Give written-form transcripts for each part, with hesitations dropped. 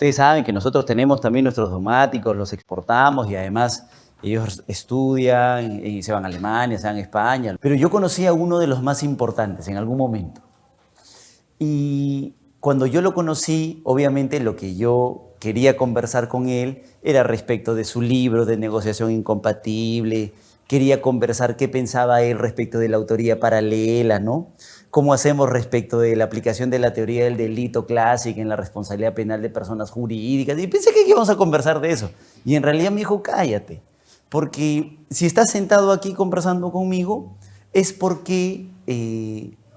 Ustedes saben que nosotros tenemos también nuestros dogmáticos, los exportamos y además ellos estudian y se van a Alemania, se van a España. Pero yo conocí a uno de los más importantes en algún momento. Y cuando yo lo conocí, obviamente lo que yo quería conversar con él era respecto de su libro de negociación incompatible. Quería conversar qué pensaba él respecto de la autoría paralela, ¿no? ¿Cómo hacemos respecto de la aplicación de la teoría del delito clásica en la responsabilidad penal de personas jurídicas? Y pensé que íbamos a conversar de eso. Y en realidad me dijo, cállate, porque si estás sentado aquí conversando conmigo es porque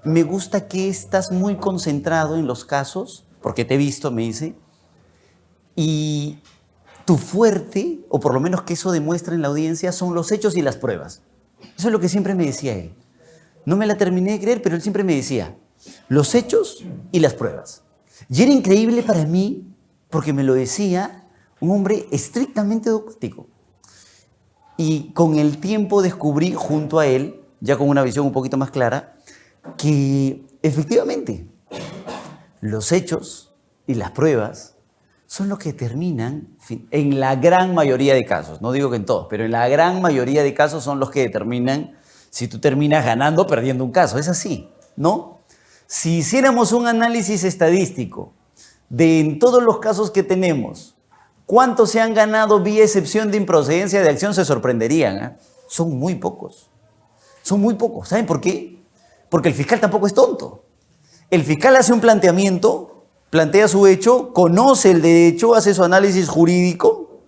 me gusta que estás muy concentrado en los casos, porque te he visto, me dice, y tu fuerte, o por lo menos que eso demuestra en la audiencia, son los hechos y las pruebas. Eso es lo que siempre me decía él. No me la terminé de creer, pero él siempre me decía, los hechos y las pruebas. Y era increíble para mí, porque me lo decía un hombre estrictamente dogmático. Y con el tiempo descubrí junto a él, ya con una visión un poquito más clara, que efectivamente los hechos y las pruebas son los que determinan, en la gran mayoría de casos, no digo que en todos, pero en la gran mayoría de casos son los que determinan si tú terminas ganando o perdiendo un caso. Es así, ¿no? Si hiciéramos un análisis estadístico de en todos los casos que tenemos, cuántos se han ganado vía excepción de improcedencia de acción, se sorprenderían, ¿eh? Son muy pocos. Son muy pocos. ¿Saben por qué? Porque el fiscal tampoco es tonto. El fiscal hace un planteamiento, plantea su hecho, conoce el derecho, hace su análisis jurídico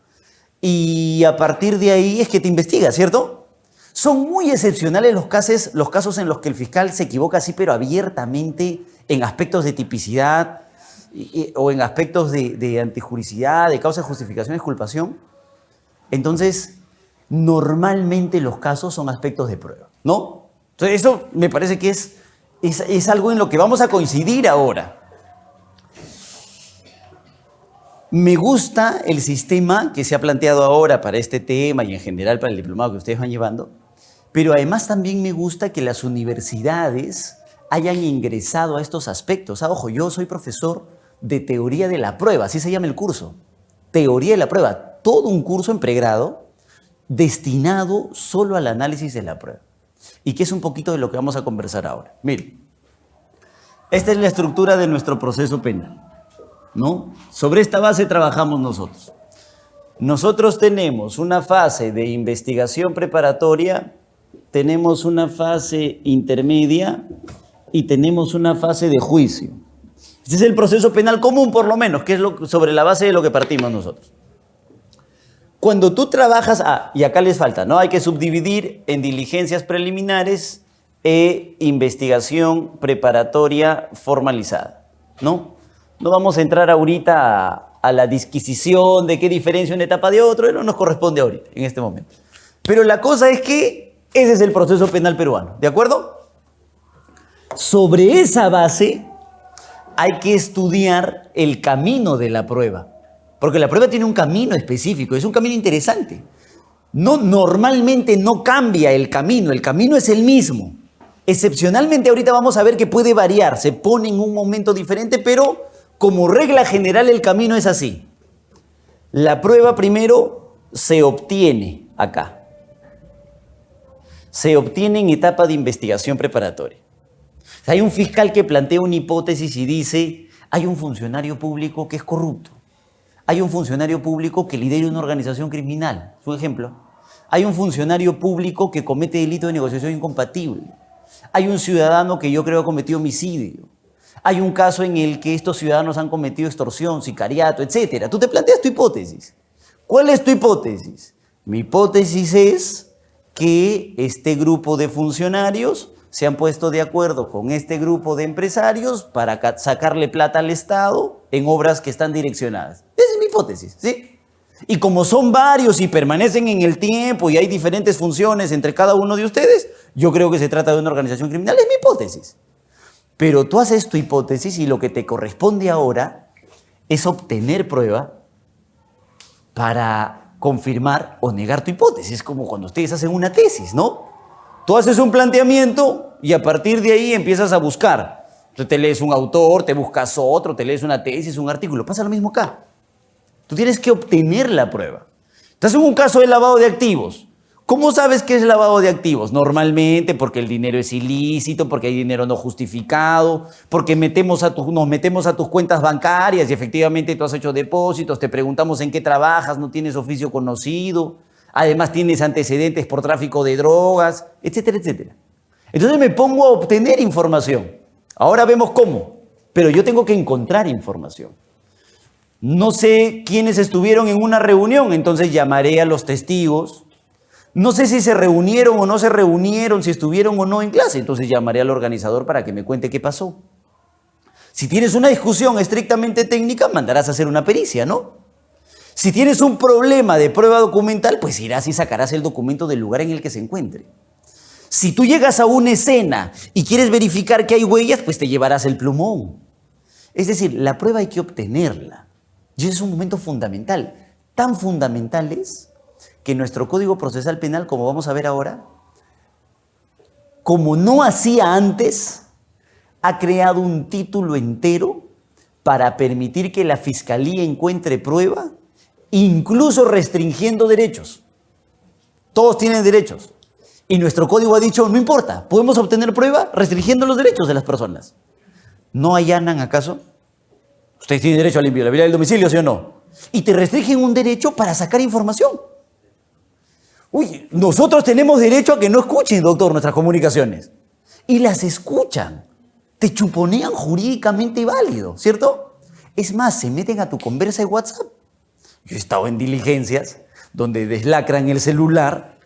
y a partir de ahí es que te investiga, ¿cierto? Son muy excepcionales los casos en los que el fiscal se equivoca así, pero abiertamente en aspectos de tipicidad o en aspectos de antijuricidad, de causa de justificación y exculpación. Entonces, normalmente los casos son aspectos de prueba, ¿no? Entonces, eso me parece que es algo en lo que vamos a coincidir ahora. Me gusta el sistema que se ha planteado ahora para este tema y en general para el diplomado que ustedes van llevando, pero además también me gusta que las universidades hayan ingresado a estos aspectos. Ojo, yo soy profesor de teoría de la prueba, así se llama el curso, teoría de la prueba, todo un curso en pregrado destinado solo al análisis de la prueba. Y que es un poquito de lo que vamos a conversar ahora. Miren, esta es la estructura de nuestro proceso penal, ¿no? Sobre esta base trabajamos nosotros. Nosotros tenemos una fase de investigación preparatoria, tenemos una fase intermedia y tenemos una fase de juicio. Este es el proceso penal común, por lo menos, que es sobre la base de lo que partimos nosotros. Cuando tú trabajas, y acá les falta, ¿no? Hay que subdividir en diligencias preliminares e investigación preparatoria formalizada, ¿no? No vamos a entrar ahorita a la disquisición de qué diferencia una etapa de otra, no nos corresponde ahorita, en este momento. Pero la cosa es que ese es el proceso penal peruano, ¿de acuerdo? Sobre esa base hay que estudiar el camino de la prueba, porque la prueba tiene un camino específico, es un camino interesante. Normalmente no cambia el camino es el mismo. Excepcionalmente ahorita vamos a ver que puede variar, se pone en un momento diferente, pero como regla general el camino es así. La prueba primero se obtiene acá. Se obtiene en etapa de investigación preparatoria. Hay un fiscal que plantea una hipótesis y dice, hay un funcionario público que es corrupto. Hay un funcionario público que lidera una organización criminal. Es un ejemplo. Hay un funcionario público que comete delito de negociación incompatible. Hay un ciudadano que yo creo ha cometido homicidio. Hay un caso en el que estos ciudadanos han cometido extorsión, sicariato, etc. Tú te planteas tu hipótesis. ¿Cuál es tu hipótesis? Mi hipótesis es que este grupo de funcionarios se han puesto de acuerdo con este grupo de empresarios para sacarle plata al Estado en obras que están direccionadas. Esa es mi hipótesis, ¿sí? Y como son varios y permanecen en el tiempo y hay diferentes funciones entre cada uno de ustedes, yo creo que se trata de una organización criminal. Es mi hipótesis. Pero tú haces tu hipótesis y lo que te corresponde ahora es obtener prueba para confirmar o negar tu hipótesis. Es como cuando ustedes hacen una tesis, ¿no? Tú haces un planteamiento y a partir de ahí empiezas a buscar. Tú te lees un autor, te buscas otro, te lees una tesis, un artículo. Pasa lo mismo acá. Tú tienes que obtener la prueba. Estás en un caso de lavado de activos. ¿Cómo sabes qué es lavado de activos? Normalmente porque el dinero es ilícito, porque hay dinero no justificado, porque nos metemos a tus cuentas bancarias y efectivamente tú has hecho depósitos, te preguntamos en qué trabajas, no tienes oficio conocido, además tienes antecedentes por tráfico de drogas, etcétera, etcétera. Entonces me pongo a obtener información. Ahora vemos cómo, pero yo tengo que encontrar información. No sé quiénes estuvieron en una reunión, entonces llamaré a los testigos. No sé si se reunieron o no se reunieron, si estuvieron o no en clase, entonces llamaré al organizador para que me cuente qué pasó. Si tienes una discusión estrictamente técnica, mandarás a hacer una pericia, ¿no? Si tienes un problema de prueba documental, pues irás y sacarás el documento del lugar en el que se encuentre. Si tú llegas a una escena y quieres verificar que hay huellas, pues te llevarás el plumón. Es decir, la prueba hay que obtenerla. Y ese es un momento fundamental. Tan fundamental es que nuestro Código Procesal Penal, como vamos a ver ahora, como no hacía antes, ha creado un título entero para permitir que la Fiscalía encuentre prueba, incluso restringiendo derechos. Todos tienen derechos. Y nuestro código ha dicho, no importa, podemos obtener prueba restringiendo los derechos de las personas. ¿No allanan acaso? Ustedes tienen derecho a la inviolabilidad del domicilio, ¿sí o no? Y te restringen un derecho para sacar información. Uy, nosotros tenemos derecho a que no escuchen, doctor, nuestras comunicaciones. Y las escuchan. Te chuponean jurídicamente válido, ¿cierto? Es más, se meten a tu conversa de WhatsApp. Yo he estado en diligencias donde deslacran el celular,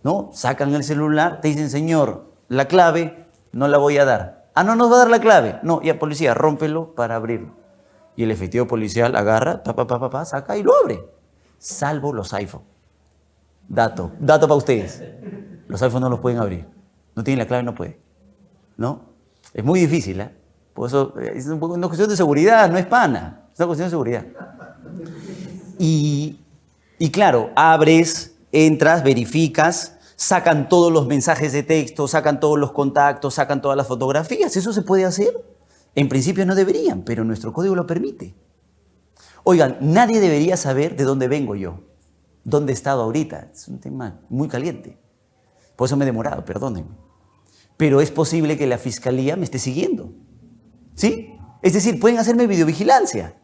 ¿no? Sacan el celular, te dicen, señor, la clave no la voy a dar. Ah, no nos va a dar la clave. No, ya, policía, rómpelo para abrirlo. Y el efectivo policial agarra, saca y lo abre. Salvo los iPhone. Dato para ustedes. Los iPhones no los pueden abrir. No tienen la clave, no puede. ¿No? Es muy difícil, ¿eh? Por eso es una cuestión de seguridad, no es pana. Es una cuestión de seguridad. Y claro, abres, entras, verificas, sacan todos los mensajes de texto, sacan todos los contactos, sacan todas las fotografías. ¿Eso se puede hacer? En principio no deberían, pero nuestro código lo permite. Oigan, nadie debería saber de dónde vengo yo. ¿Dónde he estado ahorita? Es un tema muy caliente. Por eso me he demorado, perdónenme. Pero es posible que la Fiscalía me esté siguiendo. ¿Sí? Es decir, pueden hacerme videovigilancia.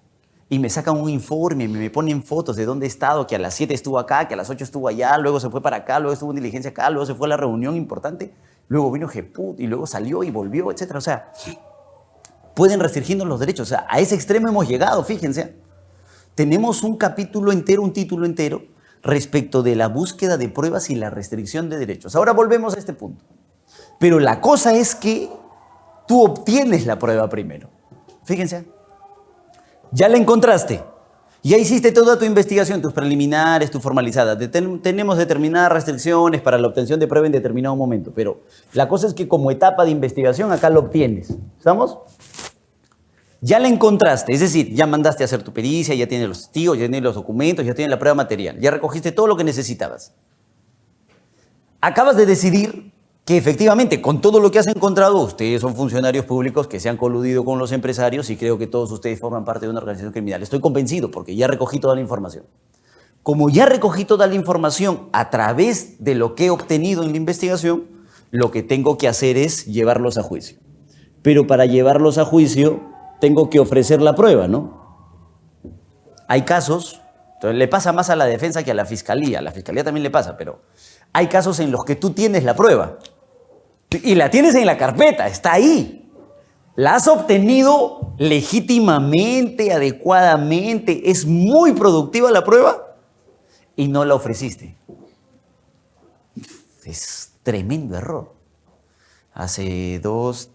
Y me sacan un informe, me ponen fotos de dónde he estado, que a las 7 estuvo acá, que a las 8 estuvo allá, luego se fue para acá, luego estuvo en diligencia acá, luego se fue a la reunión importante, luego vino Jeput y luego salió y volvió, etc. O sea, pueden restringirnos los derechos. O sea, a ese extremo hemos llegado, fíjense. Tenemos un capítulo entero, un título entero, respecto de la búsqueda de pruebas y la restricción de derechos. Ahora volvemos a este punto. Pero la cosa es que tú obtienes la prueba primero. Fíjense. Ya la encontraste. Ya hiciste toda tu investigación, tus preliminares, tus formalizadas. Tenemos determinadas restricciones para la obtención de prueba en determinado momento. Pero la cosa es que como etapa de investigación acá lo obtienes. ¿Estamos? Ya la encontraste, es decir, ya mandaste a hacer tu pericia, ya tienes los testigos, ya tienes los documentos, ya tienes la prueba material, ya recogiste todo lo que necesitabas. Acabas de decidir que efectivamente con todo lo que has encontrado, ustedes son funcionarios públicos que se han coludido con los empresarios y creo que todos ustedes forman parte de una organización criminal. Estoy convencido porque ya recogí toda la información. Como ya recogí toda la información a través de lo que he obtenido en la investigación, lo que tengo que hacer es llevarlos a juicio. Pero para llevarlos a juicio tengo que ofrecer la prueba, ¿no? Hay casos, entonces le pasa más a la defensa que a la fiscalía también le pasa, pero hay casos en los que tú tienes la prueba y la tienes en la carpeta, está ahí. La has obtenido legítimamente, adecuadamente, es muy productiva la prueba y no la ofreciste. Es tremendo error. Hace 3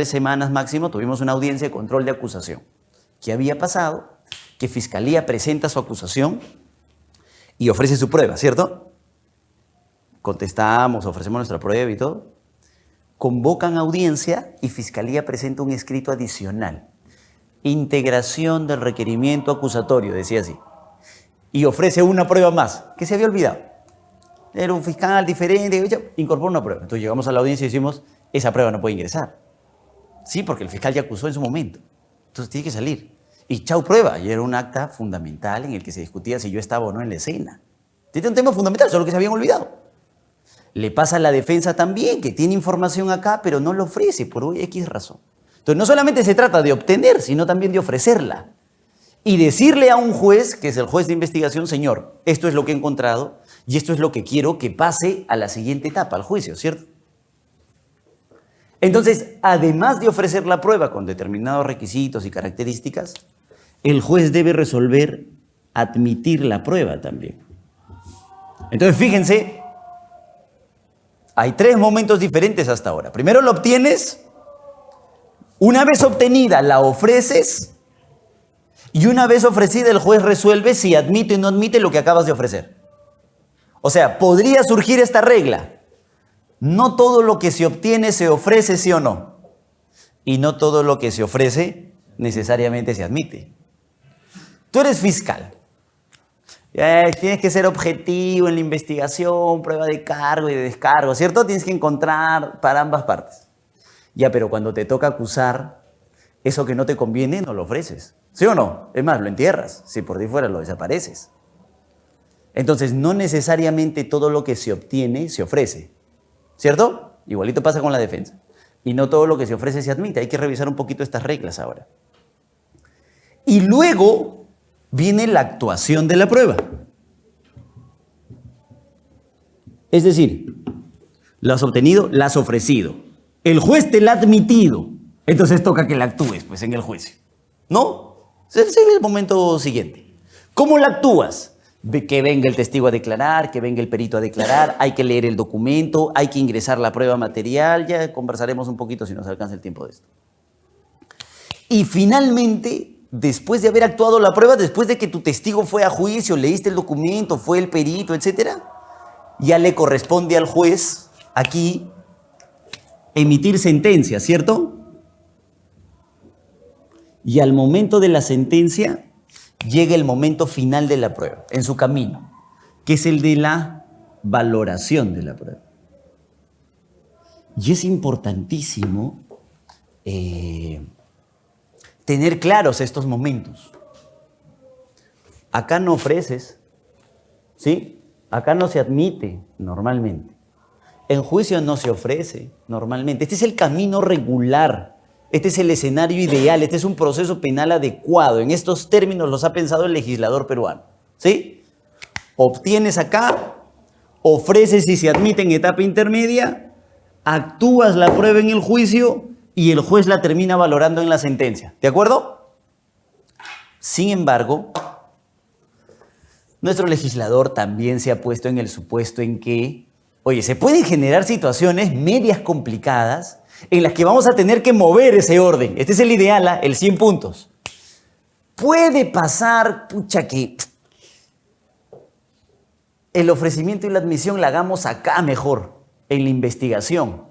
semanas máximo, tuvimos una audiencia de control de acusación. ¿Qué había pasado? Que Fiscalía presenta su acusación y ofrece su prueba, ¿cierto? Contestamos, ofrecemos nuestra prueba y todo. Convocan audiencia y Fiscalía presenta un escrito adicional. Integración del requerimiento acusatorio, decía así. Y ofrece una prueba más, que se había olvidado. Era un fiscal diferente, incorpora una prueba. Entonces llegamos a la audiencia y decimos, esa prueba no puede ingresar. Sí, porque el fiscal ya acusó en su momento. Entonces tiene que salir. Y chau prueba. Y era un acta fundamental en el que se discutía si yo estaba o no en la escena. Este es un tema fundamental, solo que se habían olvidado. Le pasa a la defensa también, que tiene información acá, pero no lo ofrece por X razón. Entonces, no solamente se trata de obtener, sino también de ofrecerla. Y decirle a un juez, que es el juez de investigación, señor, esto es lo que he encontrado y esto es lo que quiero que pase a la siguiente etapa, al juicio, ¿cierto? Entonces, además de ofrecer la prueba con determinados requisitos y características, el juez debe resolver admitir la prueba también. Entonces, fíjense, hay 3 momentos diferentes hasta ahora. Primero lo obtienes, una vez obtenida la ofreces y una vez ofrecida el juez resuelve si admite o no admite lo que acabas de ofrecer. O sea, podría surgir esta regla. No todo lo que se obtiene se ofrece, sí o no. Y no todo lo que se ofrece necesariamente se admite. Tú eres fiscal. Tienes que ser objetivo en la investigación, prueba de cargo y de descargo, ¿cierto? Tienes que encontrar para ambas partes. Ya, pero cuando te toca acusar, eso que no te conviene no lo ofreces. ¿Sí o no? Es más, lo entierras. Si por ti fuera, lo desapareces. Entonces, no necesariamente todo lo que se obtiene se ofrece. ¿Cierto? Igualito pasa con la defensa. Y no todo lo que se ofrece se admite. Hay que revisar un poquito estas reglas ahora. Y luego viene la actuación de la prueba. Es decir, la has obtenido, la has ofrecido. El juez te la ha admitido. Entonces toca que la actúes, pues, en el juicio. ¿No? Ese es el momento siguiente. ¿Cómo la actúas? Que venga el testigo a declarar, que venga el perito a declarar, hay que leer el documento, hay que ingresar la prueba material, ya conversaremos un poquito si nos alcanza el tiempo de esto. Y finalmente, después de haber actuado la prueba, después de que tu testigo fue a juicio, leíste el documento, fue el perito, etc., ya le corresponde al juez aquí emitir sentencia, ¿cierto? Y al momento de la sentencia llega el momento final de la prueba, en su camino, que es el de la valoración de la prueba. Y es importantísimo tener claros estos momentos. Acá no ofreces, ¿sí? Acá no se admite normalmente. En juicio no se ofrece normalmente. Este es el camino regular. Este es el escenario ideal, este es un proceso penal adecuado. En estos términos los ha pensado el legislador peruano. ¿Sí? Obtienes acá, ofreces y se admite en etapa intermedia, actúas la prueba en el juicio y el juez la termina valorando en la sentencia. ¿De acuerdo? Sin embargo, nuestro legislador también se ha puesto en el supuesto en que, oye, se pueden generar situaciones medias complicadas en las que vamos a tener que mover ese orden. Este es el ideal, el 100 puntos. Puede pasar, pucha, que el ofrecimiento y la admisión la hagamos acá mejor, en la investigación.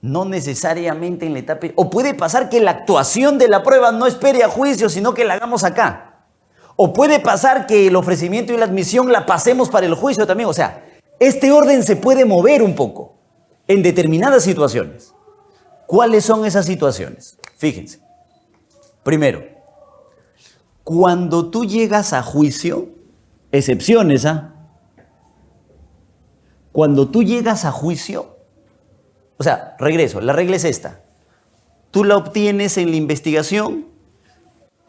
No necesariamente en la etapa... O puede pasar que la actuación de la prueba no espere a juicio, sino que la hagamos acá. O puede pasar que el ofrecimiento y la admisión la pasemos para el juicio también. O sea, este orden se puede mover un poco en determinadas situaciones. ¿Cuáles son esas situaciones? Fíjense. Primero, cuando tú llegas a juicio, excepciones, Cuando tú llegas a juicio, o sea, regreso, la regla es esta. Tú la obtienes en la investigación,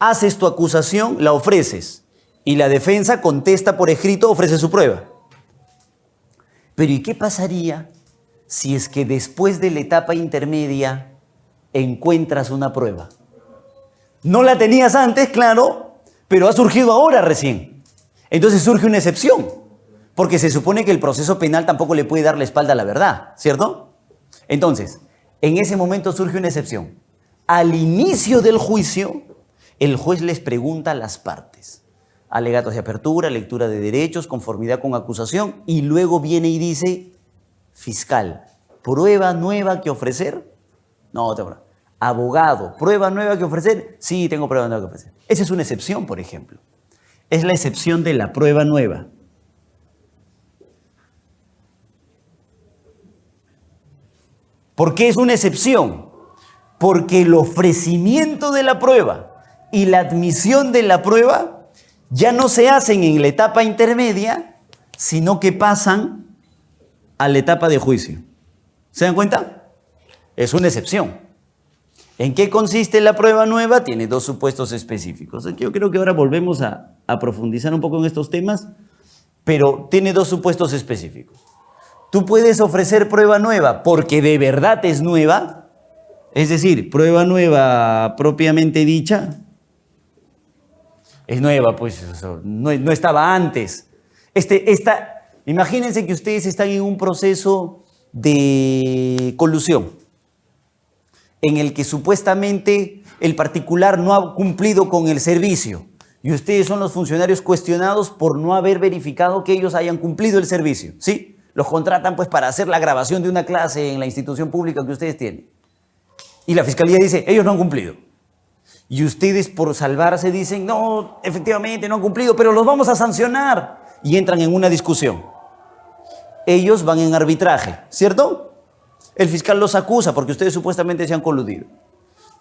haces tu acusación, la ofreces y la defensa contesta por escrito, ofrece su prueba. Pero ¿y qué pasaría si es que después de la etapa intermedia encuentras una prueba? No la tenías antes, claro, pero ha surgido ahora recién. Entonces surge una excepción, porque se supone que el proceso penal tampoco le puede dar la espalda a la verdad, ¿cierto? Entonces, en ese momento surge una excepción. Al inicio del juicio, el juez les pregunta a las partes. Alegatos de apertura, lectura de derechos, conformidad con acusación, y luego viene y dice... Fiscal, ¿prueba nueva que ofrecer? No, tengo prueba. Abogado, ¿prueba nueva que ofrecer? Sí, tengo prueba nueva que ofrecer. Esa es una excepción, por ejemplo. Es la excepción de la prueba nueva. ¿Por qué es una excepción? Porque el ofrecimiento de la prueba y la admisión de la prueba ya no se hacen en la etapa intermedia, sino que pasan a la etapa de juicio. ¿Se dan cuenta? Es una excepción. ¿En qué consiste la prueba nueva? Tiene dos supuestos específicos. Yo creo que ahora volvemos a profundizar un poco en estos temas, pero tiene dos supuestos específicos. Tú puedes ofrecer prueba nueva porque de verdad es nueva, es decir, prueba nueva propiamente dicha, es nueva, pues no estaba antes. Imagínense que ustedes están en un proceso de colusión, en el que supuestamente el particular no ha cumplido con el servicio y ustedes son los funcionarios cuestionados por no haber verificado que ellos hayan cumplido el servicio, ¿sí? Los contratan pues para hacer la grabación de una clase en la institución pública que ustedes tienen. Y la fiscalía dice, ellos no han cumplido. Y ustedes por salvarse dicen, no, efectivamente no han cumplido, pero los vamos a sancionar. Y entran en una discusión. Ellos van en arbitraje, ¿cierto? El fiscal los acusa porque ustedes supuestamente se han coludido.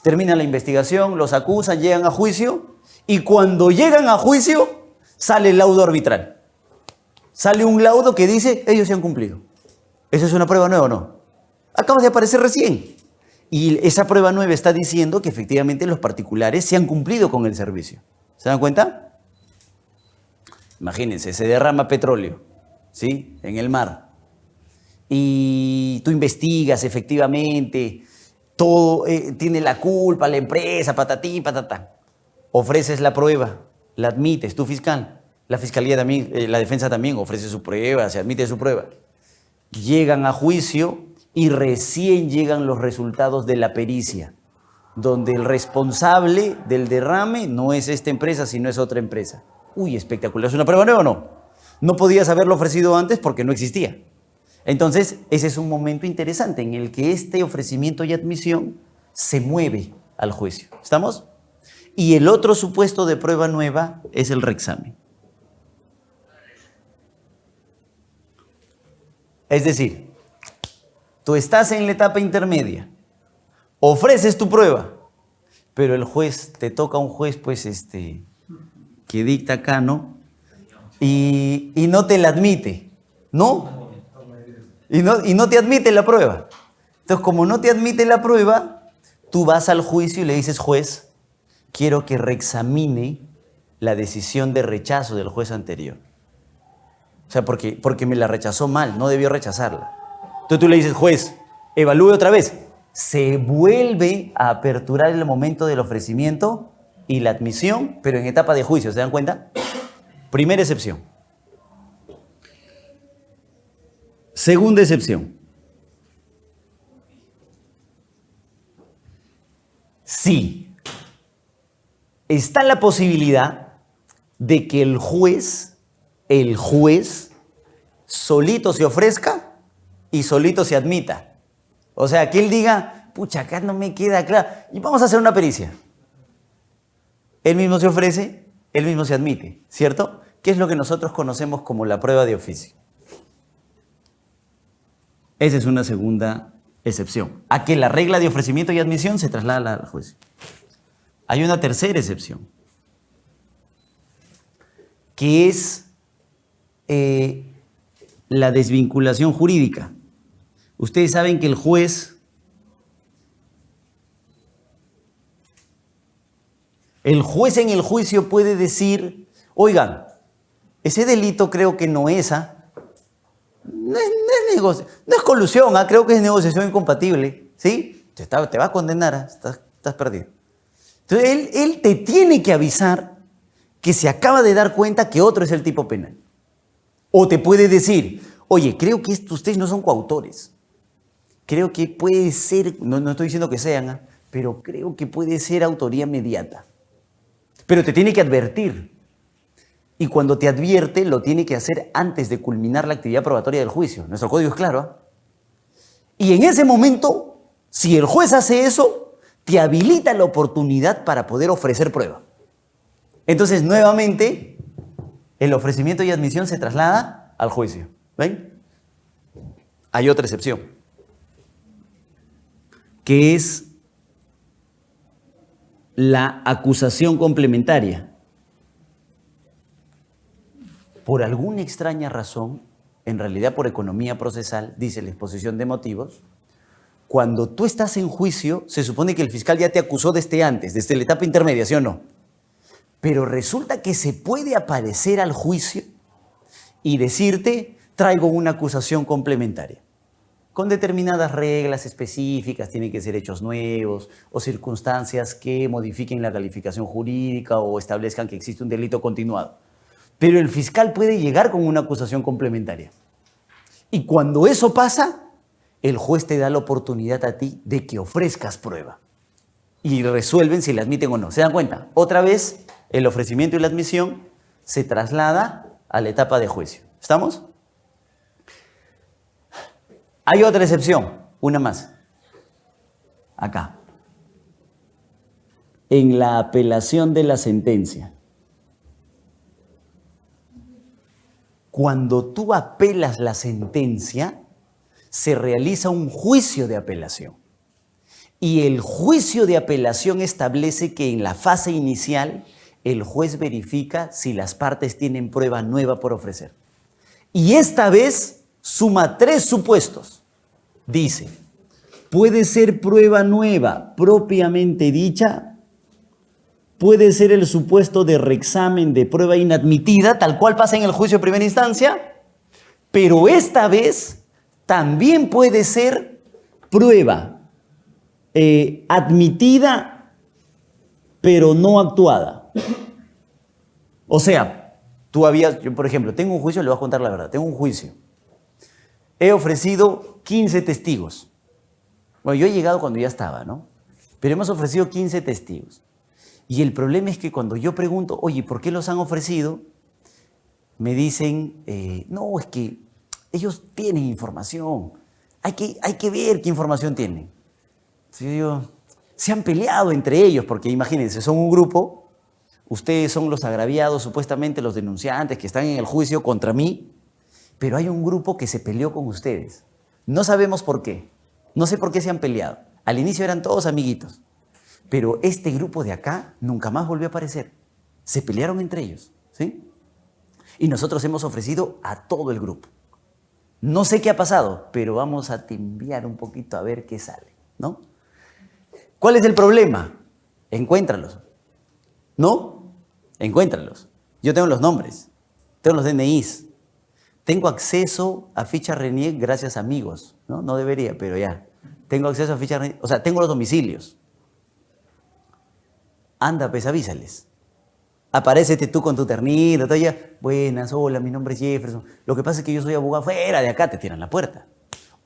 Termina la investigación, los acusan, llegan a juicio y cuando llegan a juicio sale el laudo arbitral. Sale un laudo que dice, ellos se han cumplido. ¿Eso es una prueba nueva o no? Acaba de aparecer recién. Y esa prueba nueva está diciendo que efectivamente los particulares se han cumplido con el servicio. ¿Se dan cuenta? Imagínense, se derrama petróleo, ¿sí? En el mar. Y tú investigas efectivamente, todo tiene la culpa, la empresa, patatín, patatán. Ofreces la prueba, la admites, tu fiscal. La fiscalía también, la defensa también ofrece su prueba, se admite su prueba. Llegan a juicio y recién llegan los resultados de la pericia, donde el responsable del derrame no es esta empresa, sino es otra empresa. Uy, espectacular. ¿Es una prueba nueva o no? No podías haberlo ofrecido antes porque no existía. Entonces, ese es un momento interesante en el que este ofrecimiento y admisión se mueve al juicio. ¿Estamos? Y el otro supuesto de prueba nueva es el reexamen. Es decir, tú estás en la etapa intermedia, ofreces tu prueba, pero el juez, te toca un juez pues que dicta acá, ¿no? Y no te la admite, ¿no? Y no te admite la prueba. Entonces, como no te admite la prueba, tú vas al juicio y le dices, juez, quiero que reexamine la decisión de rechazo del juez anterior. O sea, porque me la rechazó mal, no debió rechazarla. Entonces tú le dices, juez, evalúe otra vez. Se vuelve a aperturar el momento del ofrecimiento y la admisión, pero en etapa de juicio, ¿se dan cuenta? Primera excepción. Segunda excepción. Sí, está la posibilidad de que el juez solito se ofrezca y solito se admita. O sea, que él diga, pucha, acá no me queda claro, y vamos a hacer una pericia. Él mismo se ofrece, él mismo se admite, ¿cierto? ¿Qué es lo que nosotros conocemos como la prueba de oficio? Esa es una segunda excepción. A que la regla de ofrecimiento y admisión se traslada al juicio. Hay una tercera excepción, que es la desvinculación jurídica. Ustedes saben que el juez en el juicio puede decir, oigan, ese delito creo que no es, no es colusión, creo que es negociación incompatible, ¿sí? Te va a condenar, estás perdido. Entonces él te tiene que avisar que se acaba de dar cuenta que otro es el tipo penal. O te puede decir, oye, creo que ustedes no son coautores. Creo que puede ser, no estoy diciendo que sean, pero creo que puede ser autoría mediata. Pero te tiene que advertir. Y cuando te advierte, lo tiene que hacer antes de culminar la actividad probatoria del juicio. Nuestro código es claro. Y en ese momento, si el juez hace eso, te habilita la oportunidad para poder ofrecer prueba. Entonces, nuevamente, el ofrecimiento y admisión se traslada al juicio. ¿Ven? Hay otra excepción, que es la acusación complementaria. Por alguna extraña razón, en realidad por economía procesal, dice la exposición de motivos, cuando tú estás en juicio, se supone que el fiscal ya te acusó desde antes, desde la etapa intermedia, ¿sí o no? Pero resulta que se puede aparecer al juicio y decirte, traigo una acusación complementaria, con determinadas reglas específicas, tienen que ser hechos nuevos o circunstancias que modifiquen la calificación jurídica o establezcan que existe un delito continuado. Pero el fiscal puede llegar con una acusación complementaria. Y cuando eso pasa, el juez te da la oportunidad a ti de que ofrezcas prueba. Y resuelven si la admiten o no. ¿Se dan cuenta? Otra vez, el ofrecimiento y la admisión se traslada a la etapa de juicio. ¿Estamos? Hay otra excepción, una más. Acá. En la apelación de la sentencia. Cuando tú apelas la sentencia, se realiza un juicio de apelación. Y el juicio de apelación establece que en la fase inicial el juez verifica si las partes tienen prueba nueva por ofrecer. Y esta vez suma 3 supuestos. Dice, puede ser prueba nueva propiamente dicha, puede ser el supuesto de reexamen de prueba inadmitida, tal cual pasa en el juicio de primera instancia, pero esta vez también puede ser prueba admitida, pero no actuada. O sea, yo por ejemplo, tengo un juicio, le voy a contar la verdad, tengo un juicio. He ofrecido 15 testigos. Bueno, yo he llegado cuando ya estaba, ¿no? Pero hemos ofrecido 15 testigos. Y el problema es que cuando yo pregunto, oye, ¿por qué los han ofrecido? Me dicen, no, es que ellos tienen información. Hay que ver qué información tienen. Entonces yo digo, se han peleado entre ellos, porque imagínense, son un grupo, ustedes son los agraviados, supuestamente los denunciantes que están en el juicio contra mí, pero hay un grupo que se peleó con ustedes. No sabemos por qué. No sé por qué se han peleado. Al inicio eran todos amiguitos. Pero este grupo de acá nunca más volvió a aparecer. Se pelearon entre ellos, ¿sí? Y nosotros hemos ofrecido a todo el grupo. No sé qué ha pasado, pero vamos a enviar un poquito a ver qué sale, ¿no? ¿Cuál es el problema? Encuéntralos. ¿No? Encuéntralos. Yo tengo los nombres, tengo los DNIs, tengo acceso a ficha RENIEC gracias a amigos, ¿no? No debería, pero ya. Tengo acceso a ficha RENIEC, o sea, tengo los domicilios. Anda, pues avísales. Aparécete tú con tu ternito, todo ya. Buenas, hola, mi nombre es Jefferson. Lo que pasa es que yo soy abogado, fuera de acá te tiran la puerta.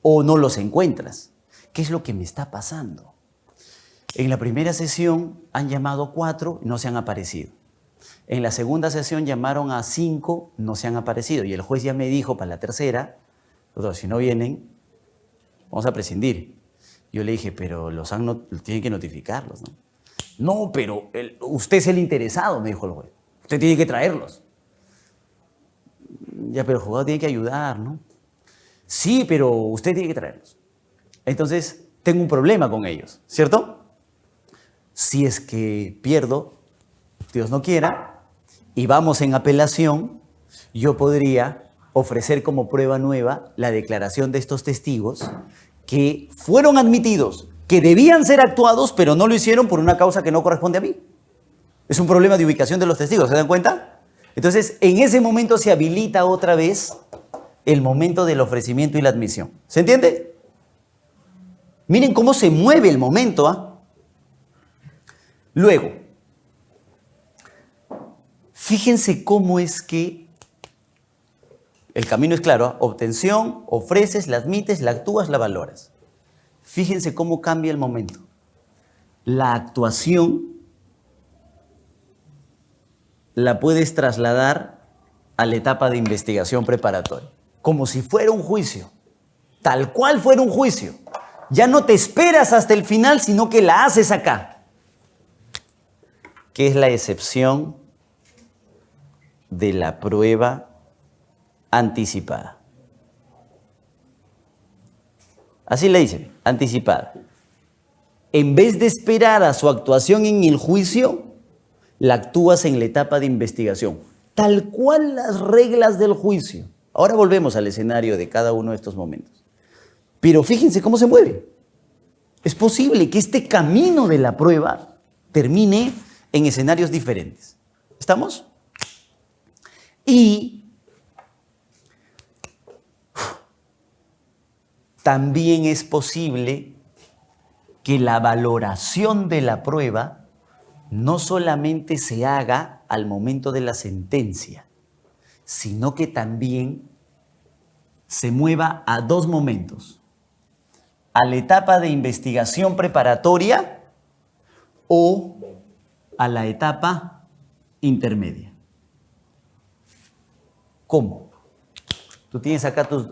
O no los encuentras. ¿Qué es lo que me está pasando? En la primera sesión han llamado 4 y no se han aparecido. En la segunda sesión llamaron a 5, no se han aparecido. Y el juez ya me dijo para la tercera, si no vienen, vamos a prescindir. Yo le dije, pero tienen que notificarlos, ¿no? No, pero usted es el interesado, me dijo el juez. Usted tiene que traerlos. Ya, pero el juzgado tiene que ayudar, ¿no? Sí, pero usted tiene que traerlos. Entonces, tengo un problema con ellos, ¿cierto? Si es que pierdo, Dios no quiera, y vamos en apelación, yo podría ofrecer como prueba nueva la declaración de estos testigos que fueron admitidos, que debían ser actuados, pero no lo hicieron por una causa que no corresponde a mí. Es un problema de ubicación de los testigos, ¿se dan cuenta? Entonces, en ese momento se habilita otra vez el momento del ofrecimiento y la admisión. ¿Se entiende? Miren cómo se mueve el momento, ¿ah? Luego, fíjense cómo es que el camino es claro, ¿ah? Obtención, ofreces, la admites, la actúas, la valoras. Fíjense cómo cambia el momento. La actuación la puedes trasladar a la etapa de investigación preparatoria, como si fuera un juicio, tal cual fuera un juicio. Ya no te esperas hasta el final, sino que la haces acá, que es la excepción de la prueba anticipada. Así le dicen, anticipada. En vez de esperar a su actuación en el juicio, la actúas en la etapa de investigación. Tal cual las reglas del juicio. Ahora volvemos al escenario de cada uno de estos momentos. Pero fíjense cómo se mueve. Es posible que este camino de la prueba termine en escenarios diferentes. ¿Estamos? Y también es posible que la valoración de la prueba no solamente se haga al momento de la sentencia, sino que también se mueva a dos momentos: a la etapa de investigación preparatoria o a la etapa intermedia. ¿Cómo? Tú tienes acá tus...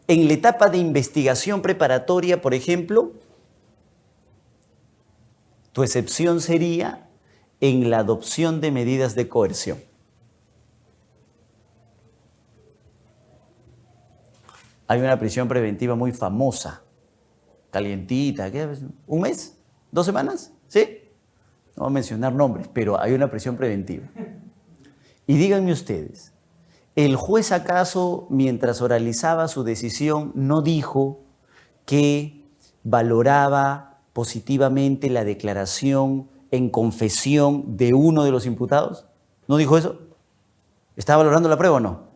En la etapa de investigación preparatoria, por ejemplo, tu excepción sería en la adopción de medidas de coerción. Hay una prisión preventiva muy famosa, calientita, ¿qué? ¿Un mes? ¿2 semanas? ¿Sí? No voy a mencionar nombres, pero hay una prisión preventiva. Y díganme ustedes, ¿el juez acaso, mientras oralizaba su decisión, no dijo que valoraba positivamente la declaración en confesión de uno de los imputados? ¿No dijo eso? ¿Está valorando la prueba o no?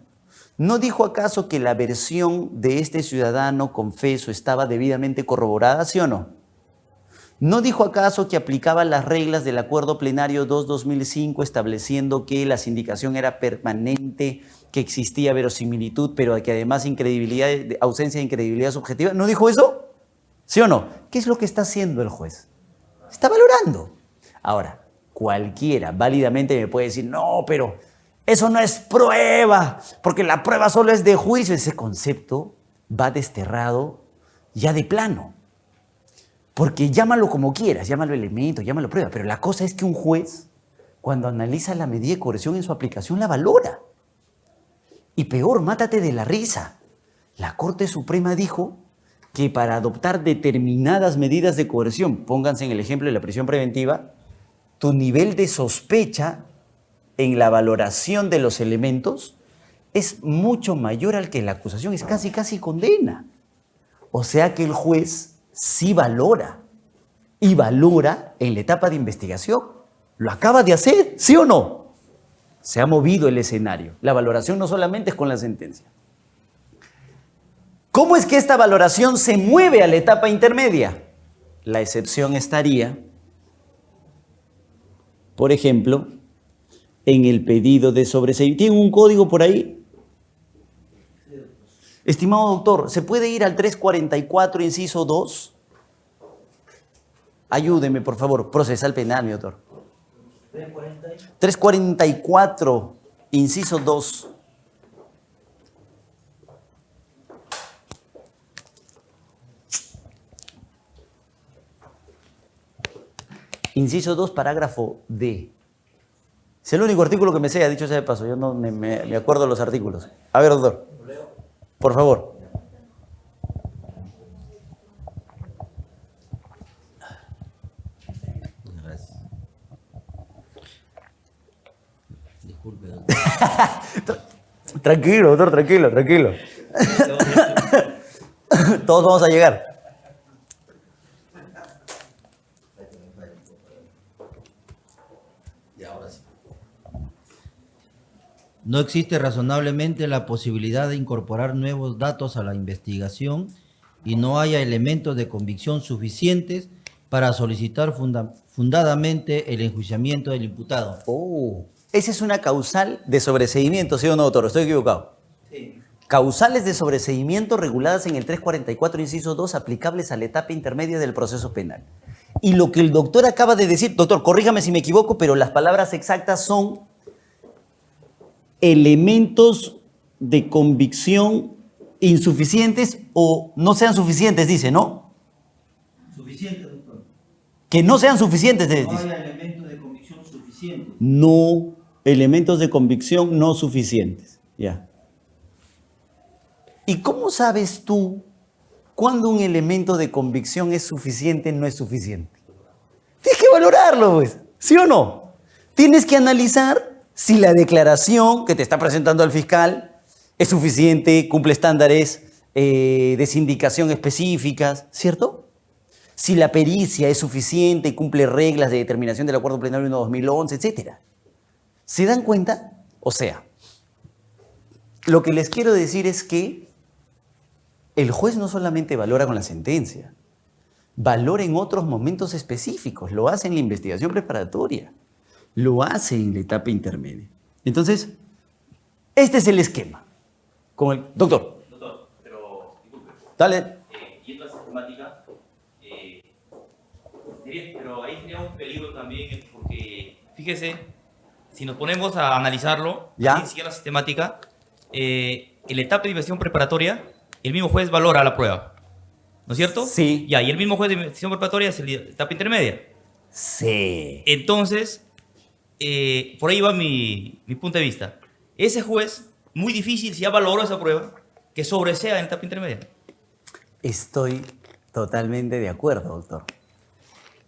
¿No dijo acaso que la versión de este ciudadano confeso estaba debidamente corroborada, sí o no? ¿No dijo acaso que aplicaba las reglas del Acuerdo Plenario 2-2005 estableciendo que la sindicación era permanente, que existía verosimilitud, pero que además ausencia de incredibilidad subjetiva? ¿No dijo eso? ¿Sí o no? ¿Qué es lo que está haciendo el juez? Está valorando. Ahora, cualquiera válidamente me puede decir, no, pero eso no es prueba, porque la prueba solo es de juicio. Ese concepto va desterrado ya de plano. Porque llámalo como quieras, llámalo elemento, llámalo prueba, pero la cosa es que un juez, cuando analiza la medida de coerción en su aplicación, la valora. Y peor, mátate de la risa. La Corte Suprema dijo que para adoptar determinadas medidas de coerción, pónganse en el ejemplo de la prisión preventiva, tu nivel de sospecha en la valoración de los elementos es mucho mayor al que la acusación, es casi condena. O sea que el juez sí valora, y valora en la etapa de investigación. Lo acaba de hacer, ¿sí o no? Se ha movido el escenario. La valoración no solamente es con la sentencia. ¿Cómo es que esta valoración se mueve a la etapa intermedia? La excepción estaría, por ejemplo, en el pedido de sobreseimiento. ¿Tiene un código por ahí? Estimado doctor, ¿se puede ir al 344, inciso 2? Ayúdeme, por favor. Procesal penal, mi doctor. 344, inciso 2. Inciso 2, parágrafo D. Es el único artículo que me sé, dicho sea de paso. Yo no me acuerdo de los artículos. A ver, doctor. Por favor. Gracias. Disculpe, doctor. Tranquilo, doctor, tranquilo. Todos vamos a llegar. Y ahora sí. No existe razonablemente la posibilidad de incorporar nuevos datos a la investigación y no haya elementos de convicción suficientes para solicitar fundadamente el enjuiciamiento del imputado. Esa es una causal de sobreseimiento, ¿sí o no, doctor? ¿Estoy equivocado? Sí. Causales de sobreseimiento reguladas en el 344, inciso 2, aplicables a la etapa intermedia del proceso penal. Y lo que el doctor acaba de decir, doctor, corríjame si me equivoco, pero las palabras exactas son elementos de convicción insuficientes o no sean suficientes, dice, ¿no? Suficiente, doctor. Que no sean suficientes, No dice. haya elementos de convicción suficientes. No, elementos de convicción no suficientes. Ya. ¿Y cómo sabes tú cuándo un elemento de convicción es suficiente o no es suficiente? Tienes que valorarlo, pues. ¿Sí o no? Tienes que analizar si la declaración que te está presentando el fiscal es suficiente, cumple estándares de sindicación específicas, ¿cierto? Si la pericia es suficiente, cumple reglas de determinación del Acuerdo Plenario 1/2011, etc. ¿Se dan cuenta? O sea, lo que les quiero decir es que el juez no solamente valora con la sentencia, valora en otros momentos específicos, lo hace en la investigación preparatoria, lo hace en la etapa intermedia. Entonces, este es el esquema. Con el doctor. Doctor, pero disculpe. Dale. Yendo a esa temática, pero ahí sería un peligro también, porque fíjese, si nos ponemos a analizarlo, ¿Ya? sin seguir la sistemática, en la etapa de investigación preparatoria, el mismo juez valora la prueba, ¿no es cierto? Sí. Ya, y el mismo juez de investigación preparatoria es la etapa intermedia. Sí. Entonces, por ahí va mi punto de vista. Ese juez, muy difícil, si ya valoró esa prueba, que sobresea en la etapa intermedia. Estoy totalmente de acuerdo, doctor.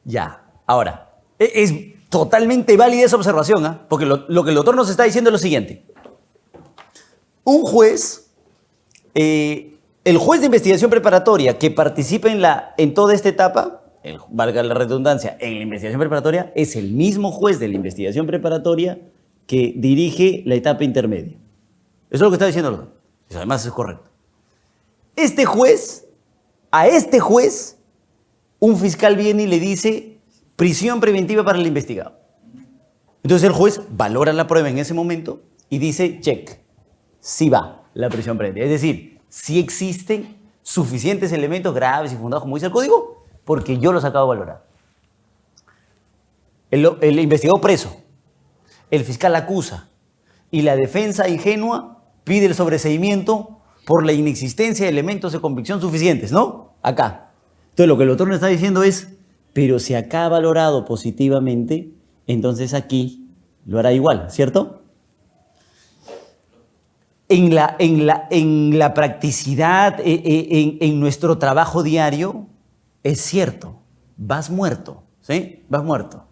Ya. Ahora, es totalmente válida esa observación, ¿ah? Porque lo que el doctor nos está diciendo es lo siguiente. Un juez, el juez de investigación preparatoria que participa en toda esta etapa, valga la redundancia, en la investigación preparatoria, es el mismo juez de la investigación preparatoria que dirige la etapa intermedia. Eso es lo que está diciendo el doctor. Eso además es correcto. A este juez, un fiscal viene y le dice prisión preventiva para el investigado. Entonces el juez valora la prueba en ese momento y dice, check, sí va la prisión preventiva. Es decir, sí existen suficientes elementos graves y fundados, como dice el código, porque yo los acabo de valorar. El investigado preso, el fiscal acusa y la defensa ingenua pide el sobreseimiento por la inexistencia de elementos de convicción suficientes, ¿no? Acá. Entonces lo que el doctor nos está diciendo es, pero si acá ha valorado positivamente, entonces aquí lo hará igual, ¿cierto? En la practicidad, en nuestro trabajo diario, es cierto, vas muerto, ¿sí? Vas muerto.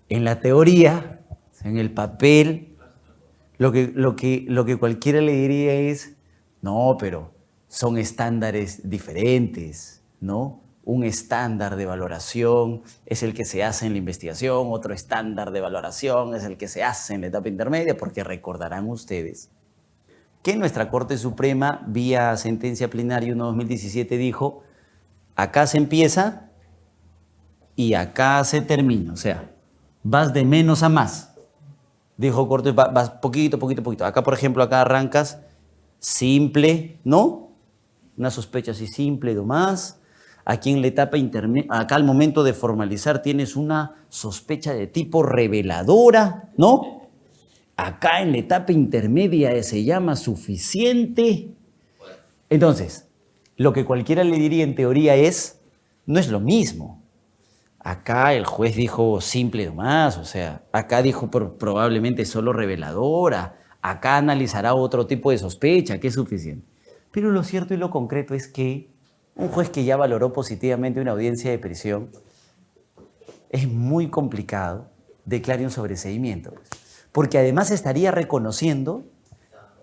En la teoría, en el papel, lo que cualquiera le diría es, no, pero son estándares diferentes, ¿no? Un estándar de valoración es el que se hace en la investigación, otro estándar de valoración es el que se hace en la etapa intermedia, porque recordarán ustedes que nuestra Corte Suprema, vía sentencia plenaria 1/2017, dijo, acá se empieza y acá se termina, o sea, vas de menos a más. Dijo Corte, vas poquito, poquito, poquito. Acá, por ejemplo, acá arrancas simple, ¿no? Una sospecha así simple, nomás. Aquí en la etapa intermedia, acá al momento de formalizar tienes una sospecha de tipo reveladora, ¿no? Acá en la etapa intermedia se llama suficiente. Entonces, lo que cualquiera le diría en teoría es, no es lo mismo. Acá el juez dijo simple nomás, o sea, acá dijo probablemente solo reveladora, acá analizará otro tipo de sospecha, que es suficiente. Pero lo cierto y lo concreto es que un juez que ya valoró positivamente una audiencia de prisión, es muy complicado declarar un sobreseimiento, porque además estaría reconociendo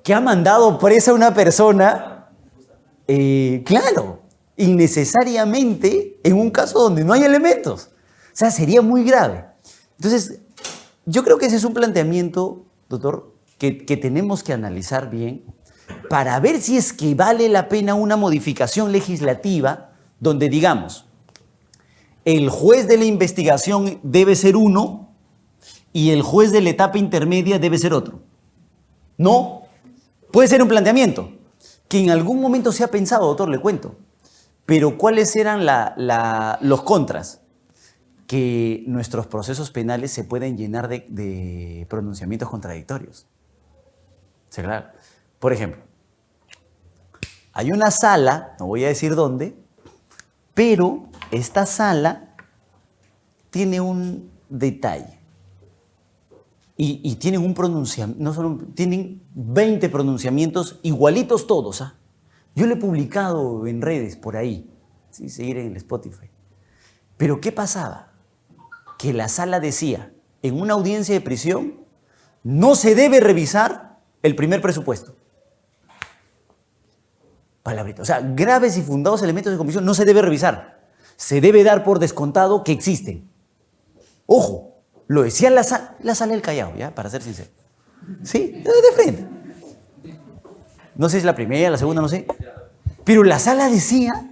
que ha mandado presa a una persona, claro, innecesariamente en un caso donde no hay elementos. O sea, sería muy grave. Entonces, yo creo que ese es un planteamiento, doctor, que tenemos que analizar bien para ver si es que vale la pena una modificación legislativa donde digamos, el juez de la investigación debe ser uno y el juez de la etapa intermedia debe ser otro. No, puede ser un planteamiento que en algún momento se ha pensado, doctor, le cuento. Pero ¿cuáles eran los contras? Que nuestros procesos penales se pueden llenar de pronunciamientos contradictorios. O sea, claro. Por ejemplo, hay una sala, no voy a decir dónde, pero esta sala tiene un detalle. Y tienen un pronunciamiento, no solo, tienen 20 pronunciamientos igualitos todos, ¿ah? Yo lo he publicado en redes por ahí, sin seguir en el Spotify. Pero ¿qué pasaba? que la sala decía, en una audiencia de prisión, no se debe revisar el primer presupuesto. Palabrita. O sea, graves y fundados elementos de convicción no se debe revisar. Se debe dar por descontado que existen. Ojo, lo decía la sala del Callao, ¿ya? Para ser sincero. Sí, de frente. No sé si es la primera, la segunda, no sé. Pero la sala decía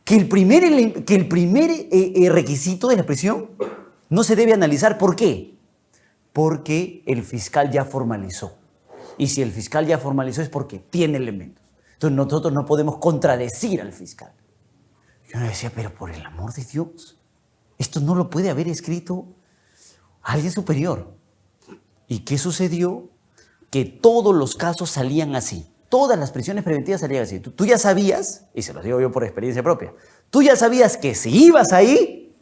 que el primer requisito de la prisión no se debe analizar. ¿Por qué? Porque el fiscal ya formalizó. Y si el fiscal ya formalizó es porque tiene elementos. Entonces nosotros no podemos contradecir al fiscal. Yo me decía, pero por el amor de Dios, esto no lo puede haber escrito alguien superior. ¿Y qué sucedió? Que todos los casos salían así. Todas las prisiones preventivas salían así. Tú ya sabías, y se lo digo yo por experiencia propia, tú ya sabías que si ibas ahí,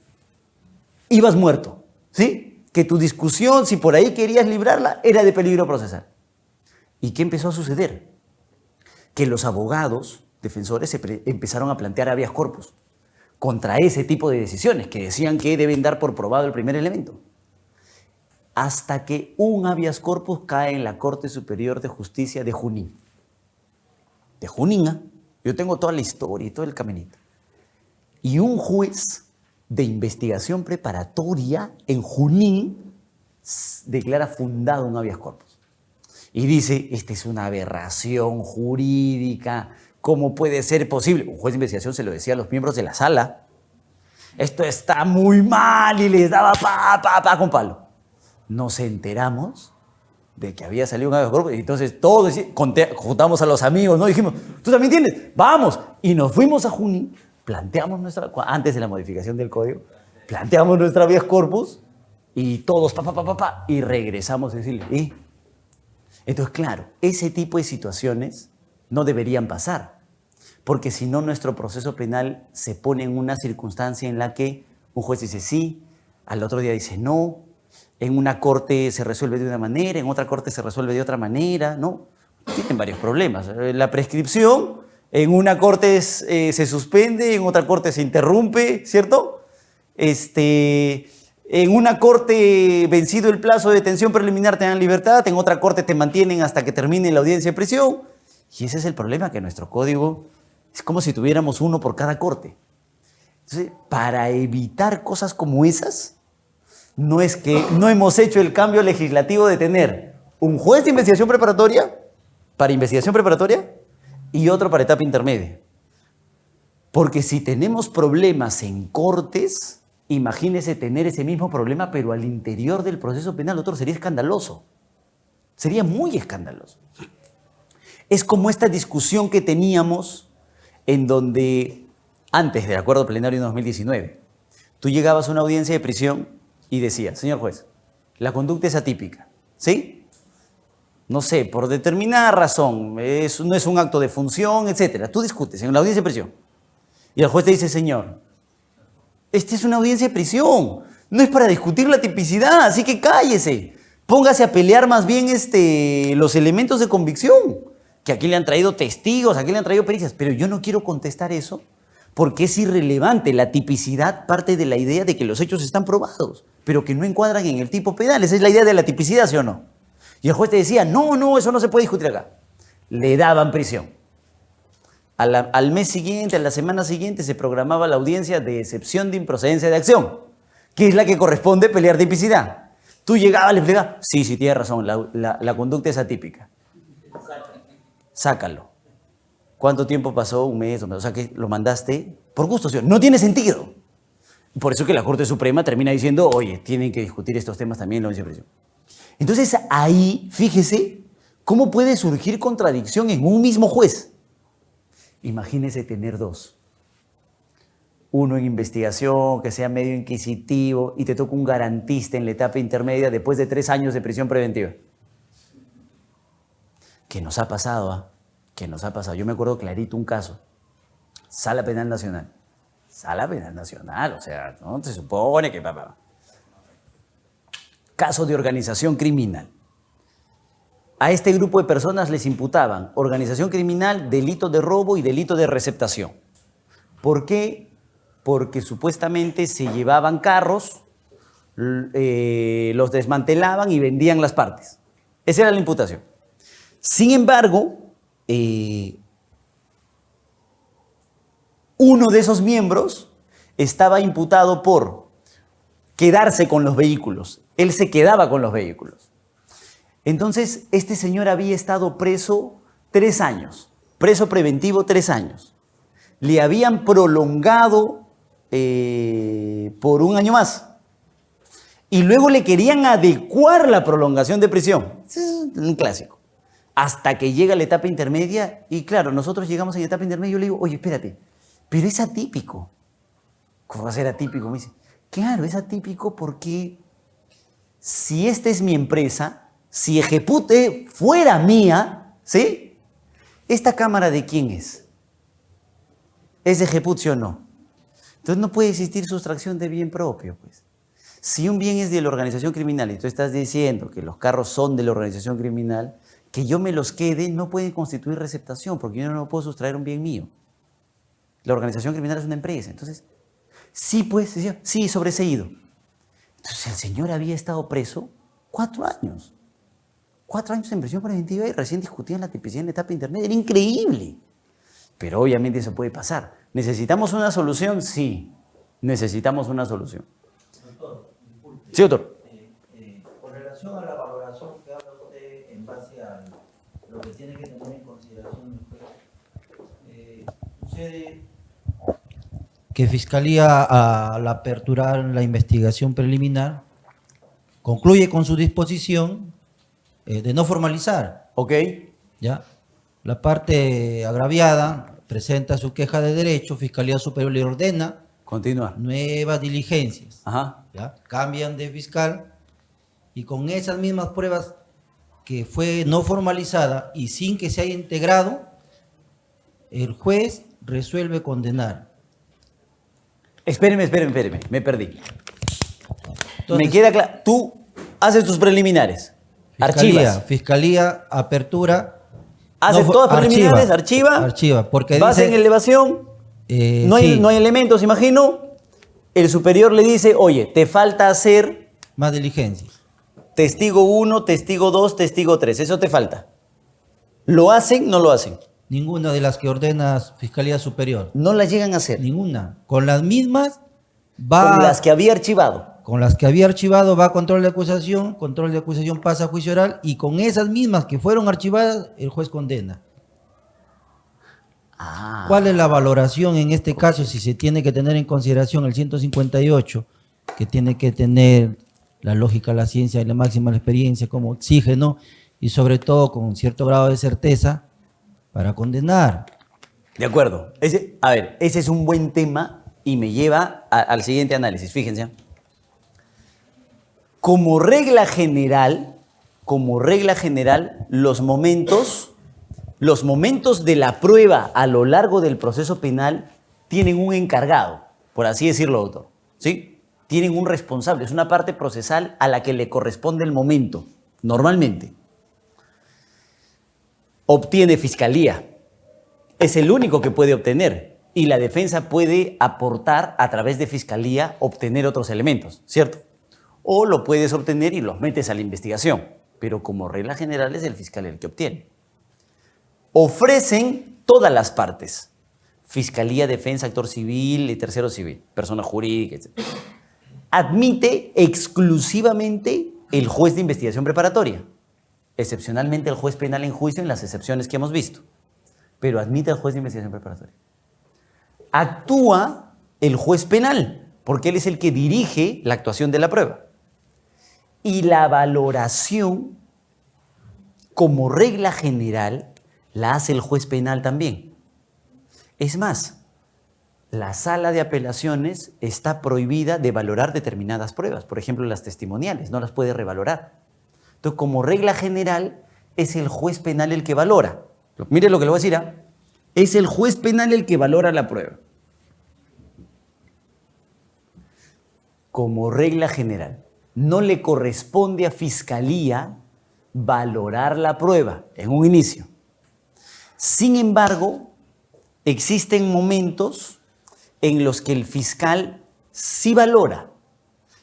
ibas muerto, ¿sí? Que tu discusión, si por ahí querías librarla, era de peligro procesal. ¿Y qué empezó a suceder? Que los abogados defensores empezaron a plantear habeas corpus contra ese tipo de decisiones que decían que deben dar por probado el primer elemento. Hasta que un habeas corpus cae en la Corte Superior de Justicia de Junín. De Junín, ¿eh? Yo tengo toda la historia y todo el caminito. Y un juez de investigación preparatoria en Junín declara fundado un habeas corpus. Y dice, esta es una aberración jurídica, ¿cómo puede ser posible? Un juez de investigación se lo decía a los miembros de la sala. Esto está muy mal y les daba pa con palo. Nos enteramos de que había salido un habeas corpus y entonces todos juntamos a los amigos, ¿no? Dijimos, ¿tú también tienes? ¡Vamos! Y nos fuimos a Junín, planteamos antes de la modificación del código, planteamos nuestra habeas corpus y todos y regresamos a decirle, Entonces, claro, ese tipo de situaciones no deberían pasar, porque si no nuestro proceso penal se pone en una circunstancia en la que un juez dice sí, al otro día dice no, en una corte se resuelve de una manera, en otra corte se resuelve de otra manera, ¿no? Tienen varios problemas. La prescripción, en una corte se suspende, en otra corte se interrumpe, ¿cierto? En una corte, vencido el plazo de detención preliminar, te dan libertad, en otra corte te mantienen hasta que termine la audiencia de prisión. Y ese es el problema, que nuestro código es como si tuviéramos uno por cada corte. Entonces, para evitar cosas como esas, no es que no hemos hecho el cambio legislativo de tener un juez de investigación preparatoria para investigación preparatoria y otro para etapa intermedia. Porque si tenemos problemas en cortes, imagínese tener ese mismo problema, pero al interior del proceso penal, otro sería escandaloso. Sería muy escandaloso. Es como esta discusión que teníamos en donde, antes del acuerdo plenario de 2019, tú llegabas a una audiencia de prisión y decías, señor juez, la conducta es atípica, ¿sí? No sé, por determinada razón, no es un acto de función, etc. Tú discutes en la audiencia de prisión. Y el juez te dice, señor, esta es una audiencia de prisión, no es para discutir la tipicidad, así que cállese. Póngase a pelear más bien los elementos de convicción, que aquí le han traído testigos, aquí le han traído pericias, pero yo no quiero contestar eso porque es irrelevante. La tipicidad parte de la idea de que los hechos están probados, pero que no encuadran en el tipo penal. Esa es la idea de la tipicidad, ¿sí o no? Y el juez te decía, no, eso no se puede discutir acá. Le daban prisión. Al mes siguiente, a la semana siguiente, se programaba la audiencia de excepción de improcedencia de acción, que es la que corresponde pelear tipicidad. Tú llegabas, le explicabas, sí, tienes razón, la conducta es atípica. Sácalo. ¿Cuánto tiempo pasó? Un mes, 2 meses. O sea, que lo mandaste por gusto, ¿sí? No tiene sentido. Por eso que la Corte Suprema termina diciendo, oye, tienen que discutir estos temas también en la audiencia de prisión. Entonces, ahí, fíjese, ¿cómo puede surgir contradicción en un mismo juez? Imagínese tener dos. Uno en investigación, que sea medio inquisitivo, y te toca un garantista en la etapa intermedia después de 3 años de prisión preventiva. ¿Qué nos ha pasado? ¿Ah? ¿Qué nos ha pasado? Yo me acuerdo clarito un caso. Sala Penal Nacional. Sala Penal Nacional, o sea, ¿no? Se supone que... Caso de organización criminal. A este grupo de personas les imputaban organización criminal, delito de robo y delito de receptación. ¿Por qué? Porque supuestamente se llevaban carros los desmantelaban y vendían las partes. Esa era la imputación. Sin embargo, uno de esos miembros estaba imputado por quedarse con los vehículos. Él se quedaba con los vehículos. Entonces, este señor había estado preso 3 años, preso preventivo 3 años. Le habían prolongado por 1 año más. Y luego le querían adecuar la prolongación de prisión. Es un clásico. Hasta que llega la etapa intermedia. Y claro, nosotros llegamos en etapa intermedia y yo le digo, oye, espérate, pero es atípico. ¿Cómo va a ser atípico? Me dice, claro, es atípico porque si esta es mi empresa, si Ejepute fuera mía, ¿sí? ¿Esta cámara de quién es? ¿Es de Ejeput, sí o no? Entonces no puede existir sustracción de bien propio, pues. Si un bien es de la organización criminal y tú estás diciendo que los carros son de la organización criminal, que yo me los quede no puede constituir receptación porque yo no puedo sustraer un bien mío. La organización criminal es una empresa. Entonces, sí, pues, sí, sobreseído. Entonces el señor había estado preso 4 años. 4 años en prisión preventiva y recién discutían la tipicidad en la etapa intermedia. Era increíble. Pero obviamente eso puede pasar. ¿Necesitamos una solución? Sí, necesitamos una solución. Sí, doctor. Con relación a la valoración que habla usted en base a lo que tiene que tener en consideración el juez, sucede que Fiscalía, al aperturar la investigación preliminar, concluye con su disposición de no formalizar. Ok. ¿Ya? La parte agraviada presenta su queja de derecho, Fiscalía Superior le ordena Continúa. nuevas diligencias. Ajá. ¿Ya? Cambian de fiscal y con esas mismas pruebas que fue no formalizada y sin que se haya integrado, el juez resuelve condenar. Espéreme, me perdí. Entonces, me queda claro. Tú haces tus preliminares. Archivas. Fiscalía, apertura. Haces no, todas preliminares, archiva. Porque vas dice, en elevación. No hay, sí, no hay elementos, imagino. El superior le dice, oye, te falta hacer más diligencias. testigo 1, testigo 2, testigo 3. Eso te falta. ¿Lo hacen? No lo hacen. Ninguna de las que ordena Fiscalía Superior. No las llegan a hacer. Ninguna. Con las mismas va... Con las que había archivado. Con las que había archivado va a control de acusación pasa a juicio oral y con esas mismas que fueron archivadas, el juez condena. Ah. ¿Cuál es la valoración en este caso si se tiene que tener en consideración el 158, que tiene que tener la lógica, la ciencia y la máxima experiencia como exige, ¿no? Y sobre todo con cierto grado de certeza para condenar? De acuerdo. Ese es un buen tema y me lleva al siguiente análisis. Fíjense. Como regla general, los momentos de la prueba a lo largo del proceso penal tienen un encargado, por así decirlo, doctor. ¿Sí? Tienen un responsable, es una parte procesal a la que le corresponde el momento, normalmente. Obtiene fiscalía, es el único que puede obtener y la defensa puede aportar a través de fiscalía obtener otros elementos, ¿cierto? O lo puedes obtener y los metes a la investigación, pero como regla general es el fiscal el que obtiene. Ofrecen todas las partes, fiscalía, defensa, actor civil y tercero civil, persona jurídica, etc. Admite exclusivamente el juez de investigación preparatoria, excepcionalmente el juez penal en juicio en las excepciones que hemos visto, pero admite al juez de investigación preparatoria. Actúa el juez penal, porque él es el que dirige la actuación de la prueba. Y la valoración, como regla general, la hace el juez penal también. Es más, la sala de apelaciones está prohibida de valorar determinadas pruebas, por ejemplo, las testimoniales, no las puede revalorar. Entonces, como regla general, es el juez penal el que valora. Mire lo que le voy a decir, ¿ah? Es el juez penal el que valora la prueba. Como regla general, no le corresponde a fiscalía valorar la prueba en un inicio. Sin embargo, existen momentos en los que el fiscal sí valora,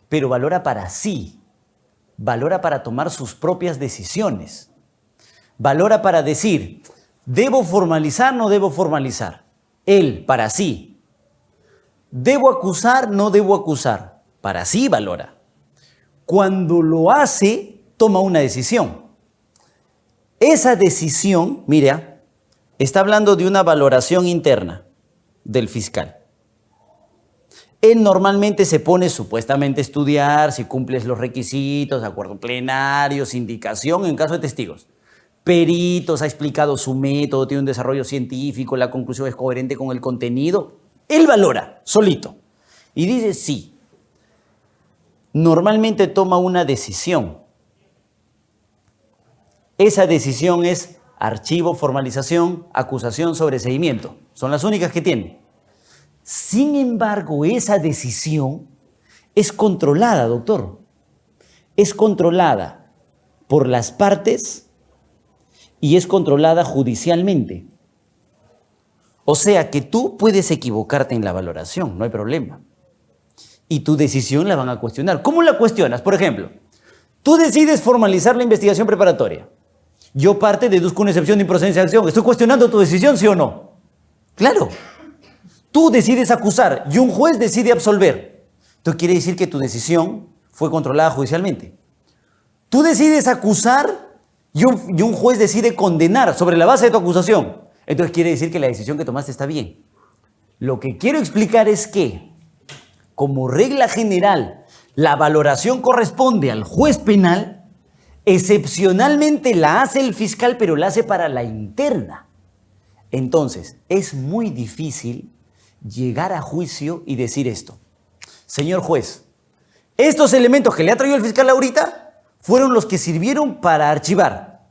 pero valora para sí, valora para tomar sus propias decisiones, valora para decir, ¿debo formalizar o no debo formalizar? Él, para sí. ¿Debo acusar o no debo acusar? Para sí valora. Cuando lo hace, toma una decisión. Esa decisión, mira, está hablando de una valoración interna del fiscal. Él normalmente se pone supuestamente a estudiar si cumples los requisitos, acuerdo plenario, indicación en caso de testigos. Peritos, ha explicado su método, tiene un desarrollo científico, la conclusión es coherente con el contenido. Él valora, solito. Y dice sí. Normalmente toma una decisión. Esa decisión es archivo, formalización, acusación, sobreseimiento. Son las únicas que tiene. Sin embargo, esa decisión es controlada, doctor. Es controlada por las partes y es controlada judicialmente. O sea que tú puedes equivocarte en la valoración, no hay problema. Y tu decisión la van a cuestionar. ¿Cómo la cuestionas? Por ejemplo, tú decides formalizar la investigación preparatoria. Yo deduzco una excepción de improcedencia de acción. ¿Estoy cuestionando tu decisión, sí o no? Claro. Tú decides acusar y un juez decide absolver. Esto quiere decir que tu decisión fue controlada judicialmente. Tú decides acusar y un juez decide condenar sobre la base de tu acusación. Entonces quiere decir que la decisión que tomaste está bien. Lo que quiero explicar es que, como regla general, la valoración corresponde al juez penal. Excepcionalmente la hace el fiscal, pero la hace para la interna. Entonces, es muy difícil llegar a juicio y decir esto. Señor juez, estos elementos que le ha traído el fiscal ahorita fueron los que sirvieron para archivar.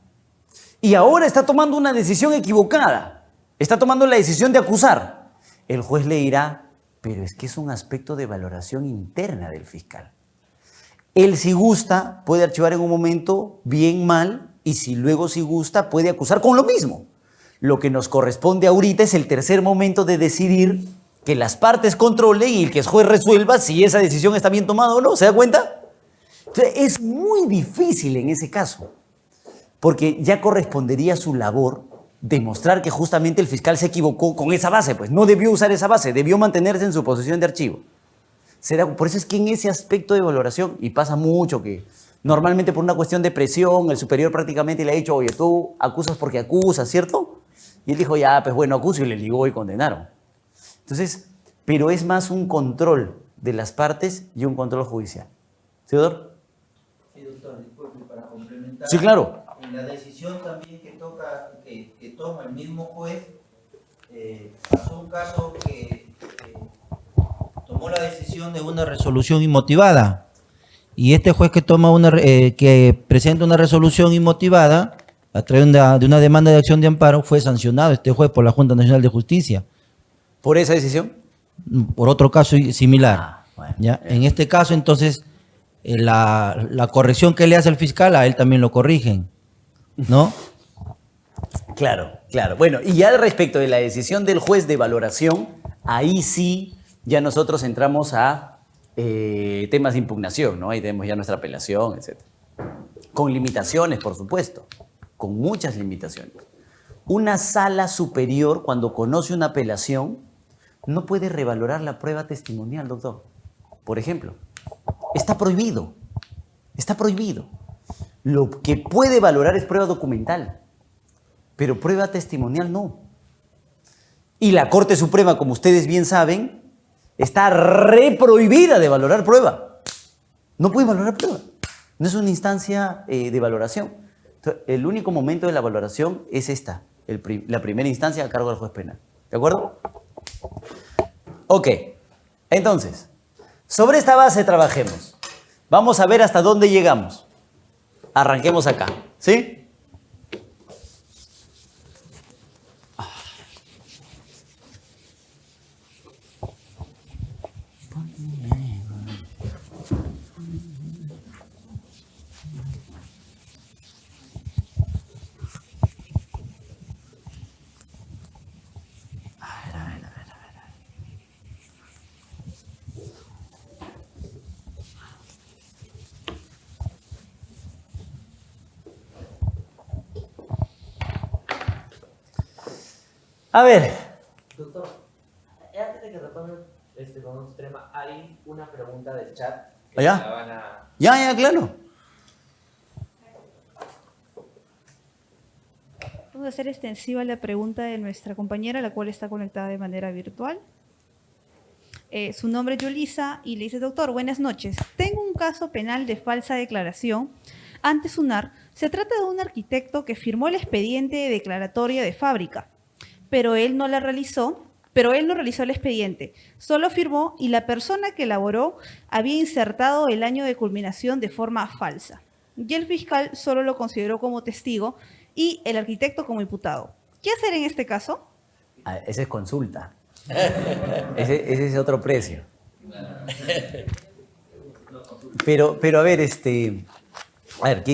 Y ahora está tomando una decisión equivocada. Está tomando la decisión de acusar. El juez le dirá, pero es que es un aspecto de valoración interna del fiscal. Él, si gusta, puede archivar en un momento bien, mal, y si luego, si gusta, puede acusar con lo mismo. Lo que nos corresponde ahorita es el tercer momento de decidir que las partes controlen y que el juez resuelva si esa decisión está bien tomada o no. ¿Se da cuenta? Entonces, es muy difícil en ese caso, porque ya correspondería a su labor demostrar que justamente el fiscal se equivocó con esa base, pues no debió usar esa base, debió mantenerse en su posición de archivo. Por eso es que en ese aspecto de valoración, y pasa mucho que normalmente por una cuestión de presión, el superior prácticamente le ha dicho, oye, tú acusas porque acusas, ¿cierto? Y él dijo, ya, pues bueno, acuso, y le ligó y condenaron. Entonces, pero es más un control de las partes y un control judicial. ¿Sí, doctor? Sí, doctor, disculpe, para complementar. Sí, claro. En la decisión también que toma el mismo juez, pasó un caso que tomó la decisión de una resolución inmotivada. Y este juez que presenta una resolución inmotivada a través de una demanda de acción de amparo fue sancionado este juez por la Junta Nacional de Justicia. ¿Por esa decisión? Por otro caso similar. Bueno, ¿ya? En este caso, entonces, la corrección que le hace el fiscal, a él también lo corrigen, ¿no? Claro, claro. Bueno, y ya respecto de la decisión del juez de valoración, ahí sí ya nosotros entramos a temas de impugnación, ¿no? Ahí tenemos ya nuestra apelación, etc. Con limitaciones, por supuesto, con muchas limitaciones. Una sala superior, cuando conoce una apelación, no puede revalorar la prueba testimonial, doctor. Por ejemplo, está prohibido. Está prohibido. Lo que puede valorar es prueba documental, pero prueba testimonial no. Y la Corte Suprema, como ustedes bien saben, está prohibida de valorar prueba. No puede valorar prueba. No es una instancia de valoración. Entonces, el único momento de la valoración es esta, la primera instancia a cargo del juez penal. ¿De acuerdo? Ok. Entonces, sobre esta base trabajemos. Vamos a ver hasta dónde llegamos. Arranquemos acá. ¿Sí? A ver, Doctor, antes de que retome con otro tema, hay una pregunta del chat que ¿allá? la van a... Ya, claro. Vamos a hacer extensiva la pregunta de nuestra compañera, la cual está conectada de manera virtual. Su nombre es Yulisa y le dice: doctor, buenas noches. Tengo un caso penal de falsa declaración ante SUNAR. Se trata de un arquitecto que firmó el expediente de declaratoria de fábrica, pero él no realizó el expediente. Solo firmó y la persona que elaboró había insertado el año de culminación de forma falsa. Y el fiscal solo lo consideró como testigo y el arquitecto como imputado. ¿Qué hacer en este caso? Ah, esa es consulta. Ese es otro precio. Pero a ver, a ver,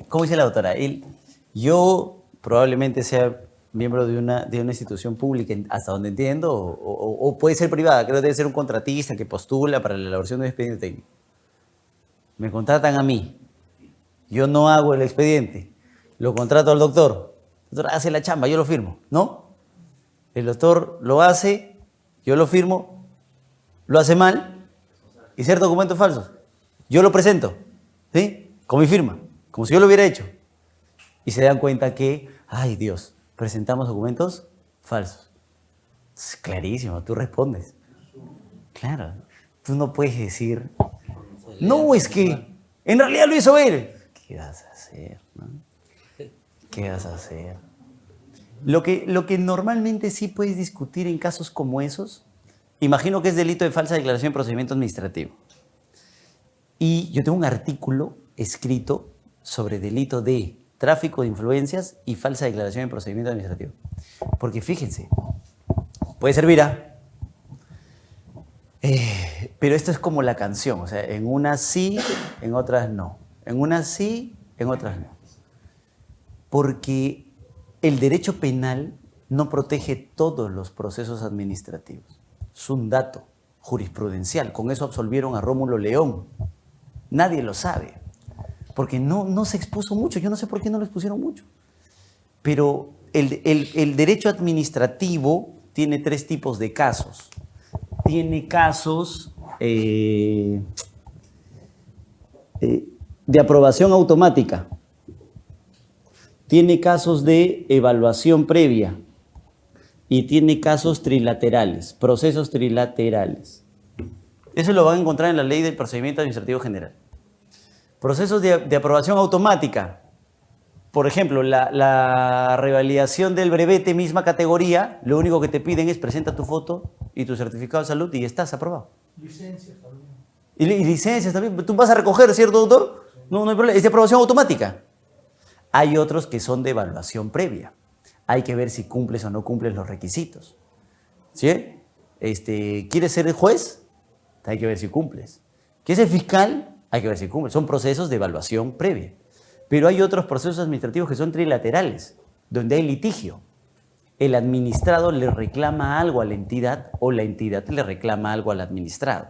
¿cómo dice la doctora? Yo probablemente sea miembro de una institución pública, hasta donde entiendo, o puede ser privada. Creo que debe ser un contratista que postula para la elaboración de un expediente técnico. Me contratan a mí. Yo no hago el expediente. Lo contrato al doctor. El doctor hace la chamba, yo lo firmo, ¿no? El doctor lo hace, yo lo firmo, lo hace mal, y ciertos documentos falsos. Yo lo presento, ¿sí? Con mi firma, como si yo lo hubiera hecho. Y se dan cuenta que, ay Dios, presentamos documentos falsos. Es clarísimo, tú respondes. Claro, tú no puedes decir, no, es que en realidad lo hizo él. ¿Qué vas a hacer? ¿No? ¿Qué vas a hacer? Lo que normalmente sí puedes discutir en casos como esos, imagino que es delito de falsa declaración en procedimiento administrativo. Y yo tengo un artículo escrito sobre delito de tráfico de influencias y falsa declaración en procedimiento administrativo. Porque fíjense, puede servir pero esto es como la canción, o sea, en unas sí, en otras no. En unas sí, en otras no. Porque el derecho penal no protege todos los procesos administrativos. Es un dato jurisprudencial. Con eso absolvieron a Rómulo León. Nadie lo sabe, porque no se expuso mucho. Yo no sé por qué no lo expusieron mucho. Pero el derecho administrativo tiene tres tipos de casos. Tiene casos de aprobación automática. Tiene casos de evaluación previa y tiene casos trilaterales, procesos trilaterales. Eso lo van a encontrar en la Ley del Procedimiento Administrativo General. Procesos de aprobación automática. Por ejemplo, la revalidación del brevete, misma categoría, lo único que te piden es presenta tu foto y tu certificado de salud y estás aprobado. Licencias también. Y licencias también. ¿Tú vas a recoger, cierto, doctor? No hay problema. Es de aprobación automática. Hay otros que son de evaluación previa. Hay que ver si cumples o no cumples los requisitos. ¿Sí? ¿Quieres ser el juez? Hay que ver si cumples. ¿Quieres ser fiscal? Hay que ver si cumples. Son procesos de evaluación previa. Pero hay otros procesos administrativos que son trilaterales, donde hay litigio. El administrado le reclama algo a la entidad o la entidad le reclama algo al administrado.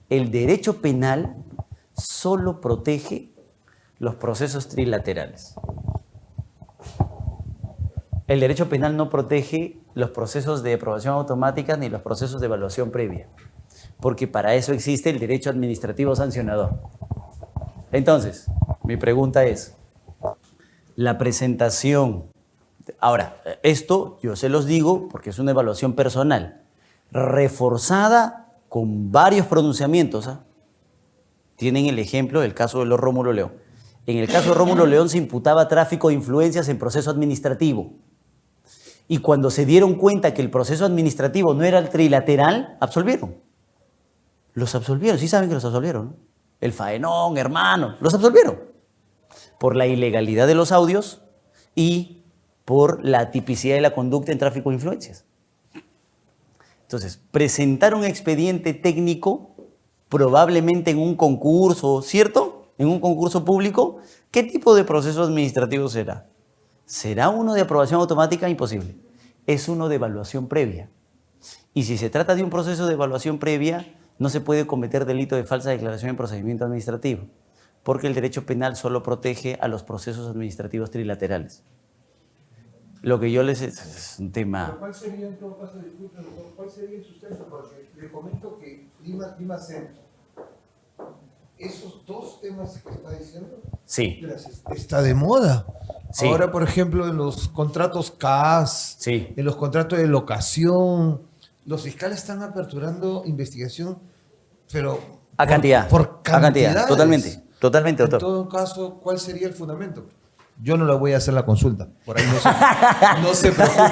El derecho penal solo protege los procesos trilaterales. El derecho penal no protege los procesos de aprobación automática ni los procesos de evaluación previa, porque para eso existe el derecho administrativo sancionador. Entonces, mi pregunta es, la presentación, ahora, esto yo se los digo porque es una evaluación personal, reforzada con varios pronunciamientos. Tienen el ejemplo del caso de los Rómulo León. En el caso de Rómulo León se imputaba tráfico de influencias en proceso administrativo. Y cuando se dieron cuenta que el proceso administrativo no era el trilateral, absolvieron. Los absolvieron, sí saben que los absolvieron, ¿no? El faenón, hermano, los absolvieron. Por la ilegalidad de los audios y por la atipicidad de la conducta en tráfico de influencias. Entonces, presentar un expediente técnico, probablemente en un concurso, ¿cierto? En un concurso público, ¿qué tipo de proceso administrativo será? ¿Será uno de aprobación automática? Imposible. Es uno de evaluación previa. Y si se trata de un proceso de evaluación previa, no se puede cometer delito de falsa declaración en procedimiento administrativo, porque el derecho penal solo protege a los procesos administrativos trilaterales. lo que yo les... Es un tema... Pero ¿cuál sería en todo caso, disculpen, doctor, cuál sería el sustento? Porque le comento que Lima Centro, esos dos temas que está diciendo, Sí, está de moda. Sí. Ahora, por ejemplo, en los contratos CAS, sí. en los contratos de locación, los fiscales están aperturando investigación, pero A cantidad. por A cantidad. cantidades. Totalmente. Totalmente, En doctor. todo caso, ¿cuál sería el fundamento? Yo no le voy a hacer la consulta. Por ahí no se preocupe.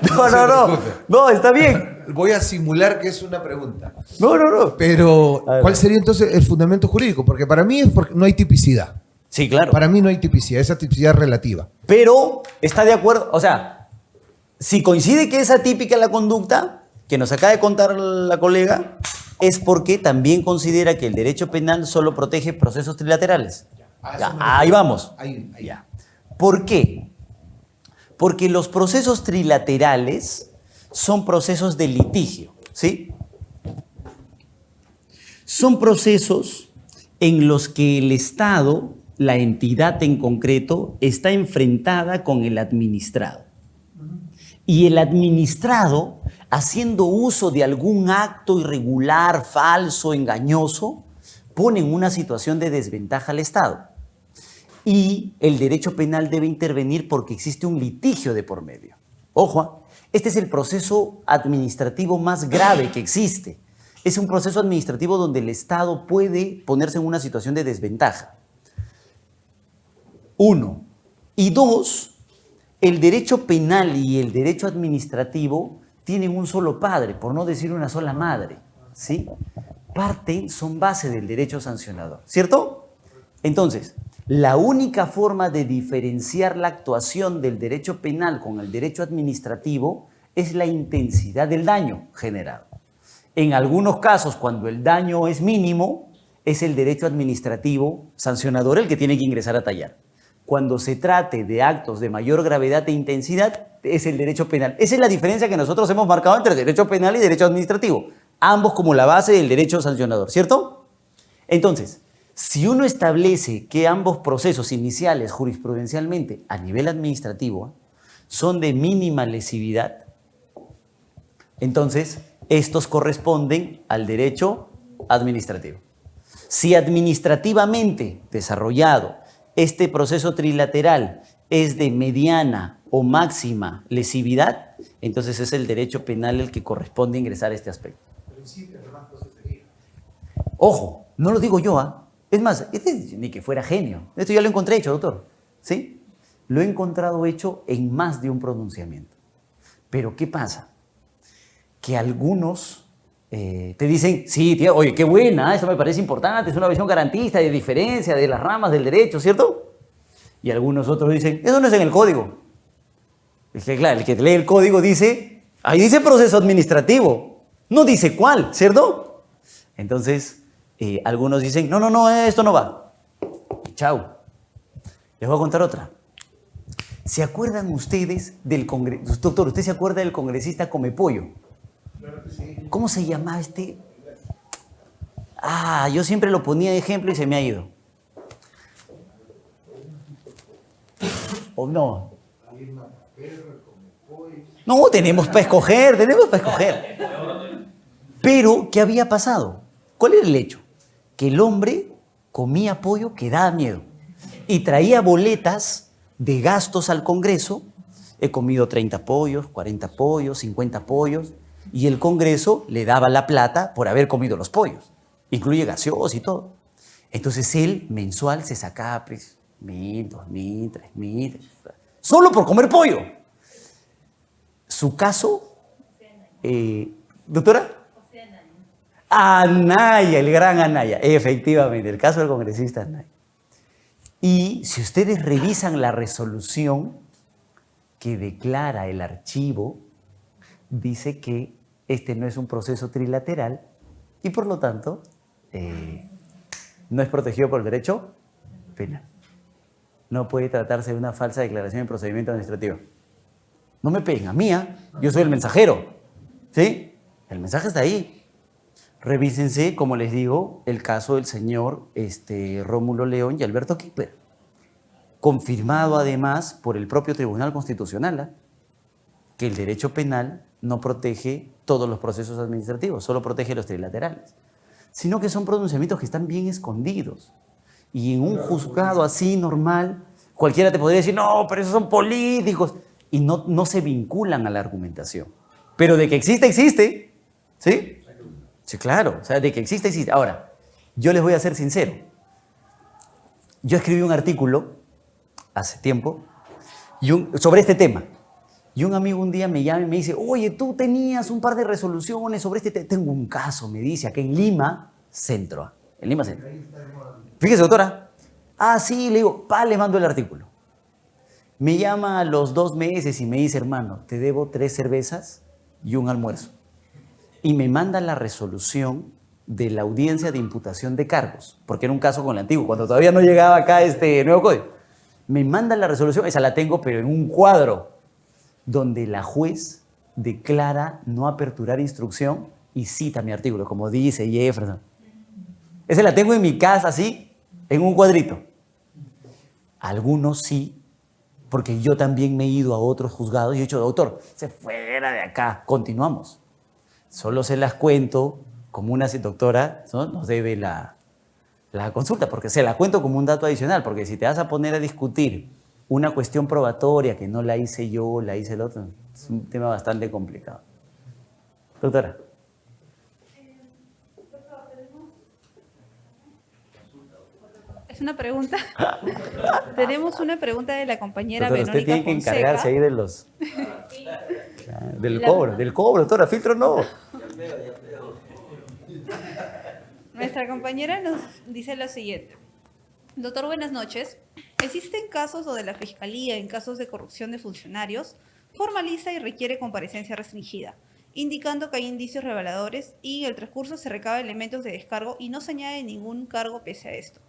No, se no, no. preocupe. No, está bien. Voy a simular que es una pregunta. No, no, no. Pero, A ver. ¿cuál sería entonces el fundamento jurídico? Porque para mí es porque no hay tipicidad. Sí, claro. Para mí no hay tipicidad, esa tipicidad es relativa. Pero está de acuerdo, o sea, si coincide que es atípica la conducta que nos acaba de contar la colega, es porque también considera que el derecho penal solo protege procesos trilaterales. Ya, ahí vamos. Ahí. Ya. ¿Por qué? Porque los procesos trilaterales son procesos de litigio, ¿sí? Son procesos en los que el Estado, la entidad en concreto, está enfrentada con el administrado. Y el administrado, haciendo uso de algún acto irregular, falso, engañoso, pone en una situación de desventaja al Estado. Y el derecho penal debe intervenir porque existe un litigio de por medio. Ojo, este es el proceso administrativo más grave que existe. Es un proceso administrativo donde el Estado puede ponerse en una situación de desventaja. Uno. Y dos, el derecho penal y el derecho administrativo tienen un solo padre, por no decir una sola madre, ¿sí? Son base del derecho sancionador, ¿cierto? Entonces, la única forma de diferenciar la actuación del derecho penal con el derecho administrativo es la intensidad del daño generado. En algunos casos, cuando el daño es mínimo, es el derecho administrativo sancionador el que tiene que ingresar a tallar. Cuando se trate de actos de mayor gravedad e intensidad, es el derecho penal. Esa es la diferencia que nosotros hemos marcado entre derecho penal y derecho administrativo. Ambos como la base del derecho sancionador, ¿cierto? Entonces, si uno establece que ambos procesos iniciales jurisprudencialmente a nivel administrativo son de mínima lesividad, entonces estos corresponden al derecho administrativo. Si administrativamente desarrollado este proceso trilateral es de mediana o máxima lesividad, entonces es el derecho penal el que corresponde ingresar a este aspecto. Ojo, no lo digo yo, ¿ah? Es más, ni que fuera genio. Esto ya lo encontré hecho, doctor. ¿Sí? Lo he encontrado hecho en más de un pronunciamiento. Pero ¿qué pasa? Que algunos te dicen, sí, tío, oye, qué buena, esto me parece importante, es una visión garantista de diferencia de las ramas del derecho, ¿cierto? Y algunos otros dicen, eso no es en el código. Es que claro, el que lee el código dice, ahí dice proceso administrativo, no dice cuál, ¿cierto? Entonces, algunos dicen, no, esto no va. Chao. Les voy a contar otra. ¿Se acuerdan ustedes del congresista? Doctor, ¿usted se acuerda del congresista Comepollo? ¿Cómo se llama este? Yo siempre lo ponía de ejemplo y se me ha ido. ¿O no? No, tenemos para escoger. Pero, ¿qué había pasado? ¿Cuál era el hecho? Que el hombre comía pollo que daba miedo y traía boletas de gastos al Congreso. He comido 30 pollos, 40 pollos, 50 pollos, y el Congreso le daba la plata por haber comido los pollos. Incluye gaseosos y todo. Entonces él mensual se sacaba pues 1.000, 2.000, 3.000, solo por comer pollo. Su caso, doctora, Anaya, el gran Anaya, efectivamente, el caso del congresista Anaya. Y si ustedes revisan la resolución que declara el archivo, dice que este no es un proceso trilateral y por lo tanto no es protegido por el derecho penal. No puede tratarse de una falsa declaración en procedimiento administrativo. No me peguen a mí, yo soy el mensajero, ¿sí? El mensaje está ahí. Revísense, como les digo, el caso del señor Rómulo León y Alberto Kipper. confirmado además por el propio Tribunal Constitucional, ¿ah? Que el derecho penal no protege todos los procesos administrativos, solo protege los trilaterales, sino que son pronunciamientos que están bien escondidos. Y en un juzgado así normal, cualquiera te podría decir, no, pero esos son políticos, y no se vinculan a la argumentación. Pero de que existe, existe, ¿sí? Sí, claro, o sea, de que existe, existe. Ahora, yo les voy a ser sincero. Yo escribí un artículo hace tiempo sobre este tema. Y un amigo un día me llama y me dice, oye, tú tenías un par de resoluciones sobre este tema. Tengo un caso, me dice, acá en Lima Centro. En Lima Centro. Fíjese, doctora. Ah, sí, le digo, le mando el artículo. Me llama a los 2 meses y me dice, hermano, te debo 3 cervezas y un almuerzo. Y me manda la resolución de la audiencia de imputación de cargos, porque era un caso con el antiguo, cuando todavía no llegaba acá este nuevo código. Me manda la resolución, esa la tengo, pero en un cuadro, donde la juez declara no aperturar instrucción y cita mi artículo, como dice Jefferson. Esa la tengo en mi casa, así, en un cuadrito. Algunos sí, porque yo también me he ido a otros juzgados y he dicho, doctor, se fuera de acá, continuamos. Solo se las cuento como una doctora, ¿no? Nos debe la consulta, porque se la cuento como un dato adicional, porque si te vas a poner a discutir una cuestión probatoria que no la hice yo, la hice el otro, es un tema bastante complicado. Doctora. Es una pregunta. Tenemos una pregunta de la compañera Doctora, Verónica usted tiene que encargarse ahí Fonseca. de los... del cobro, doctora, filtro no. Nuestra compañera nos dice lo siguiente. Doctor, buenas noches. Existen casos donde la Fiscalía, en casos de corrupción de funcionarios, formaliza y requiere comparecencia restringida, indicando que hay indicios reveladores y en el transcurso se recaba elementos de descargo y no se añade ningún cargo pese a esto.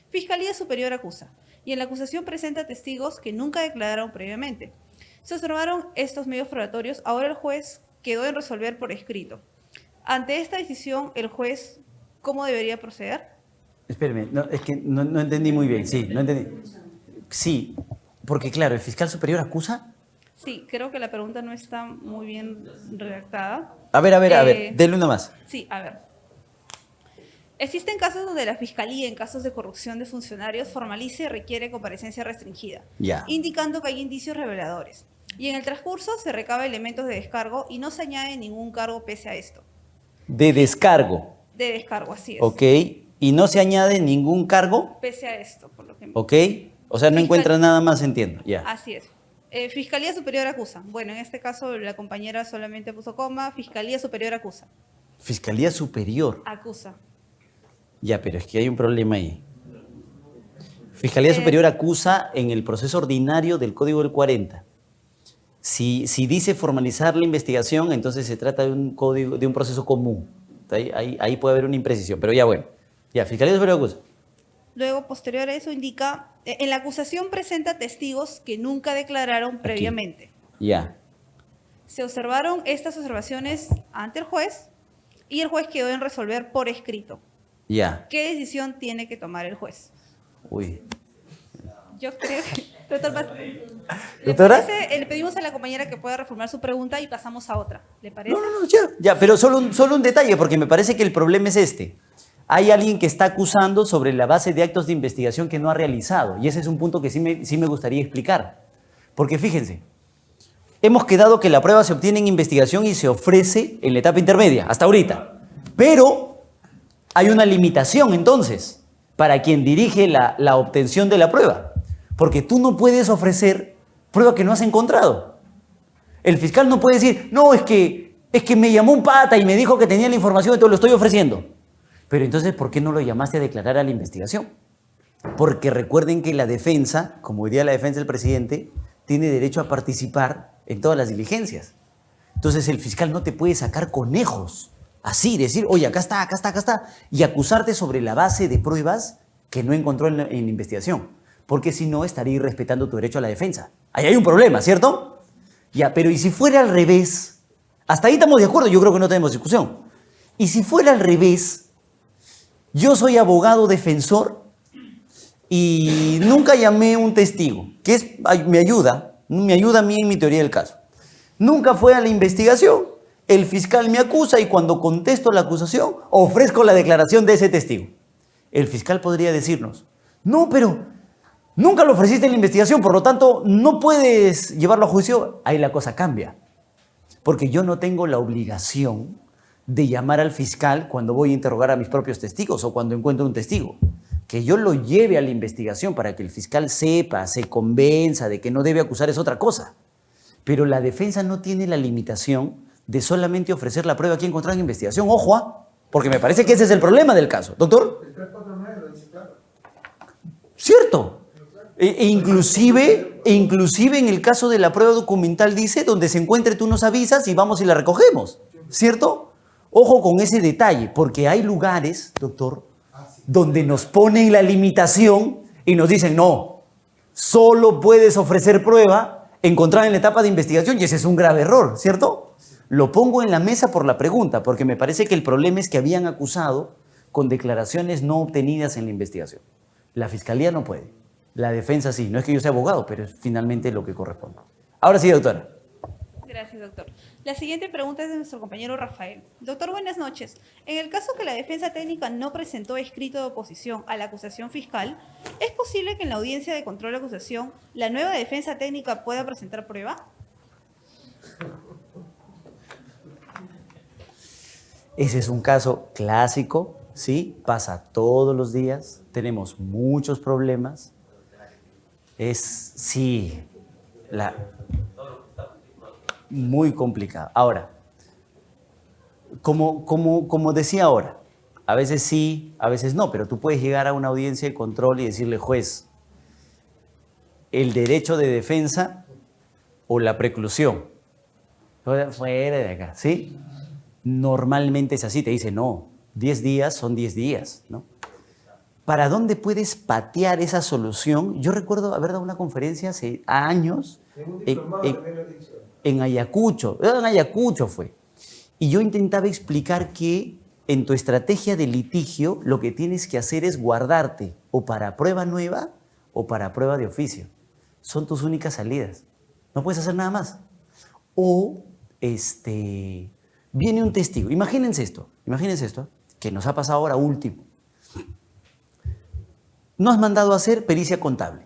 Fiscalía Superior acusa, y en la acusación presenta testigos que nunca declararon previamente. Se observaron estos medios probatorios, ahora el juez quedó en resolver por escrito. Ante esta decisión, el juez, ¿cómo debería proceder? Espéreme, no, es que no entendí muy bien, sí, no entendí. Sí, porque claro, ¿el fiscal superior acusa? Sí, creo que la pregunta no está muy bien redactada. A ver, denle una más. Sí, a ver. Existen casos donde la Fiscalía, en casos de corrupción de funcionarios, formaliza y requiere comparecencia restringida, Ya. indicando que hay indicios reveladores. Y en el transcurso se recaba elementos de descargo y no se añade ningún cargo pese a esto. De descargo, De descargo, así es. ¿ok? Y no se añade ningún cargo, Pese a esto, por lo que... ¿ok? O sea, no encuentra nada más, entiendo, ya. Así es. Fiscalía Superior acusa. Bueno, en este caso la compañera solamente puso coma. Fiscalía Superior acusa. Fiscalía Superior. Acusa. Ya, pero es que hay un problema ahí. Fiscalía Superior acusa en el proceso ordinario del Código del 40. Si dice formalizar la investigación, entonces se trata de un código, de un proceso común. Ahí puede haber una imprecisión, pero ya bueno. Ya, Fiscalía Superior acusa. Luego, posterior a eso, indica, en la acusación presenta testigos que nunca declararon previamente. Ya. Se observaron estas observaciones ante el juez y el juez quedó en resolver por escrito. Ya. ¿Qué decisión tiene que tomar el juez? Uy. Yo creo que... Doctor, ¿Doctora? le pedimos a la compañera que pueda reformular su pregunta y pasamos a otra. ¿Le parece? No, ya, pero solo un detalle, porque me parece que el problema es este. Hay alguien que está acusando sobre la base de actos de investigación que no ha realizado, y ese es un punto que sí me gustaría explicar. Porque fíjense, hemos quedado que la prueba se obtiene en investigación y se ofrece en la etapa intermedia, hasta ahorita. Pero hay una limitación entonces para quien dirige la obtención de la prueba, porque tú no puedes ofrecer prueba que no has encontrado. El fiscal no puede decir, no, es que me llamó un pata y me dijo que tenía la información y te lo estoy ofreciendo. Pero entonces, ¿por qué no lo llamaste a declarar a la investigación? Porque recuerden que la defensa, como diría la defensa del presidente, tiene derecho a participar en todas las diligencias. Entonces el fiscal no te puede sacar conejos, así, decir, oye, acá está, y acusarte sobre la base de pruebas que no encontró en la investigación. Porque si no, estaría irrespetando tu derecho a la defensa. Ahí hay un problema, ¿cierto? Ya, pero ¿y si fuera al revés? Hasta ahí estamos de acuerdo, yo creo que no tenemos discusión. ¿Y si fuera al revés? Yo soy abogado defensor y nunca llamé a un testigo, que me ayuda a mí en mi teoría del caso. Nunca fue a la investigación, el fiscal me acusa y cuando contesto la acusación, ofrezco la declaración de ese testigo. El fiscal podría decirnos, no, pero nunca lo ofreciste en la investigación, por lo tanto, no puedes llevarlo a juicio. Ahí la cosa cambia, porque yo no tengo la obligación de llamar al fiscal cuando voy a interrogar a mis propios testigos o cuando encuentro un testigo. Que yo lo lleve a la investigación para que el fiscal sepa, se convenza de que no debe acusar es otra cosa. Pero la defensa no tiene la limitación de solamente ofrecer la prueba que ha encontrado en investigación. Ojo, porque me parece que ese es el problema del caso. Doctor. El 349 lo dice claro. Cierto. Inclusive en el caso de la prueba documental dice, donde se encuentre tú nos avisas y vamos y la recogemos. ¿Cierto? Ojo con ese detalle, porque hay lugares, doctor, donde nos ponen la limitación y nos dicen, no, solo puedes ofrecer prueba encontrada en la etapa de investigación y ese es un grave error, ¿cierto? Lo pongo en la mesa por la pregunta, porque me parece que el problema es que habían acusado con declaraciones no obtenidas en la investigación. La fiscalía no puede, la defensa sí. No es que yo sea abogado, pero es finalmente lo que corresponde. Ahora sí, doctora. Gracias, doctor. La siguiente pregunta es de nuestro compañero Rafael. Doctor, buenas noches. En el caso que la defensa técnica no presentó escrito de oposición a la acusación fiscal, ¿es posible que en la audiencia de control de acusación la nueva defensa técnica pueda presentar prueba? Ese es un caso clásico, ¿sí? Pasa todos los días, tenemos muchos problemas. Sí, muy complicado. Ahora, como decía ahora, a veces sí, a veces no, pero tú puedes llegar a una audiencia de control y decirle, juez, el derecho de defensa o la preclusión. Fuera de acá, ¿sí? Normalmente es así, te dice, no, 10 días son 10 días, ¿no? ¿Para dónde puedes patear esa solución? Yo recuerdo haber dado una conferencia hace años en Ayacucho. En Ayacucho fue. Y yo intentaba explicar que en tu estrategia de litigio lo que tienes que hacer es guardarte o para prueba nueva o para prueba de oficio. Son tus únicas salidas. No puedes hacer nada más. O viene un testigo. Imagínense esto, que nos ha pasado ahora último. No has mandado a hacer pericia contable.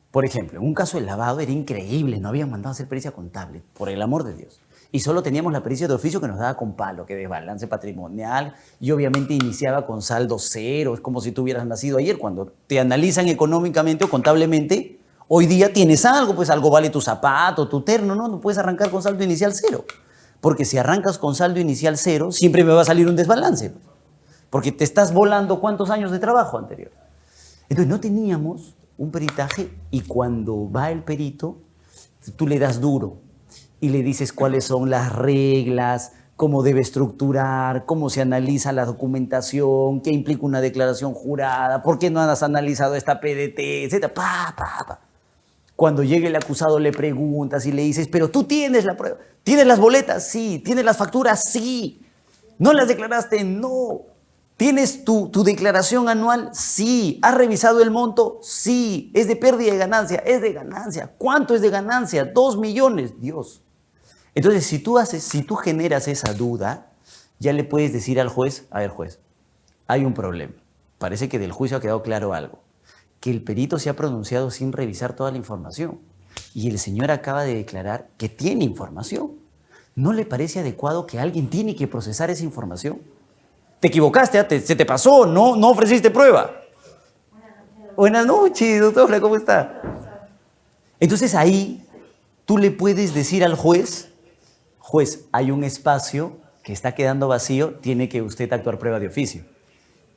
Por ejemplo, en un caso de lavado era increíble, no habían mandado a hacer pericia contable, por el amor de Dios. Y solo teníamos la pericia de oficio que nos daba con palo, que desbalance patrimonial, y obviamente iniciaba con saldo cero, es como si tú hubieras nacido ayer. Cuando te analizan económicamente o contablemente, hoy día tienes algo, pues algo vale tu zapato, tu terno, ¿no? No puedes arrancar con saldo inicial cero. Porque si arrancas con saldo inicial cero, siempre me va a salir un desbalance. Porque te estás volando cuántos años de trabajo anterior. Entonces no teníamos un peritaje y cuando va el perito, tú le das duro y le dices cuáles son las reglas, cómo debe estructurar, cómo se analiza la documentación, qué implica una declaración jurada, por qué no has analizado esta PDT, etc. Cuando llegue el acusado le preguntas y le dices, pero tú tienes la prueba, ¿tienes las boletas? Sí. ¿Tienes las facturas? Sí. ¿No las declaraste? No. ¿Tienes tu declaración anual? Sí. ¿Has revisado el monto? Sí. ¿Es de pérdida de ganancia? Es de ganancia. ¿Cuánto es de ganancia? 2 millones. Dios. Entonces, si tú generas esa duda, ya le puedes decir al juez, a ver, juez, hay un problema. Parece que del juicio ha quedado claro algo. Que el perito se ha pronunciado sin revisar toda la información. Y el señor acaba de declarar que tiene información. ¿No le parece adecuado que alguien tiene que procesar esa información? Te equivocaste, se te pasó, no ofreciste prueba. Buenas noches, doctora, ¿cómo está? Entonces ahí tú le puedes decir al juez, hay un espacio que está quedando vacío, tiene que usted actuar prueba de oficio.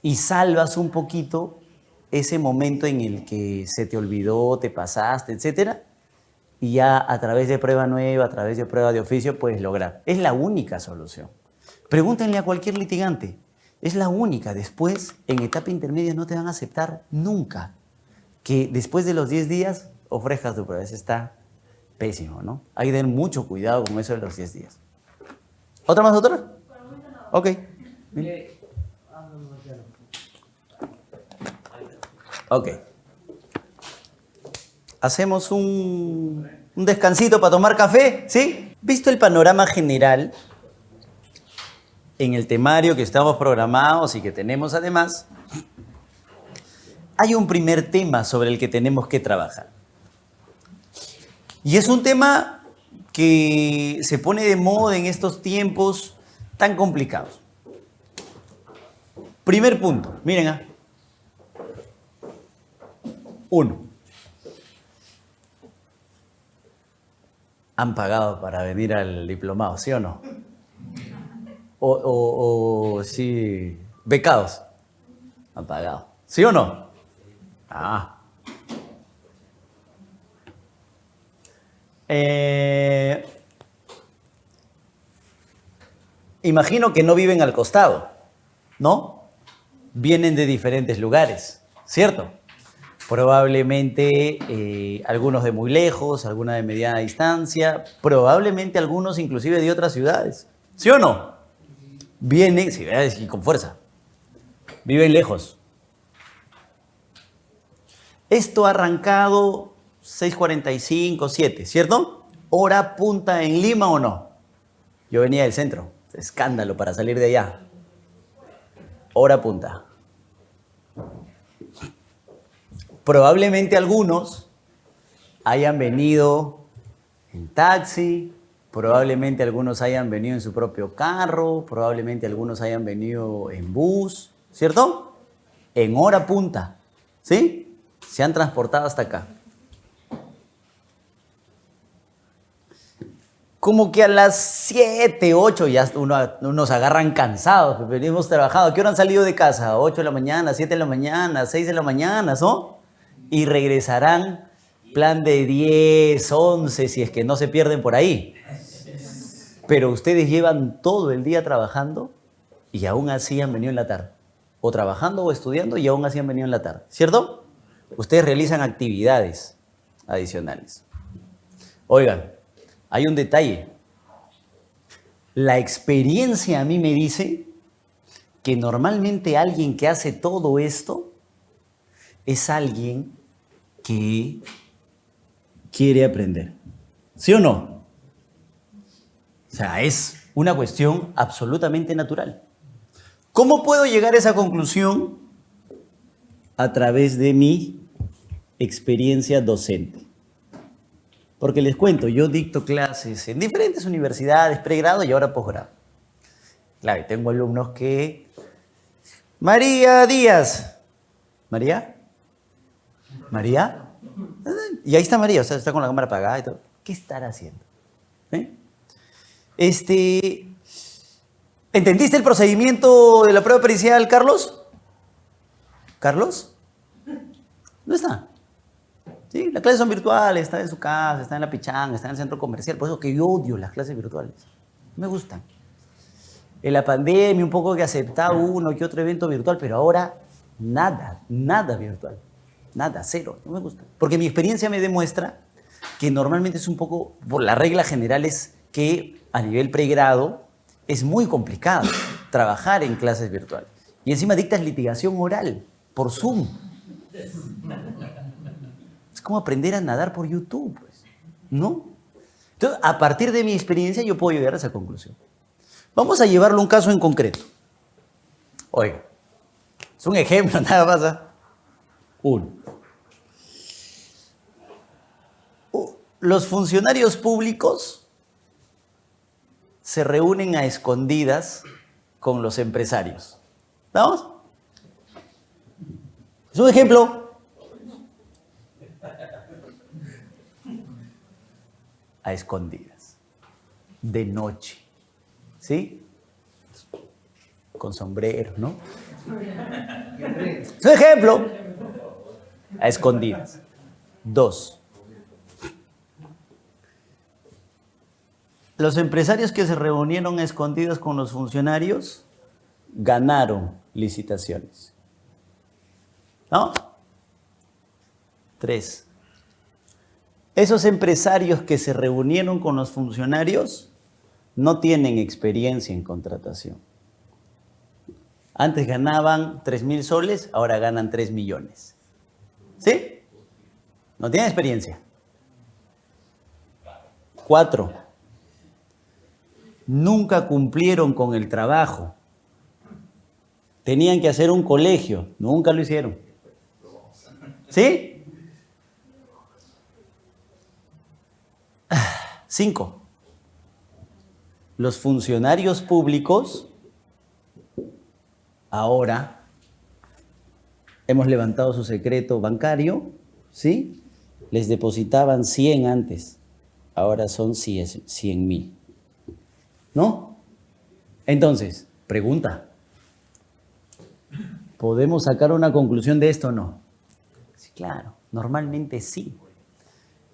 Y salvas un poquito ese momento en el que se te olvidó, te pasaste, etcétera, y ya a través de prueba nueva, a través de prueba de oficio puedes lograr. Es la única solución. Pregúntenle a cualquier litigante. Es la única. Después, en etapa intermedia no te van a aceptar nunca que después de los 10 días ofrezcas tu prueba. Eso está pésimo, ¿no? Hay que tener mucho cuidado con eso de los 10 días. ¿Otra más, doctora? Ok. Ok. hacemos un descansito para tomar café, ¿sí? Visto el panorama general en el temario que estamos programados y que tenemos además, hay un primer tema sobre el que tenemos que trabajar. Y es un tema que se pone de moda en estos tiempos tan complicados. Primer punto, miren. 1. Han pagado para venir al diplomado, ¿sí o no? O sí, becados. Han pagado, ¿sí o no? Imagino que no viven al costado, ¿no? Vienen de diferentes lugares, ¿cierto? Probablemente algunos de muy lejos, alguna de mediana distancia, probablemente algunos inclusive de otras ciudades, ¿sí o no? Vienen, ciudades y con fuerza, viven lejos. Esto ha arrancado 6:45, 7, ¿cierto? ¿Hora punta en Lima o no? Yo venía del centro, escándalo para salir de allá. Hora punta. Probablemente algunos hayan venido en taxi, probablemente algunos hayan venido en su propio carro, probablemente algunos hayan venido en bus, ¿cierto? En hora punta, ¿sí? Se han transportado hasta acá. Como que a las 7, 8 ya unos agarran cansados, venimos trabajando. ¿A qué hora han salido de casa? 8 de la mañana, 7 de la mañana, 6 de la mañana, ¿no? Y regresarán plan de 10, 11, si es que no se pierden por ahí. Pero ustedes llevan todo el día trabajando y aún así han venido en la tarde. O trabajando o estudiando y aún así han venido en la tarde, ¿cierto? Ustedes realizan actividades adicionales. Oigan, hay un detalle. La experiencia a mí me dice que normalmente alguien que hace todo esto es alguien que quiere aprender. ¿Sí o no? O sea, es una cuestión absolutamente natural. ¿Cómo puedo llegar a esa conclusión? A través de mi experiencia docente. Porque les cuento, yo dicto clases en diferentes universidades, pregrado y ahora posgrado. Claro, tengo alumnos que... María Díaz. ¿María? ¿María? Y ahí está María, o sea, está con la cámara apagada y todo. ¿Qué estará haciendo? ¿Entendiste el procedimiento de la prueba pericial, Carlos? ¿Carlos? ¿Dónde está? Sí, las clases son virtuales, está en su casa, está en la pichanga, está en el centro comercial. Por eso que yo odio las clases virtuales. No me gustan. En la pandemia un poco que aceptaba uno que otro evento virtual, pero ahora nada virtual. Nada, cero. No me gusta. Porque mi experiencia me demuestra que normalmente es un poco, por la regla general es que a nivel pregrado es muy complicado trabajar en clases virtuales. Y encima dictas litigación oral por Zoom. Es como aprender a nadar por YouTube, pues, ¿no? Entonces, a partir de mi experiencia, yo puedo llegar a esa conclusión. Vamos a llevarlo a un caso en concreto. Oiga, es un ejemplo, nada más. 1. Los funcionarios públicos se reúnen a escondidas con los empresarios. ¿Vamos? Es un ejemplo. A escondidas, de noche, ¿sí? Con sombreros, ¿no? Es un ejemplo. A escondidas. 2. Los empresarios que se reunieron a escondidas con los funcionarios ganaron licitaciones. ¿No? 3. Esos empresarios que se reunieron con los funcionarios no tienen experiencia en contratación. Antes ganaban 3.000 soles, ahora ganan 3 millones. ¿Sí? No tienen experiencia. 4. Nunca cumplieron con el trabajo. Tenían que hacer un colegio, nunca lo hicieron. ¿Sí? 5. Los funcionarios públicos, ahora hemos levantado su secreto bancario, ¿sí? Les depositaban 100 antes, ahora son 100.000. ¿No? Entonces, pregunta. ¿Podemos sacar una conclusión de esto o no? Sí, claro, normalmente sí.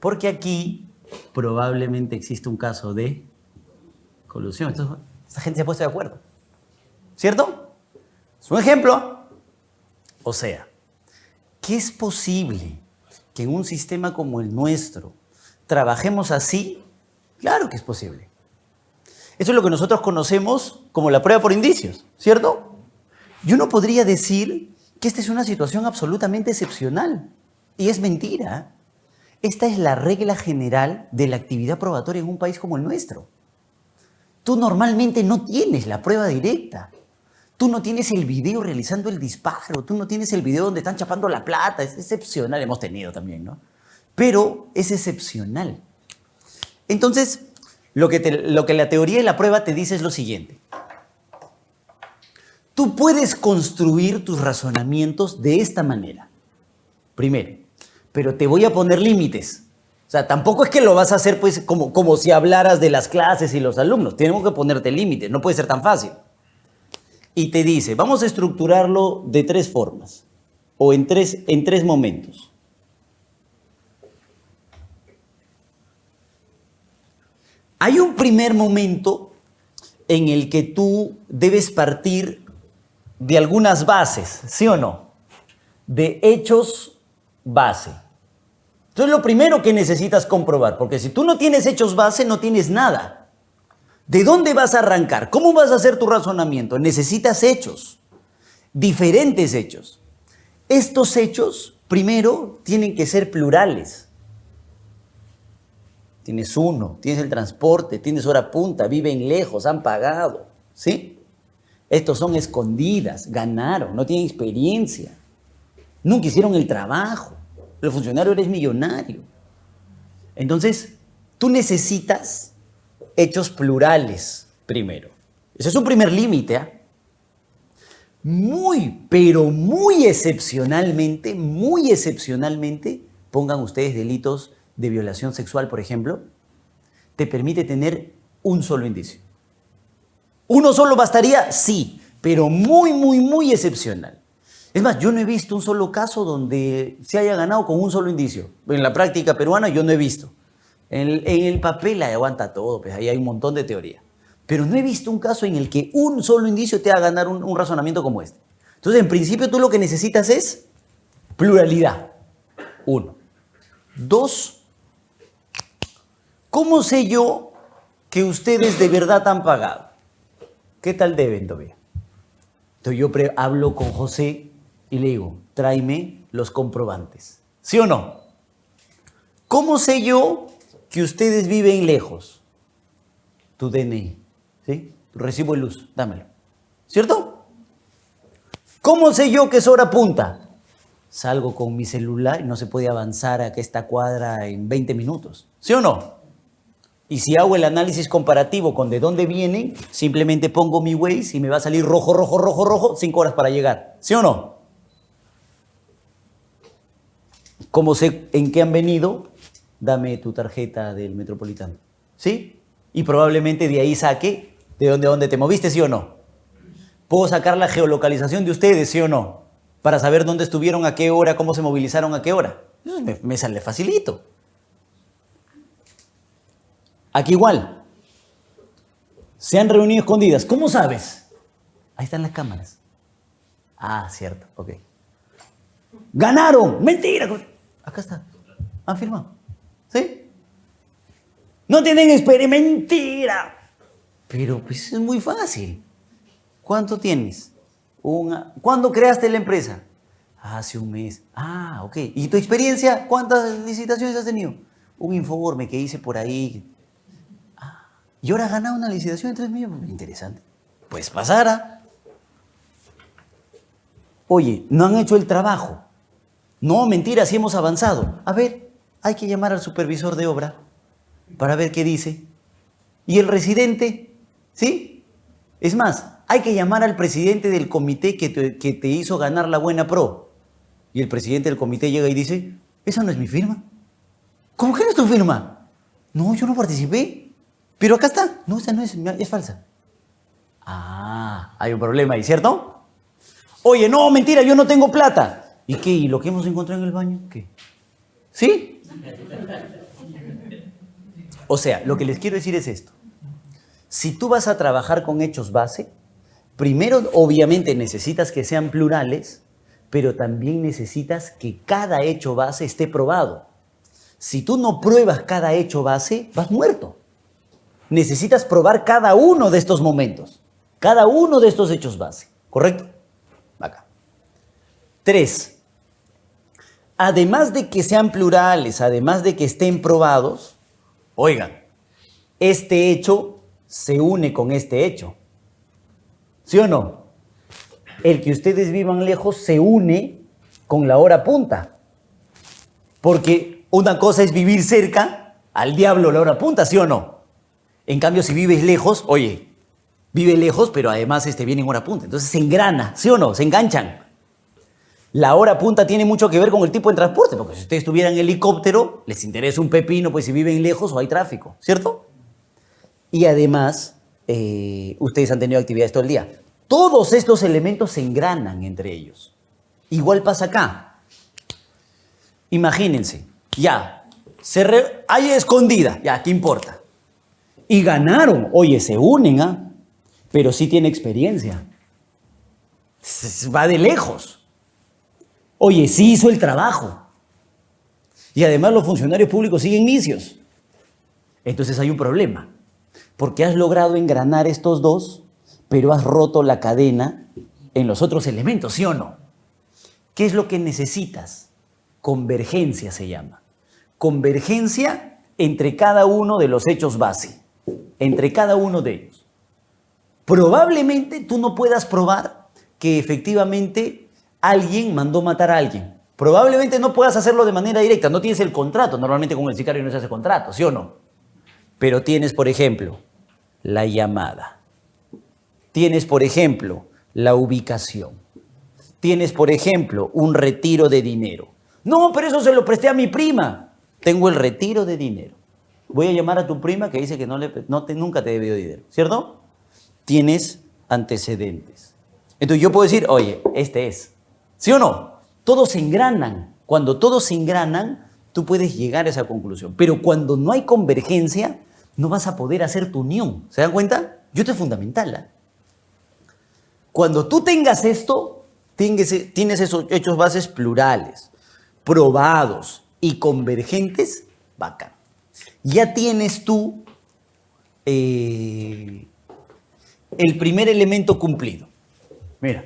Porque aquí probablemente existe un caso de colusión. Esta gente se ha puesto de acuerdo. ¿Cierto? Es un ejemplo. O sea, ¿qué es posible que en un sistema como el nuestro trabajemos así? Claro que es posible. Eso es lo que nosotros conocemos como la prueba por indicios, ¿cierto? Yo no podría decir que esta es una situación absolutamente excepcional. Y es mentira. Esta es la regla general de la actividad probatoria en un país como el nuestro. Tú normalmente no tienes la prueba directa. Tú no tienes el video realizando el disparo. Tú no tienes el video donde están chapando la plata. Es excepcional. Hemos tenido también, ¿no? Pero es excepcional. Entonces, lo que la teoría de la prueba te dice es lo siguiente. Tú puedes construir tus razonamientos de esta manera. Primero, pero te voy a poner límites. O sea, tampoco es que lo vas a hacer pues como si hablaras de las clases y los alumnos. Tenemos que ponerte límites, no puede ser tan fácil. Y te dice, vamos a estructurarlo de 3 formas o en tres momentos. Hay un primer momento en el que tú debes partir de algunas bases, ¿sí o no? De hechos base. Entonces, lo primero que necesitas comprobar, porque si tú no tienes hechos base, no tienes nada. ¿De dónde vas a arrancar? ¿Cómo vas a hacer tu razonamiento? Necesitas hechos, diferentes hechos. Estos hechos, primero, tienen que ser plurales. Tienes uno, tienes el transporte, tienes hora punta, viven lejos, han pagado, ¿sí? Estos son escondidas, ganaron, no tienen experiencia. Nunca hicieron el trabajo. El funcionario eres millonario. Entonces, tú necesitas hechos plurales primero. Ese es un primer límite, ¿eh? Pero muy excepcionalmente, pongan ustedes delitos de violación sexual, por ejemplo, te permite tener un solo indicio. ¿Uno solo bastaría? Sí, pero muy excepcional. Es más, yo no he visto un solo caso donde se haya ganado con un solo indicio. En la práctica peruana yo no he visto. En el papel aguanta todo, pues ahí hay un montón de teoría. Pero no he visto un caso en el que un solo indicio te haga ganar un razonamiento como este. Entonces, en principio, tú lo que necesitas es pluralidad. 1. 2. ¿Cómo sé yo que ustedes de verdad han pagado? ¿Qué tal deben todavía? Entonces yo hablo con José y le digo, tráeme los comprobantes. ¿Sí o no? ¿Cómo sé yo que ustedes viven lejos? Tu DNI, ¿sí? Tu recibo de luz, dámelo. ¿Cierto? ¿Cómo sé yo que es hora punta? Salgo con mi celular y no se puede avanzar a esta cuadra en 20 minutos. ¿Sí o no? Y si hago el análisis comparativo con de dónde vienen, simplemente pongo mi Waze y me va a salir rojo, 5 horas para llegar. ¿Sí o no? ¿Cómo sé en qué han venido? Dame tu tarjeta del Metropolitano. ¿Sí? Y probablemente de ahí saque de dónde te moviste, ¿sí o no? ¿Puedo sacar la geolocalización de ustedes, sí o no? Para saber dónde estuvieron, a qué hora, cómo se movilizaron, a qué hora. Eso me sale facilito. Aquí igual. Se han reunido escondidas. ¿Cómo sabes? Ahí están las cámaras. Ah, cierto. Ok. ¡Ganaron! ¡Mentira! Acá está. Han firmado. ¿Sí? No tienen experiencia. ¡Mentira! Pero pues es muy fácil. ¿Cuánto tienes? ¿Cuándo creaste la empresa? Hace un mes. Ah, ok. ¿Y tu experiencia? ¿Cuántas licitaciones has tenido? Un informe que hice por ahí. Ah, ¿y ahora has ganado una licitación de 3 millones? Interesante. Pues pasara. Oye, no han hecho el trabajo. No, mentira, sí hemos avanzado. A ver, hay que llamar al supervisor de obra para ver qué dice. ¿Y el residente? ¿Sí? Es más, hay que llamar al presidente del comité que te hizo ganar la buena pro. Y el presidente del comité llega y dice, esa no es mi firma. ¿Cómo que no es tu firma? No, yo no participé. Pero acá está. No, esa no es falsa. Ah, hay un problema ahí, ¿cierto? Oye, no, mentira, yo no tengo plata. ¿Y qué? ¿Y lo que hemos encontrado en el baño? ¿Qué? ¿Sí? O sea, lo que les quiero decir es esto. Si tú vas a trabajar con hechos base, primero obviamente necesitas que sean plurales, pero también necesitas que cada hecho base esté probado. Si tú no pruebas cada hecho base, vas muerto. Necesitas probar cada uno de estos momentos, cada uno de estos hechos base, ¿correcto? Acá. 3. Además de que sean plurales, además de que estén probados, oigan, este hecho se une con este hecho. ¿Sí o no? El que ustedes vivan lejos se une con la hora punta. Porque una cosa es vivir cerca, al diablo la hora punta, ¿sí o no? En cambio, si vives lejos, oye, vive lejos, pero además viene en hora punta. Entonces se engrana, ¿sí o no? Se enganchan. La hora punta tiene mucho que ver con el tipo de transporte, porque si ustedes tuvieran helicóptero, les interesa un pepino, pues si viven lejos o hay tráfico, ¿cierto? Y además, ustedes han tenido actividades todo el día. Todos estos elementos se engranan entre ellos. Igual pasa acá. Imagínense, ya, hay escondida, ya, ¿qué importa? Y ganaron, oye, se unen, ¿ah? Pero sí tiene experiencia. Va de lejos. Oye, sí hizo el trabajo. Y además los funcionarios públicos siguen nicios. Entonces hay un problema. Porque has logrado engranar estos dos, pero has roto la cadena en los otros elementos, ¿sí o no? ¿Qué es lo que necesitas? Convergencia se llama. Convergencia entre cada uno de los hechos base. Entre cada uno de ellos. Probablemente tú no puedas probar que efectivamente alguien mandó matar a alguien. Probablemente no puedas hacerlo de manera directa, no tienes el contrato. Normalmente con el sicario no se hace contrato, ¿sí o no? Pero tienes, por ejemplo, la llamada. Tienes, por ejemplo, la ubicación. Tienes, por ejemplo, un retiro de dinero. No, pero eso se lo presté a mi prima. Tengo el retiro de dinero. Voy a llamar a tu prima que dice que nunca te debió dinero, ¿cierto? Tienes antecedentes. Entonces yo puedo decir, oye, este es. ¿Sí o no? Todos se engranan. Cuando todos se engranan, tú puedes llegar a esa conclusión. Pero cuando no hay convergencia, no vas a poder hacer tu unión. ¿Se dan cuenta? Esto es fundamental, ¿eh? Cuando tú tengas esto, tienes esos hechos bases plurales, probados y convergentes, bacán. Ya tienes tú el primer elemento cumplido. Mira,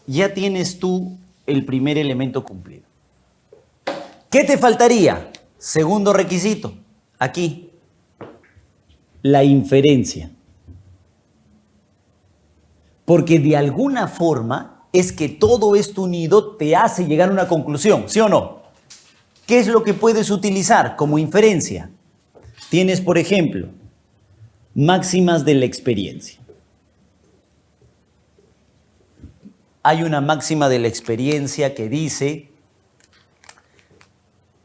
ya tienes tú el primer elemento cumplido. ¿Qué te faltaría? Segundo requisito, aquí, la inferencia. Porque de alguna forma es que todo esto unido te hace llegar a una conclusión, ¿sí o no? ¿Qué es lo que puedes utilizar como inferencia? Tienes, por ejemplo, máximas de la experiencia. Hay una máxima de la experiencia que dice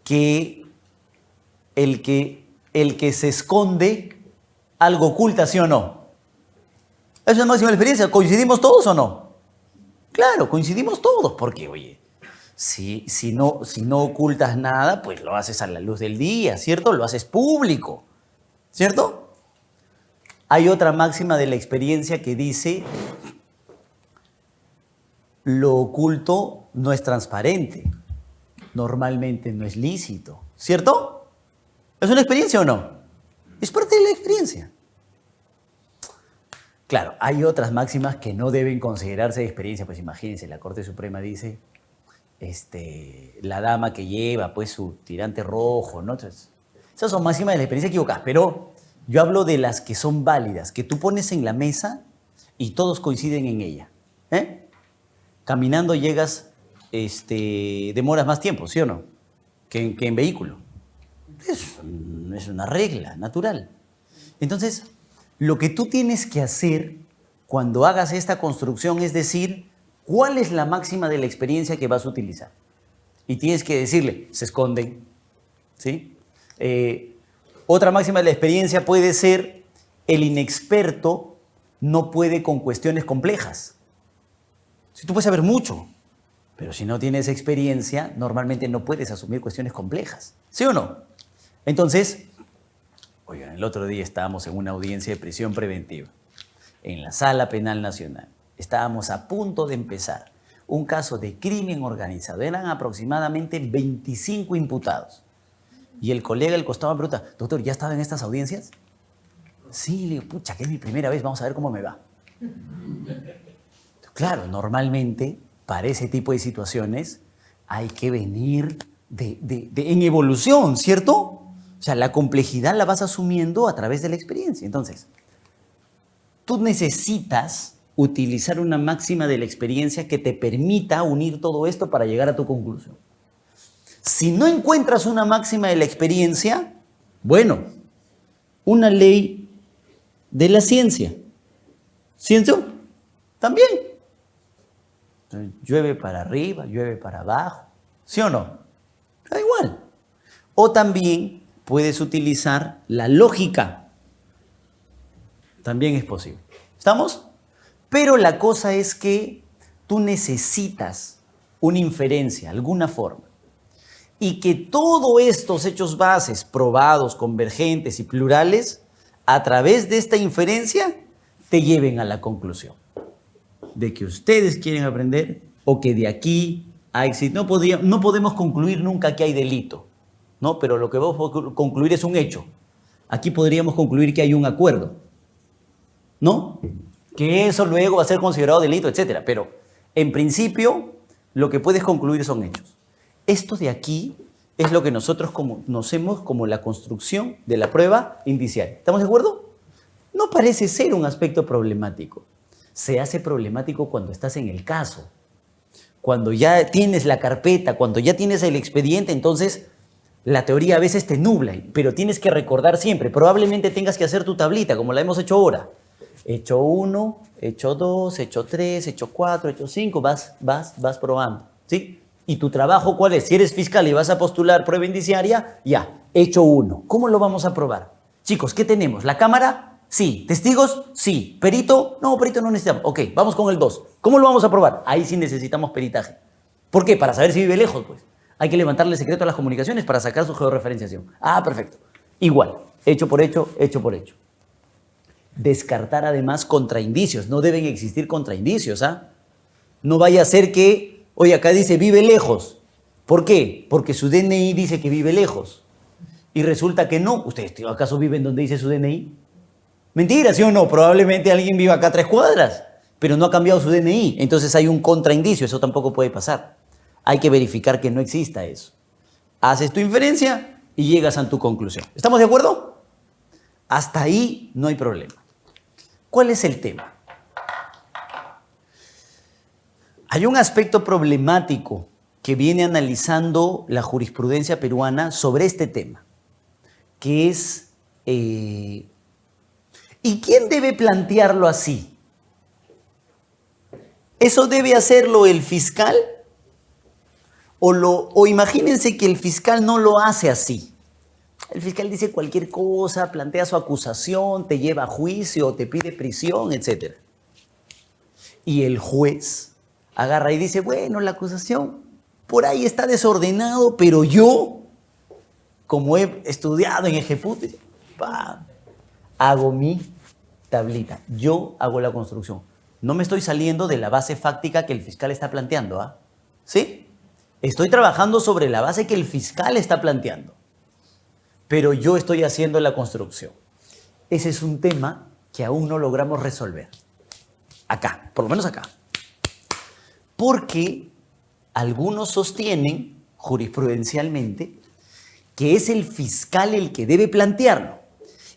que el que se esconde algo oculta, ¿sí o no? ¿Es una máxima de la experiencia? ¿Coincidimos todos o no? Claro, coincidimos todos, porque, oye, si no ocultas nada, pues lo haces a la luz del día, ¿cierto? Lo haces público, ¿cierto? Hay otra máxima de la experiencia que dice, lo oculto no es transparente, normalmente no es lícito, ¿cierto? ¿Es una experiencia o no? Es parte de la experiencia. Claro, hay otras máximas que no deben considerarse de experiencia. Pues imagínense, la Corte Suprema dice, la dama que lleva pues su tirante rojo, ¿no? Entonces, esas son máximas de la experiencia equivocadas, pero yo hablo de las que son válidas, que tú pones en la mesa y todos coinciden en ella. Caminando llegas, demoras más tiempo, ¿sí o no? Que en vehículo. Es una regla natural. Entonces, lo que tú tienes que hacer cuando hagas esta construcción es decir, ¿cuál es la máxima de la experiencia que vas a utilizar? Y tienes que decirle, se esconden, ¿sí? Otra máxima de la experiencia puede ser, el inexperto no puede con cuestiones complejas. Si tú puedes saber mucho, pero si no tienes experiencia, normalmente no puedes asumir cuestiones complejas, ¿sí o no? Entonces, oigan, el otro día estábamos en una audiencia de prisión preventiva, en la Sala Penal Nacional. Estábamos a punto de empezar un caso de crimen organizado. Eran aproximadamente 25 imputados. Y el colega del costado me pregunta, doctor, ¿ya estaba en estas audiencias? Sí, le digo, pucha, que es mi primera vez, vamos a ver cómo me va. Claro, normalmente para ese tipo de situaciones hay que venir en evolución, ¿cierto? O sea, la complejidad la vas asumiendo a través de la experiencia. Entonces, tú necesitas utilizar una máxima de la experiencia que te permita unir todo esto para llegar a tu conclusión. Si no encuentras una máxima de la experiencia, bueno, una ley de la ciencia. ¿Ciencia? También. Entonces, llueve para arriba, llueve para abajo. ¿Sí o no? Da igual. O también puedes utilizar la lógica. También es posible. ¿Estamos? Pero la cosa es que tú necesitas una inferencia, alguna forma. Y que todos estos hechos bases probados, convergentes y plurales, a través de esta inferencia, te lleven a la conclusión de que ustedes quieren aprender o que de aquí hay éxito. No podemos concluir nunca que hay delito, ¿no? Pero lo que vamos a concluir es un hecho. Aquí podríamos concluir que hay un acuerdo, ¿no? Que eso luego va a ser considerado delito, etcétera. Pero en principio, lo que puedes concluir son hechos. Esto de aquí es lo que nosotros conocemos como la construcción de la prueba indiciaria. ¿Estamos de acuerdo? No parece ser un aspecto problemático. Se hace problemático cuando estás en el caso. Cuando ya tienes la carpeta, cuando ya tienes el expediente, entonces la teoría a veces te nubla, pero tienes que recordar siempre. Probablemente tengas que hacer tu tablita, como la hemos hecho ahora. Hecho 1, hecho 2, hecho 3, hecho 4, hecho 5, vas probando, ¿sí? ¿Y tu trabajo cuál es? Si eres fiscal y vas a postular prueba indiciaria, ya, hecho 1. ¿Cómo lo vamos a probar? Chicos, ¿qué tenemos? ¿La cámara? Sí. ¿Testigos? Sí. ¿Perito? No, perito no necesitamos. Ok, vamos con el 2. ¿Cómo lo vamos a probar? Ahí sí necesitamos peritaje. ¿Por qué? Para saber si vive lejos, pues. Hay que levantarle secreto a las comunicaciones para sacar su georreferenciación. Ah, perfecto. Igual, hecho por hecho, hecho por hecho. Descartar además contraindicios. No deben existir contraindicios, ¿ah? No vaya a ser que, oye, acá dice vive lejos. ¿Por qué? Porque su DNI dice que vive lejos. Y resulta que no. ¿Ustedes acaso viven donde dice su DNI? Mentira, ¿sí o no? Probablemente alguien viva acá a 3 cuadras, pero no ha cambiado su DNI. Entonces hay un contraindicio. Eso tampoco puede pasar. Hay que verificar que no exista eso. Haces tu inferencia y llegas a tu conclusión. ¿Estamos de acuerdo? Hasta ahí no hay problema. ¿Cuál es el tema? Hay un aspecto problemático que viene analizando la jurisprudencia peruana sobre este tema, que es, ¿y quién debe plantearlo así? ¿Eso debe hacerlo el fiscal? O imagínense que el fiscal no lo hace así. El fiscal dice cualquier cosa, plantea su acusación, te lleva a juicio, te pide prisión, etc. Y el juez agarra y dice, bueno, la acusación por ahí está desordenado, pero yo, como he estudiado en Ejeput, hago mi tablita. Yo hago la construcción. No me estoy saliendo de la base fáctica que el fiscal está planteando, ¿ah? ¿Sí? Estoy trabajando sobre la base que el fiscal está planteando. Pero yo estoy haciendo la construcción. Ese es un tema que aún no logramos resolver. Acá, por lo menos acá. Porque algunos sostienen jurisprudencialmente que es el fiscal el que debe plantearlo.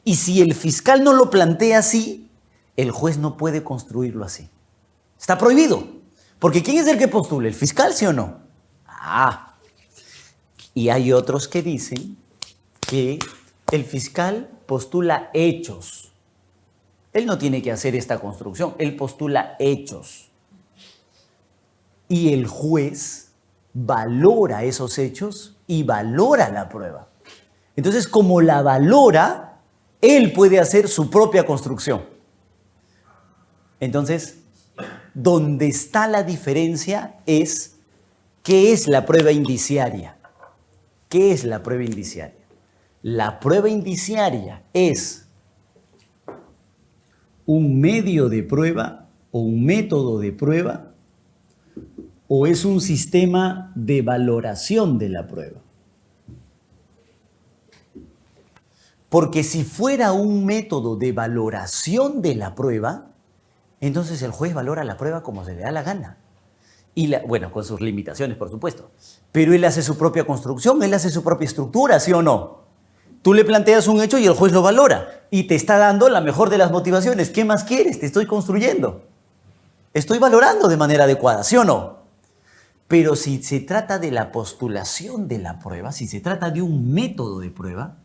Y si el fiscal no lo plantea así, el juez no puede construirlo así. Está prohibido. Porque ¿quién es el que postula? ¿El fiscal, sí o no? Ah. Y hay otros que dicen que el fiscal postula hechos. Él no tiene que hacer esta construcción, él postula hechos. Y el juez valora esos hechos y valora la prueba. Entonces, como la valora, él puede hacer su propia construcción. Entonces, donde está la diferencia es ¿qué es la prueba indiciaria? ¿Qué es la prueba indiciaria? La prueba indiciaria es un medio de prueba o un método de prueba o es un sistema de valoración de la prueba. Porque si fuera un método de valoración de la prueba, entonces el juez valora la prueba como se le da la gana. Y bueno, con sus limitaciones, por supuesto. Pero él hace su propia construcción, él hace su propia estructura, ¿sí o no? Tú le planteas un hecho y el juez lo valora. Y te está dando la mejor de las motivaciones. ¿Qué más quieres? Te estoy construyendo. Estoy valorando de manera adecuada, ¿sí o no? Pero si se trata de la postulación de la prueba, si se trata de un método de prueba,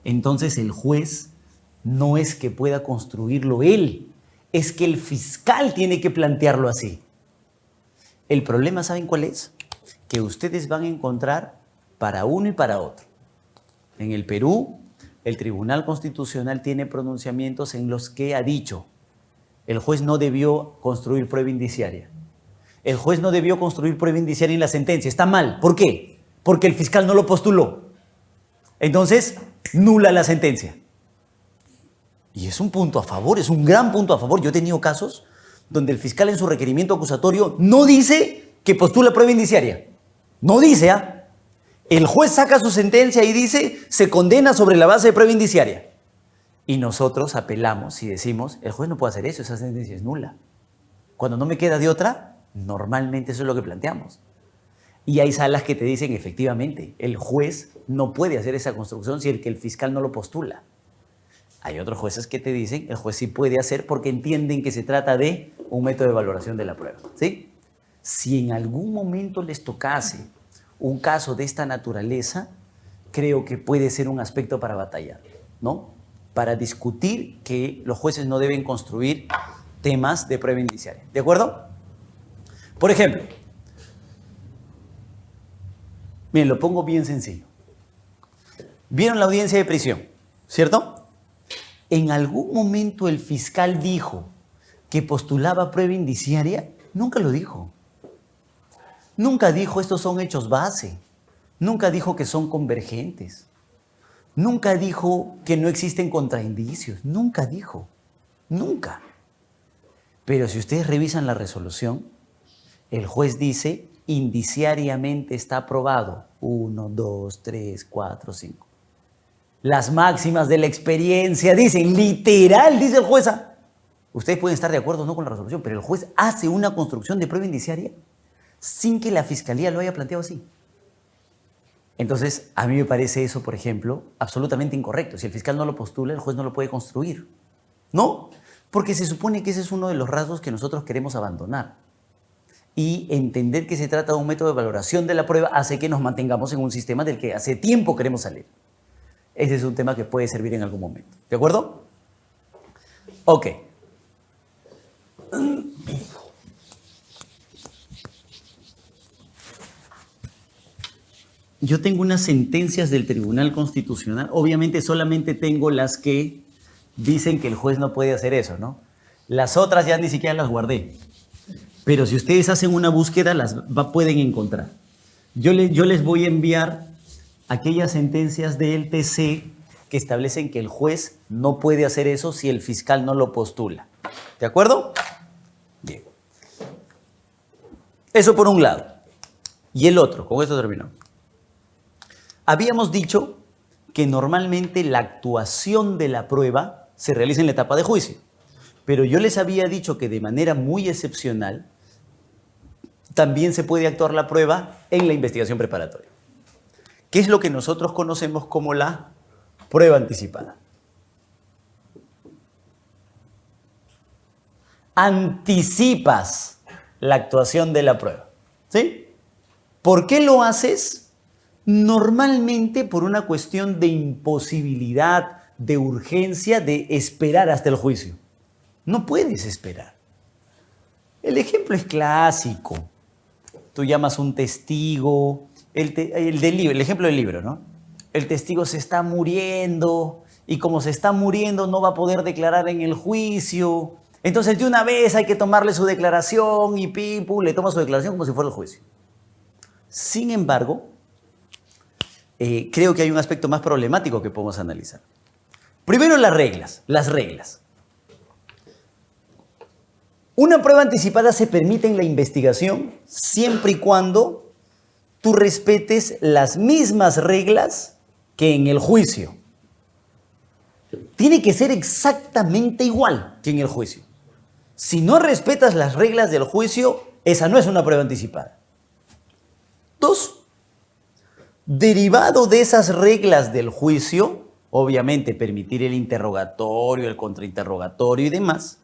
entonces el juez no es que pueda construirlo él, es que el fiscal tiene que plantearlo así. El problema, ¿saben cuál es? Que ustedes van a encontrar para uno y para otro. En el Perú, el Tribunal Constitucional tiene pronunciamientos en los que ha dicho: el juez no debió construir prueba indiciaria. El juez no debió construir prueba indiciaria en la sentencia. Está mal. ¿Por qué? Porque el fiscal no lo postuló. Entonces, nula la sentencia. Y es un punto a favor, es un gran punto a favor. Yo he tenido casos donde el fiscal en su requerimiento acusatorio no dice que postula prueba indiciaria. No dice, ¿ah? El juez saca su sentencia y dice, se condena sobre la base de prueba indiciaria. Y nosotros apelamos y decimos, el juez no puede hacer eso, esa sentencia es nula. Cuando no me queda de otra, normalmente eso es lo que planteamos. Y hay salas que te dicen, efectivamente, el juez no puede hacer esa construcción si el fiscal no lo postula. Hay otros jueces que te dicen, el juez sí puede hacer porque entienden que se trata de un método de valoración de la prueba, ¿sí? Si en algún momento les tocase un caso de esta naturaleza, creo que puede ser un aspecto para batallar, ¿no? Para discutir que los jueces no deben construir temas de prueba indiciaria, ¿de acuerdo? Por ejemplo, miren, lo pongo bien sencillo. ¿Vieron la audiencia de prisión? ¿Cierto? ¿En algún momento el fiscal dijo que postulaba prueba indiciaria? Nunca lo dijo. Nunca dijo estos son hechos base. Nunca dijo que son convergentes. Nunca dijo que no existen contraindicios. Nunca dijo. Nunca. Pero si ustedes revisan la resolución, el juez dice indiciariamente está aprobado. 1, 2, 3, 4, 5. Las máximas de la experiencia dicen, literal, dice el juez. Ustedes pueden estar de acuerdo o no con la resolución, pero el juez hace una construcción de prueba indiciaria sin que la fiscalía lo haya planteado así. Entonces, a mí me parece eso, por ejemplo, absolutamente incorrecto. Si el fiscal no lo postula, el juez no lo puede construir. ¿No? Porque se supone que ese es uno de los rasgos que nosotros queremos abandonar. Y entender que se trata de un método de valoración de la prueba hace que nos mantengamos en un sistema del que hace tiempo queremos salir. Ese es un tema que puede servir en algún momento. ¿De acuerdo? Ok. Yo tengo unas sentencias del Tribunal Constitucional. Obviamente solamente tengo las que dicen que el juez no puede hacer eso, ¿no? Las otras ya ni siquiera las guardé. Pero si ustedes hacen una búsqueda, pueden encontrar. Yo les voy a enviar aquellas sentencias del TC que establecen que el juez no puede hacer eso si el fiscal no lo postula. ¿De acuerdo? Bien. Eso por un lado. Y el otro, con esto terminamos. Habíamos dicho que normalmente la actuación de la prueba se realiza en la etapa de juicio. Pero yo les había dicho que de manera muy excepcional también se puede actuar la prueba en la investigación preparatoria, que es lo que nosotros conocemos como la prueba anticipada. Anticipas la actuación de la prueba, ¿sí? ¿Por qué lo haces? Normalmente por una cuestión de imposibilidad, de urgencia, de esperar hasta el juicio. No puedes esperar. El ejemplo es clásico. Tú llamas a un testigo, el ejemplo del libro, ¿no? El testigo se está muriendo y como se está muriendo no va a poder declarar en el juicio. Entonces de una vez hay que tomarle su declaración y pim, pum, le toma su declaración como si fuera el juicio. Sin embargo, creo que hay un aspecto más problemático que podemos analizar. Primero las reglas. Una prueba anticipada se permite en la investigación siempre y cuando tú respetes las mismas reglas que en el juicio. Tiene que ser exactamente igual que en el juicio. Si no respetas las reglas del juicio, esa no es una prueba anticipada. 2. Derivado de esas reglas del juicio, obviamente permitir el interrogatorio, el contrainterrogatorio y demás,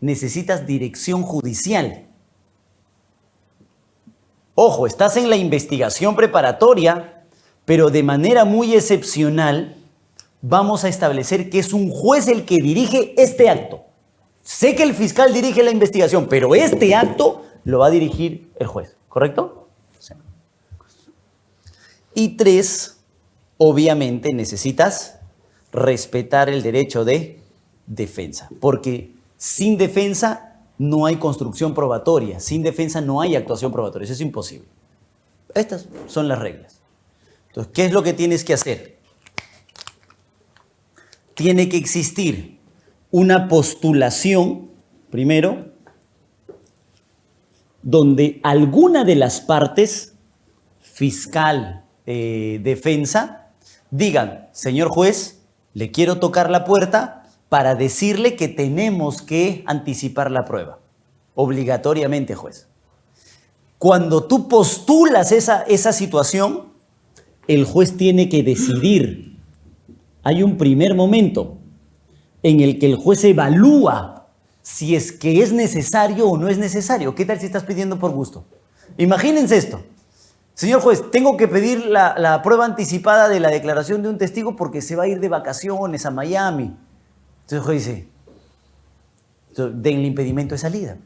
necesitas dirección judicial. Ojo, estás en la investigación preparatoria, pero de manera muy excepcional vamos a establecer que es un juez el que dirige este acto. Sé que el fiscal dirige la investigación, pero este acto lo va a dirigir el juez, ¿correcto? Sí. Y 3, obviamente necesitas respetar el derecho de defensa, porque sin defensa no hay construcción probatoria, sin defensa no hay actuación probatoria, eso es imposible. Estas son las reglas. Entonces, ¿qué es lo que tienes que hacer? Tiene que existir una postulación, primero, donde alguna de las partes, fiscal, defensa, digan, señor juez, le quiero tocar la puerta para decirle que tenemos que anticipar la prueba. Obligatoriamente, juez. Cuando tú postulas esa situación, el juez tiene que decidir. Hay un primer momento en el que el juez evalúa si es que es necesario o no es necesario. ¿Qué tal si estás pidiendo por gusto? Imagínense esto. Señor juez, tengo que pedir la prueba anticipada de la declaración de un testigo porque se va a ir de vacaciones a Miami. Entonces el juez dice, denle impedimento de salida.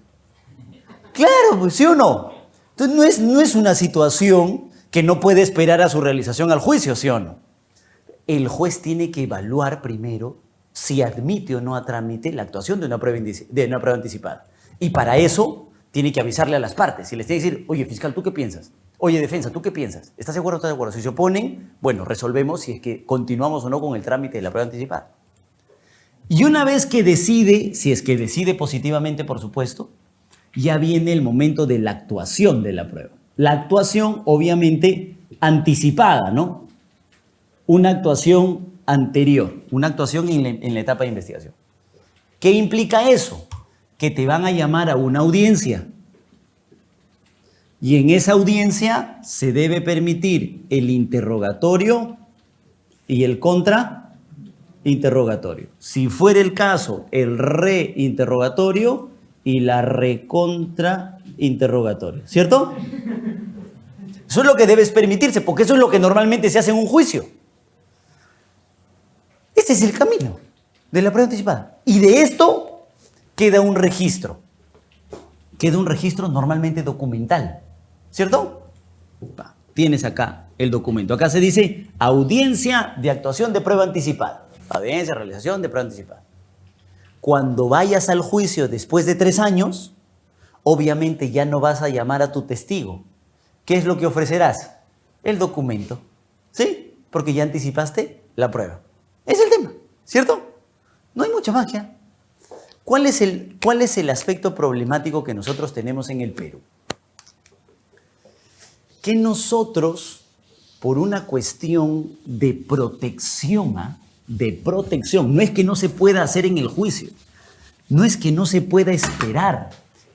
Claro, pues, ¿sí o no? Entonces no es una situación que no puede esperar a su realización al juicio, ¿sí o no? El juez tiene que evaluar primero si admite o no a trámite la actuación de una prueba anticipada. Y para eso tiene que avisarle a las partes y les tiene que decir, oye, fiscal, ¿tú qué piensas? Oye, defensa, ¿tú qué piensas? ¿Estás de acuerdo o estás de acuerdo? Si se oponen, bueno, resolvemos si es que continuamos o no con el trámite de la prueba anticipada. Y una vez que decide, si es que decide positivamente, por supuesto, ya viene el momento de la actuación de la prueba. La actuación, obviamente, anticipada, ¿no? Una actuación anterior, una actuación en la etapa de investigación. ¿Qué implica eso? Que te van a llamar a una audiencia. Y en esa audiencia se debe permitir el interrogatorio y el contrainterrogatorio. Si fuera el caso, el reinterrogatorio y la recontrainterrogatorio. ¿Cierto? Eso es lo que debes permitirse, porque eso es lo que normalmente se hace en un juicio. Ese es el camino de la prueba anticipada. Y de esto queda un registro. Queda un registro normalmente documental. ¿Cierto? Tienes acá el documento. Acá se dice audiencia de actuación de prueba anticipada. Audiencia, realización de prueba anticipada. Cuando vayas al juicio después de 3 años, obviamente ya no vas a llamar a tu testigo. ¿Qué es lo que ofrecerás? El documento. ¿Sí? Porque ya anticipaste la prueba. Es el tema, ¿cierto? No hay mucha magia. ¿Cuál es el aspecto problemático que nosotros tenemos en el Perú? Que nosotros, por una cuestión de protección, no es que no se pueda hacer en el juicio, No es que no se pueda esperar,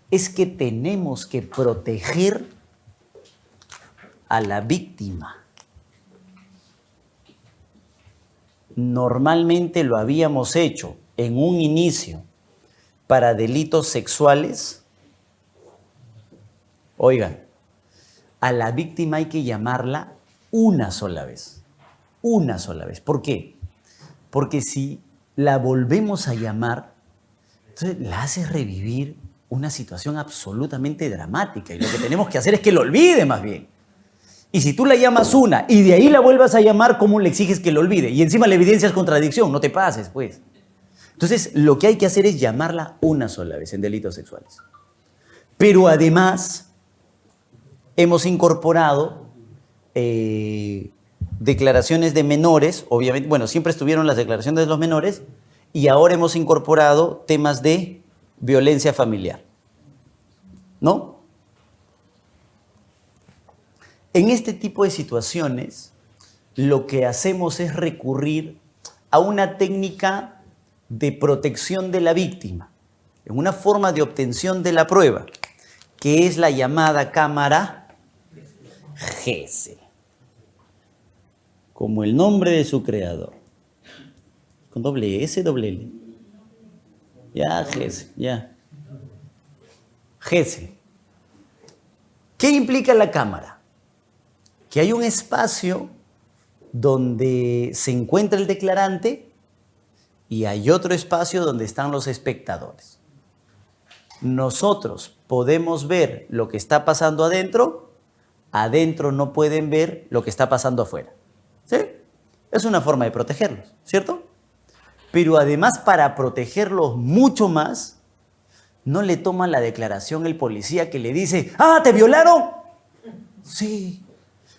es que tenemos que proteger a la víctima. Normalmente lo habíamos hecho en un inicio para delitos sexuales. Oigan, a la víctima hay que llamarla una sola vez. Una sola vez. ¿Por qué? Porque si la volvemos a llamar, entonces la hace revivir una situación absolutamente dramática. Y lo que tenemos que hacer es que lo olvide más bien. Y si tú la llamas una y de ahí la vuelvas a llamar, ¿cómo le exiges que lo olvide? Y encima la evidencia es contradicción, no te pases, pues. Entonces, lo que hay que hacer es llamarla una sola vez en delitos sexuales. Pero además, hemos incorporado declaraciones de menores, obviamente, bueno, siempre estuvieron las declaraciones de los menores, y ahora hemos incorporado temas de violencia familiar. ¿No? En este tipo de situaciones, lo que hacemos es recurrir a una técnica de protección de la víctima, en una forma de obtención de la prueba, que es la llamada cámara Gesell, como el nombre de su creador. Con doble S, doble L. Ya, Gesell, ya. Gesell. ¿Qué implica la cámara? Que hay un espacio donde se encuentra el declarante y hay otro espacio donde están los espectadores. Nosotros podemos ver lo que está pasando adentro, adentro no pueden ver lo que está pasando afuera. ¿Sí? Es una forma de protegerlos, ¿cierto? Pero además, para protegerlos mucho más, no le toma la declaración el policía que le dice: ¡ah, te violaron! Sí.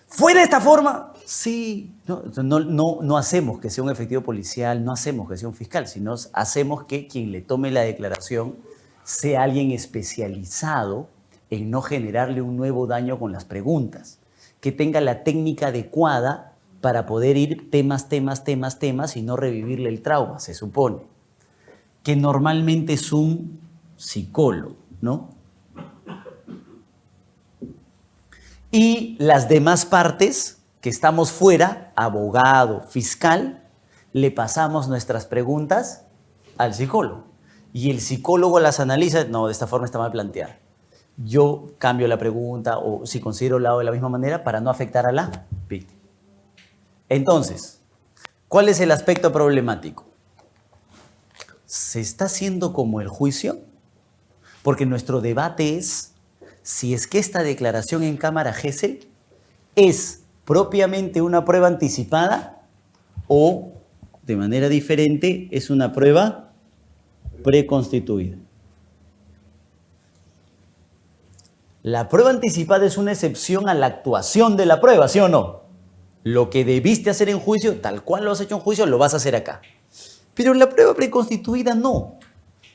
¿Fue de esta forma? Sí. No hacemos que sea un efectivo policial, no hacemos que sea un fiscal, sino hacemos que quien le tome la declaración sea alguien especializado en no generarle un nuevo daño con las preguntas, que tenga la técnica adecuada para poder ir temas y no revivirle el trauma, se supone. Que normalmente es un psicólogo, ¿no? Y las demás partes que estamos fuera, abogado, fiscal, le pasamos nuestras preguntas al psicólogo. Y el psicólogo las analiza, no, de esta forma está mal planteada. Yo cambio la pregunta o si considero la hago de la misma manera para no afectar a la víctima. Entonces, ¿cuál es el aspecto problemático? ¿Se está haciendo como el juicio? Porque nuestro debate es si es que esta declaración en cámara Gesell es propiamente una prueba anticipada o, de manera diferente, es una prueba preconstituida. La prueba anticipada es una excepción a la actuación de la prueba, ¿sí o no? Lo que debiste hacer en juicio, tal cual lo has hecho en juicio, lo vas a hacer acá. Pero la prueba preconstituida no.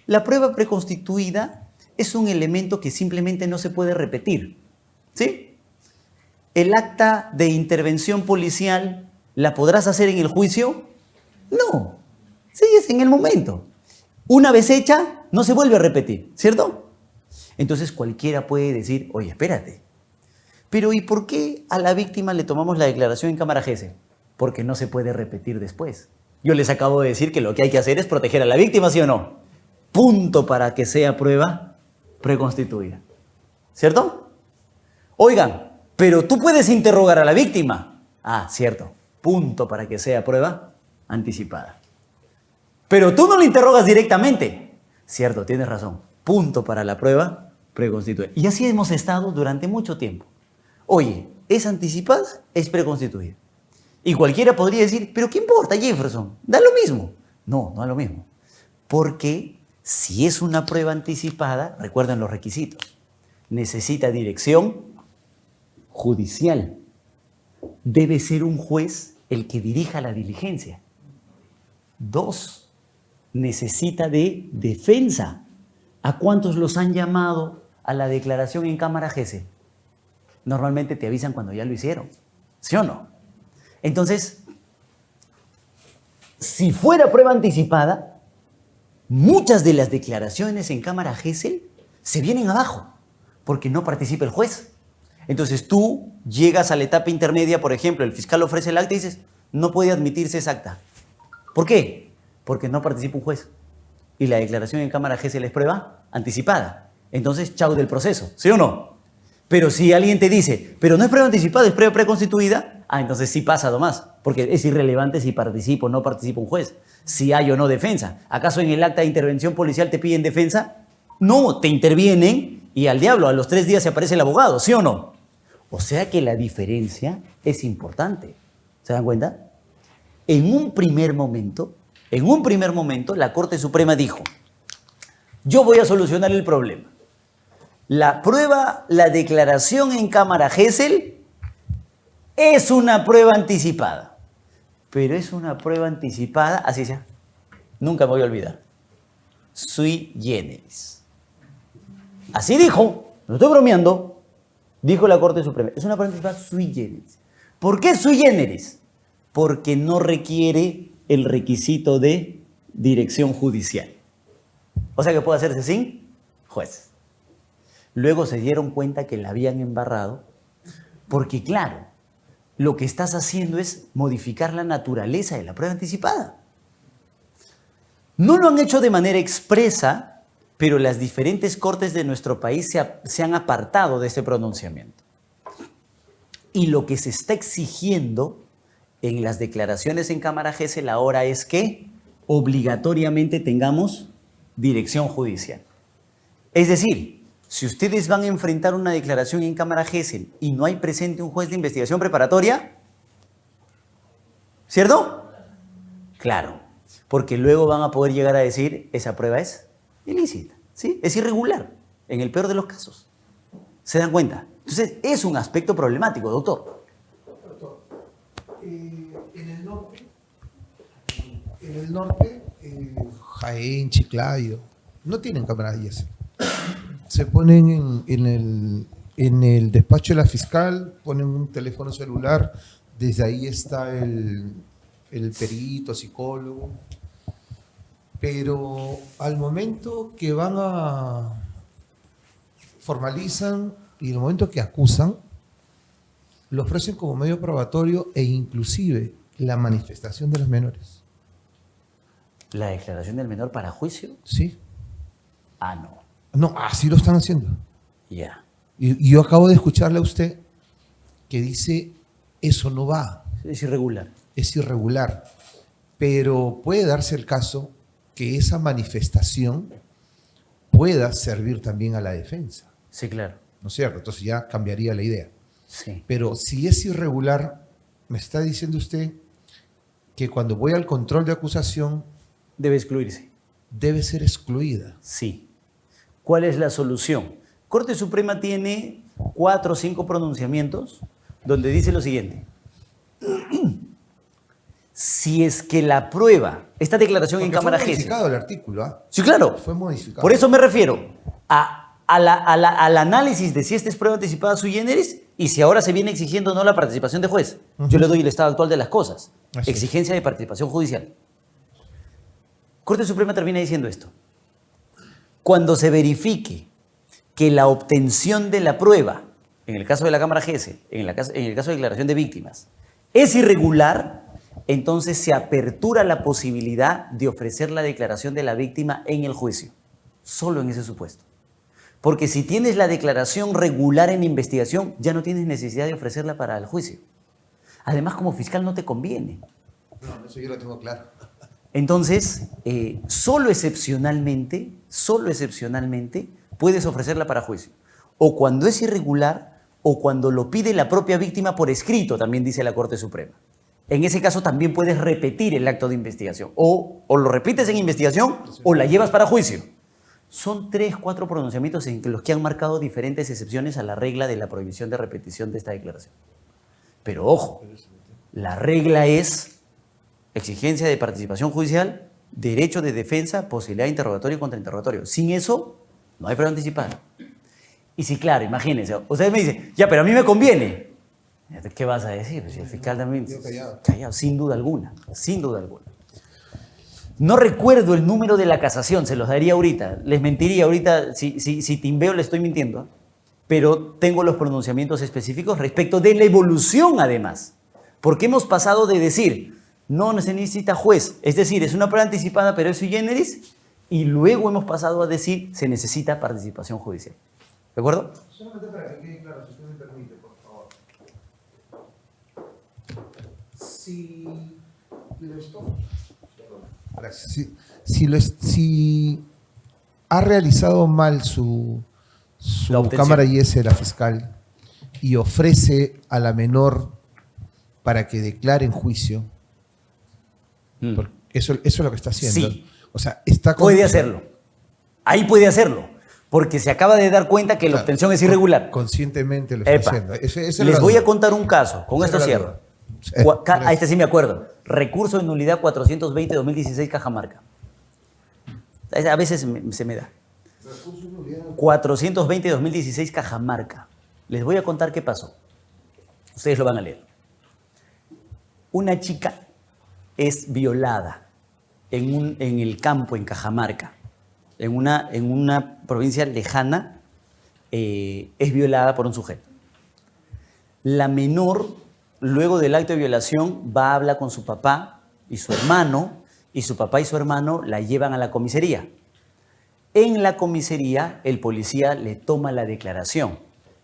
La prueba preconstituida es un elemento que simplemente no se puede repetir. ¿Sí? ¿El acta de intervención policial la podrás hacer en el juicio? No. Sí, es en el momento. Una vez hecha, no se vuelve a repetir, ¿cierto? Entonces cualquiera puede decir: oye, espérate. Pero ¿y por qué a la víctima le tomamos la declaración en cámara Gesell? Porque no se puede repetir después. Yo les acabo de decir que lo que hay que hacer es proteger a la víctima, ¿sí o no? Punto para que sea prueba preconstituida. ¿Cierto? Oigan, pero tú puedes interrogar a la víctima. Ah, cierto. Punto para que sea prueba anticipada. Pero tú no la interrogas directamente. Cierto, tienes razón. Punto para la prueba preconstituida. Y así hemos estado durante mucho tiempo. Oye, ¿es anticipada? Es preconstituida. Y cualquiera podría decir: ¿pero qué importa, Jefferson? Da lo mismo. No, no da lo mismo. Porque si es una prueba anticipada, recuerden los requisitos. Necesita dirección judicial. Debe ser un juez el que dirija la diligencia. 2, necesita de defensa. ¿A cuántos los han llamado a la declaración en cámara Gesell? Normalmente te avisan cuando ya lo hicieron. ¿Sí o no? Entonces, si fuera prueba anticipada, muchas de las declaraciones en cámara Gesell se vienen abajo porque no participa el juez. Entonces tú llegas a la etapa intermedia, por ejemplo, el fiscal ofrece el acta y dices, no puede admitirse esa acta. ¿Por qué? Porque no participa un juez. Y la declaración en cámara Gesell es prueba anticipada. Entonces, chau del proceso, ¿sí o no? Pero si alguien te dice, pero no es prueba anticipada, es prueba preconstituida, entonces sí pasa nomás, porque es irrelevante si participa o no participa un juez, si hay o no defensa. ¿Acaso en el acta de intervención policial te piden defensa? No, te intervienen y al diablo, a los 3 días se aparece el abogado, ¿sí o no? O sea que la diferencia es importante. ¿Se dan cuenta? En un primer momento, la Corte Suprema dijo, yo voy a solucionar el problema. La prueba, la declaración en cámara Gesell es una prueba anticipada. Pero es una prueba anticipada, así sea, nunca me voy a olvidar, sui generis. Así dijo, no estoy bromeando, dijo la Corte Suprema, es una prueba anticipada sui generis. ¿Por qué sui generis? Porque no requiere el requisito de dirección judicial. O sea que puede hacerse sin juez. Luego se dieron cuenta que la habían embarrado porque, claro, lo que estás haciendo es modificar la naturaleza de la prueba anticipada. No lo han hecho de manera expresa, pero las diferentes cortes de nuestro país se han apartado de ese pronunciamiento. Y lo que se está exigiendo en las declaraciones en cámara Gesell ahora es que obligatoriamente tengamos dirección judicial. Es decir, si ustedes van a enfrentar una declaración en cámara Gesell y no hay presente un juez de investigación preparatoria, ¿cierto? Claro, porque luego van a poder llegar a decir, esa prueba es ilícita, ¿sí? Es irregular, en el peor de los casos. ¿Se dan cuenta? Entonces, es un aspecto problemático, doctor. Doctor, en el norte, Jaén, Chiclayo, no tienen cámaras IS. Se ponen en el despacho de la fiscal, ponen un teléfono celular, desde ahí está el perito, psicólogo, pero al momento que formalizan y el momento que acusan, lo ofrecen como medio probatorio e inclusive la manifestación de los menores. ¿La declaración del menor para juicio? Sí. No. No, así lo están haciendo. Ya. Y yo acabo de escucharle a usted que dice, eso no va. Es irregular. Es irregular. Pero puede darse el caso que esa manifestación pueda servir también a la defensa. Sí, claro. ¿No es cierto? Entonces ya cambiaría la idea. Sí. Pero si es irregular, me está diciendo usted que cuando voy al control de acusación Debe excluirse. debe ser excluida. Sí. ¿Cuál es la solución? Corte Suprema tiene 4 o 5 pronunciamientos donde dice lo siguiente. Si es que la prueba, esta declaración Porque en cámara fue Gesell. modificado el artículo, ¿ah? Sí, claro. Fue modificado. Por eso me refiero al análisis de si esta es prueba anticipada sui generis y si ahora se viene exigiendo o no la participación de juez. Yo le doy el estado actual de las cosas. Así es. Exigencia de participación judicial. Corte Suprema termina diciendo esto. Cuando se verifique que la obtención de la prueba, en el caso de la cámara Gesell, en el caso de declaración de víctimas, es irregular, entonces se apertura la posibilidad de ofrecer la declaración de la víctima en el juicio. Solo en ese supuesto. Porque si tienes la declaración regular en investigación, ya no tienes necesidad de ofrecerla para el juicio. Además, como fiscal no te conviene. No, eso yo lo tengo claro. Entonces, solo excepcionalmente puedes ofrecerla para juicio. O cuando es irregular, o cuando lo pide la propia víctima por escrito, también dice la Corte Suprema. En ese caso también puedes repetir el acto de investigación. O lo repites en investigación, o la llevas para juicio. Son 3, 4 pronunciamientos en los que han marcado diferentes excepciones a la regla de la prohibición de repetición de esta declaración. Pero ojo, la regla es exigencia de participación judicial, derecho de defensa, posibilidad de interrogatorio y contrainterrogatorio. Sin eso, no hay prueba anticipada. Y sí, claro, imagínense, ustedes me dicen, ya, pero a mí me conviene. ¿Qué vas a decir? Si el fiscal también... Yo callado. Callado, sin duda alguna, sin duda alguna. No recuerdo el número de la casación, se los daría ahorita. Les mentiría ahorita, si timbeo le estoy mintiendo. Pero tengo los pronunciamientos específicos respecto de la evolución además. Porque hemos pasado de decir, no se necesita juez, es decir, es una prueba anticipada pero es sui generis, y luego hemos pasado a decir, se necesita participación judicial. ¿De acuerdo? Solamente para que quede claro, si usted me permite, por favor. Si lo estoy... Gracias. Si ha realizado mal su La obtención. cámara IS de la fiscal y ofrece a la menor para que declare en juicio, porque eso es lo que está haciendo. Sí. O sea, está con- Puede hacerlo. Ahí puede hacerlo. Porque se acaba de dar cuenta que la Claro, obtención es irregular. Conscientemente lo está Epa. haciendo. Esa es Les la voy a duda. contar un caso. Con Esa esto era la cierro. duda. A este sí me acuerdo. Recurso de nulidad 420-2016 Cajamarca. A veces se me da. 420-2016 Cajamarca. Les voy a contar qué pasó. Ustedes lo van a leer. Una chica es violada en el campo, en Cajamarca, en una provincia lejana, es violada por un sujeto. La menor, luego del acto de violación, va a hablar con su papá y su hermano, y su papá y su hermano la llevan a la comisaría. En la comisaría, el policía le toma la declaración,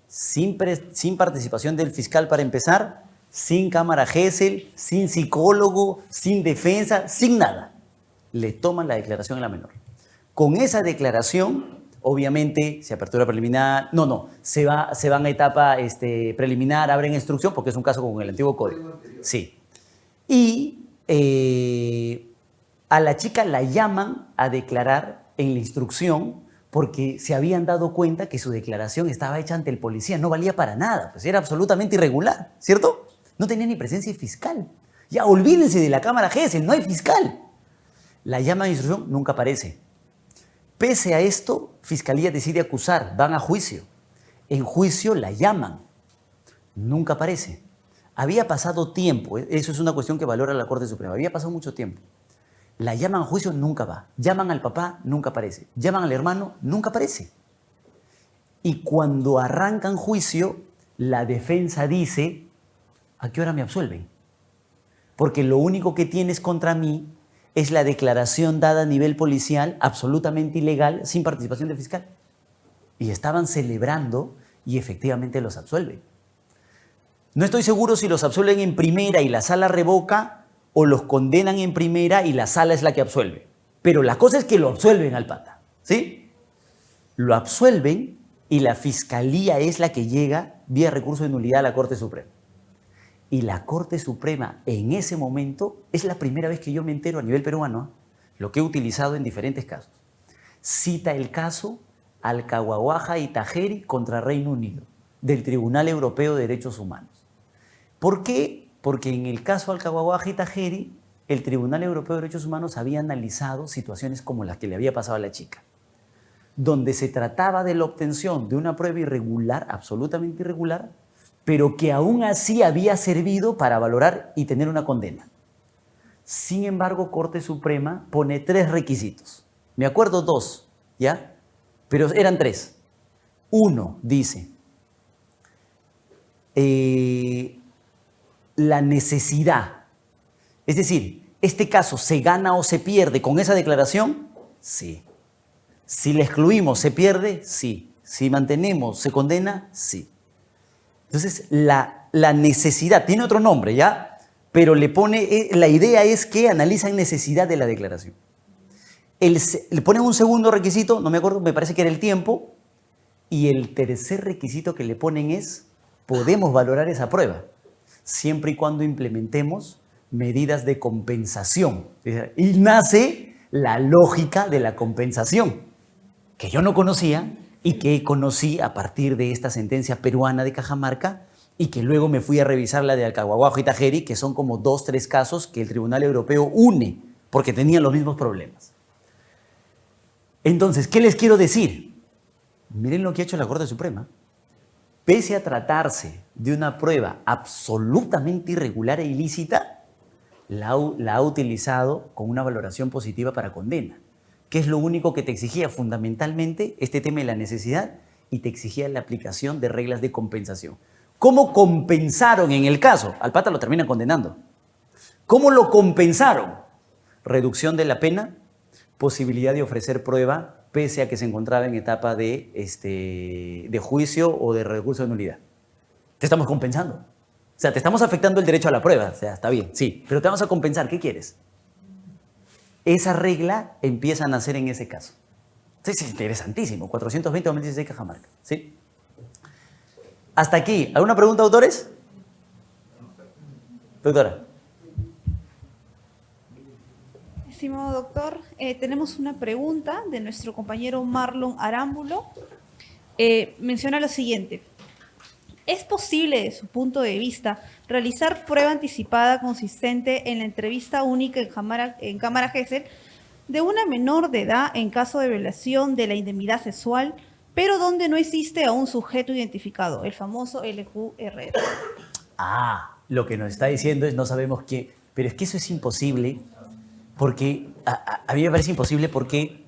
sin participación del fiscal para empezar, sin cámara Gesell, sin psicólogo, sin defensa, sin nada. Le toman la declaración a la menor. Con esa declaración, obviamente, se apertura preliminar, se van a etapa preliminar, abren instrucción, porque es un caso con el antiguo código. Sí. Y a la chica la llaman a declarar en la instrucción porque se habían dado cuenta que su declaración estaba hecha ante el policía, no valía para nada, pues era absolutamente irregular, ¿cierto? No tenía ni presencia fiscal. Ya olvídense de la cámara Gesell, no hay fiscal. La llaman a instrucción, nunca aparece. Pese a esto, Fiscalía decide acusar, van a juicio. En juicio la llaman, nunca aparece. Había pasado tiempo, eso es una cuestión que valora la Corte Suprema, había pasado mucho tiempo. La llaman a juicio, nunca va. Llaman al papá, nunca aparece. Llaman al hermano, nunca aparece. Y cuando arrancan juicio, la defensa dice, ¿a qué hora me absuelven? Porque lo único que tienes contra mí es la declaración dada a nivel policial, absolutamente ilegal, sin participación del fiscal. Y estaban celebrando y efectivamente los absuelven. No estoy seguro si los absuelven en primera y la sala revoca o los condenan en primera y la sala es la que absuelve. Pero la cosa es que lo absuelven al pata, ¿sí? Lo absuelven y la fiscalía es la que llega vía recurso de nulidad a la Corte Suprema. Y la Corte Suprema en ese momento es la primera vez que yo me entero a nivel peruano, lo que he utilizado en diferentes casos. Cita el caso Alcahuahuaja y Tajeri contra Reino Unido, del Tribunal Europeo de Derechos Humanos. ¿Por qué? Porque en el caso Alcahuahuaja y Tajeri, el Tribunal Europeo de Derechos Humanos había analizado situaciones como las que le había pasado a la chica, donde se trataba de la obtención de una prueba irregular, absolutamente irregular, pero que aún así había servido para valorar y tener una condena. Sin embargo, Corte Suprema pone 3 requisitos. Me acuerdo 2, ¿ya? Pero eran 3. 1, dice, la necesidad. Es decir, ¿este caso se gana o se pierde con esa declaración? Sí. Si la excluimos, ¿se pierde? Sí. Si mantenemos, ¿se condena? Sí. Entonces, la necesidad, tiene otro nombre, ¿ya? Pero le pone, la idea es que analizan necesidad de la declaración. Le ponen un segundo requisito, no me acuerdo, me parece que era el tiempo, y el tercer requisito que le ponen es, podemos valorar esa prueba, siempre y cuando implementemos medidas de compensación. Y nace la lógica de la compensación, que yo no conocía, y que conocí a partir de esta sentencia peruana de Cajamarca y que luego me fui a revisar la de Alcahuahuaja y Tajeri, que son como 2, 3 casos que el Tribunal Europeo une porque tenían los mismos problemas. Entonces, ¿qué les quiero decir? Miren lo que ha hecho la Corte Suprema. Pese a tratarse de una prueba absolutamente irregular e ilícita, la ha utilizado con una valoración positiva para condena, que es lo único que te exigía fundamentalmente este tema de la necesidad y te exigía la aplicación de reglas de compensación. ¿Cómo compensaron en el caso? Al pata lo terminan condenando. ¿Cómo lo compensaron? Reducción de la pena, posibilidad de ofrecer prueba pese a que se encontraba en etapa de juicio o de recurso de nulidad. Te estamos compensando. O sea, te estamos afectando el derecho a la prueba. O sea, está bien, sí, pero te vamos a compensar. ¿Qué quieres? Esa regla empieza a nacer en ese caso. Es interesantísimo. 420-2016 Cajamarca. ¿Sí? Hasta aquí. ¿Alguna pregunta, autores? Doctora. Estimado doctor, tenemos una pregunta de nuestro compañero Marlon Arámbulo. Menciona lo siguiente. ¿Es posible, de su punto de vista, realizar prueba anticipada consistente en la entrevista única en Cámara Gesell de una menor de edad en caso de violación de la indemnidad sexual, pero donde no existe a un sujeto identificado, el famoso LQRR? Lo que nos está diciendo es no sabemos quién, pero es que eso es imposible porque, a mí me parece imposible porque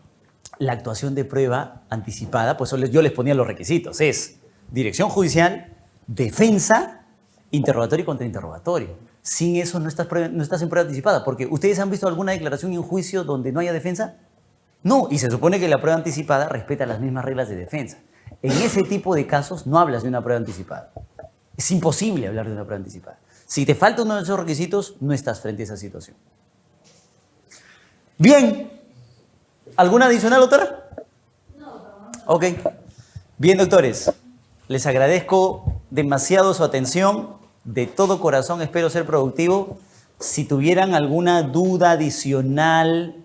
la actuación de prueba anticipada, pues yo les ponía los requisitos, es dirección judicial, defensa, interrogatorio y contrainterrogatorio. Sin eso no estás en prueba anticipada, porque ¿ustedes han visto alguna declaración en un juicio donde no haya defensa? No, y se supone que la prueba anticipada respeta las mismas reglas de defensa. En ese tipo de casos no hablas de una prueba anticipada. Es imposible hablar de una prueba anticipada. Si te falta uno de esos requisitos, no estás frente a esa situación. Bien. ¿Alguna adicional, doctora? No. Ok. Bien, doctores. Les agradezco demasiado su atención. De todo corazón espero ser productivo. Si tuvieran alguna duda adicional,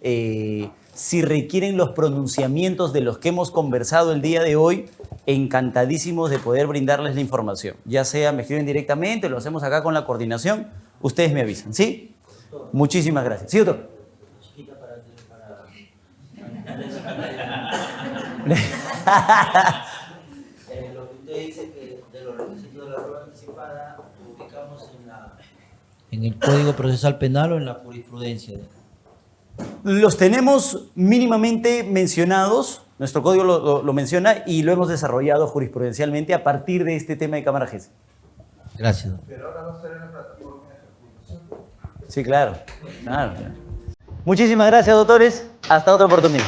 si requieren los pronunciamientos de los que hemos conversado el día de hoy, encantadísimos de poder brindarles la información. Ya sea me escriben directamente, lo hacemos acá con la coordinación, ustedes me avisan, ¿sí? Muchísimas gracias. ¿Sí, doctor? Lo que usted dice que de los requisitos de la prueba anticipada lo ubicamos en el Código Procesal Penal o en la jurisprudencia. Los tenemos mínimamente mencionados, nuestro código lo menciona y lo hemos desarrollado jurisprudencialmente a partir de este tema de Cámara Gesell. Gracias. Pero ahora va a estar en la plataforma de ejecución. Sí, claro. Muchísimas gracias, doctores. Hasta otra oportunidad.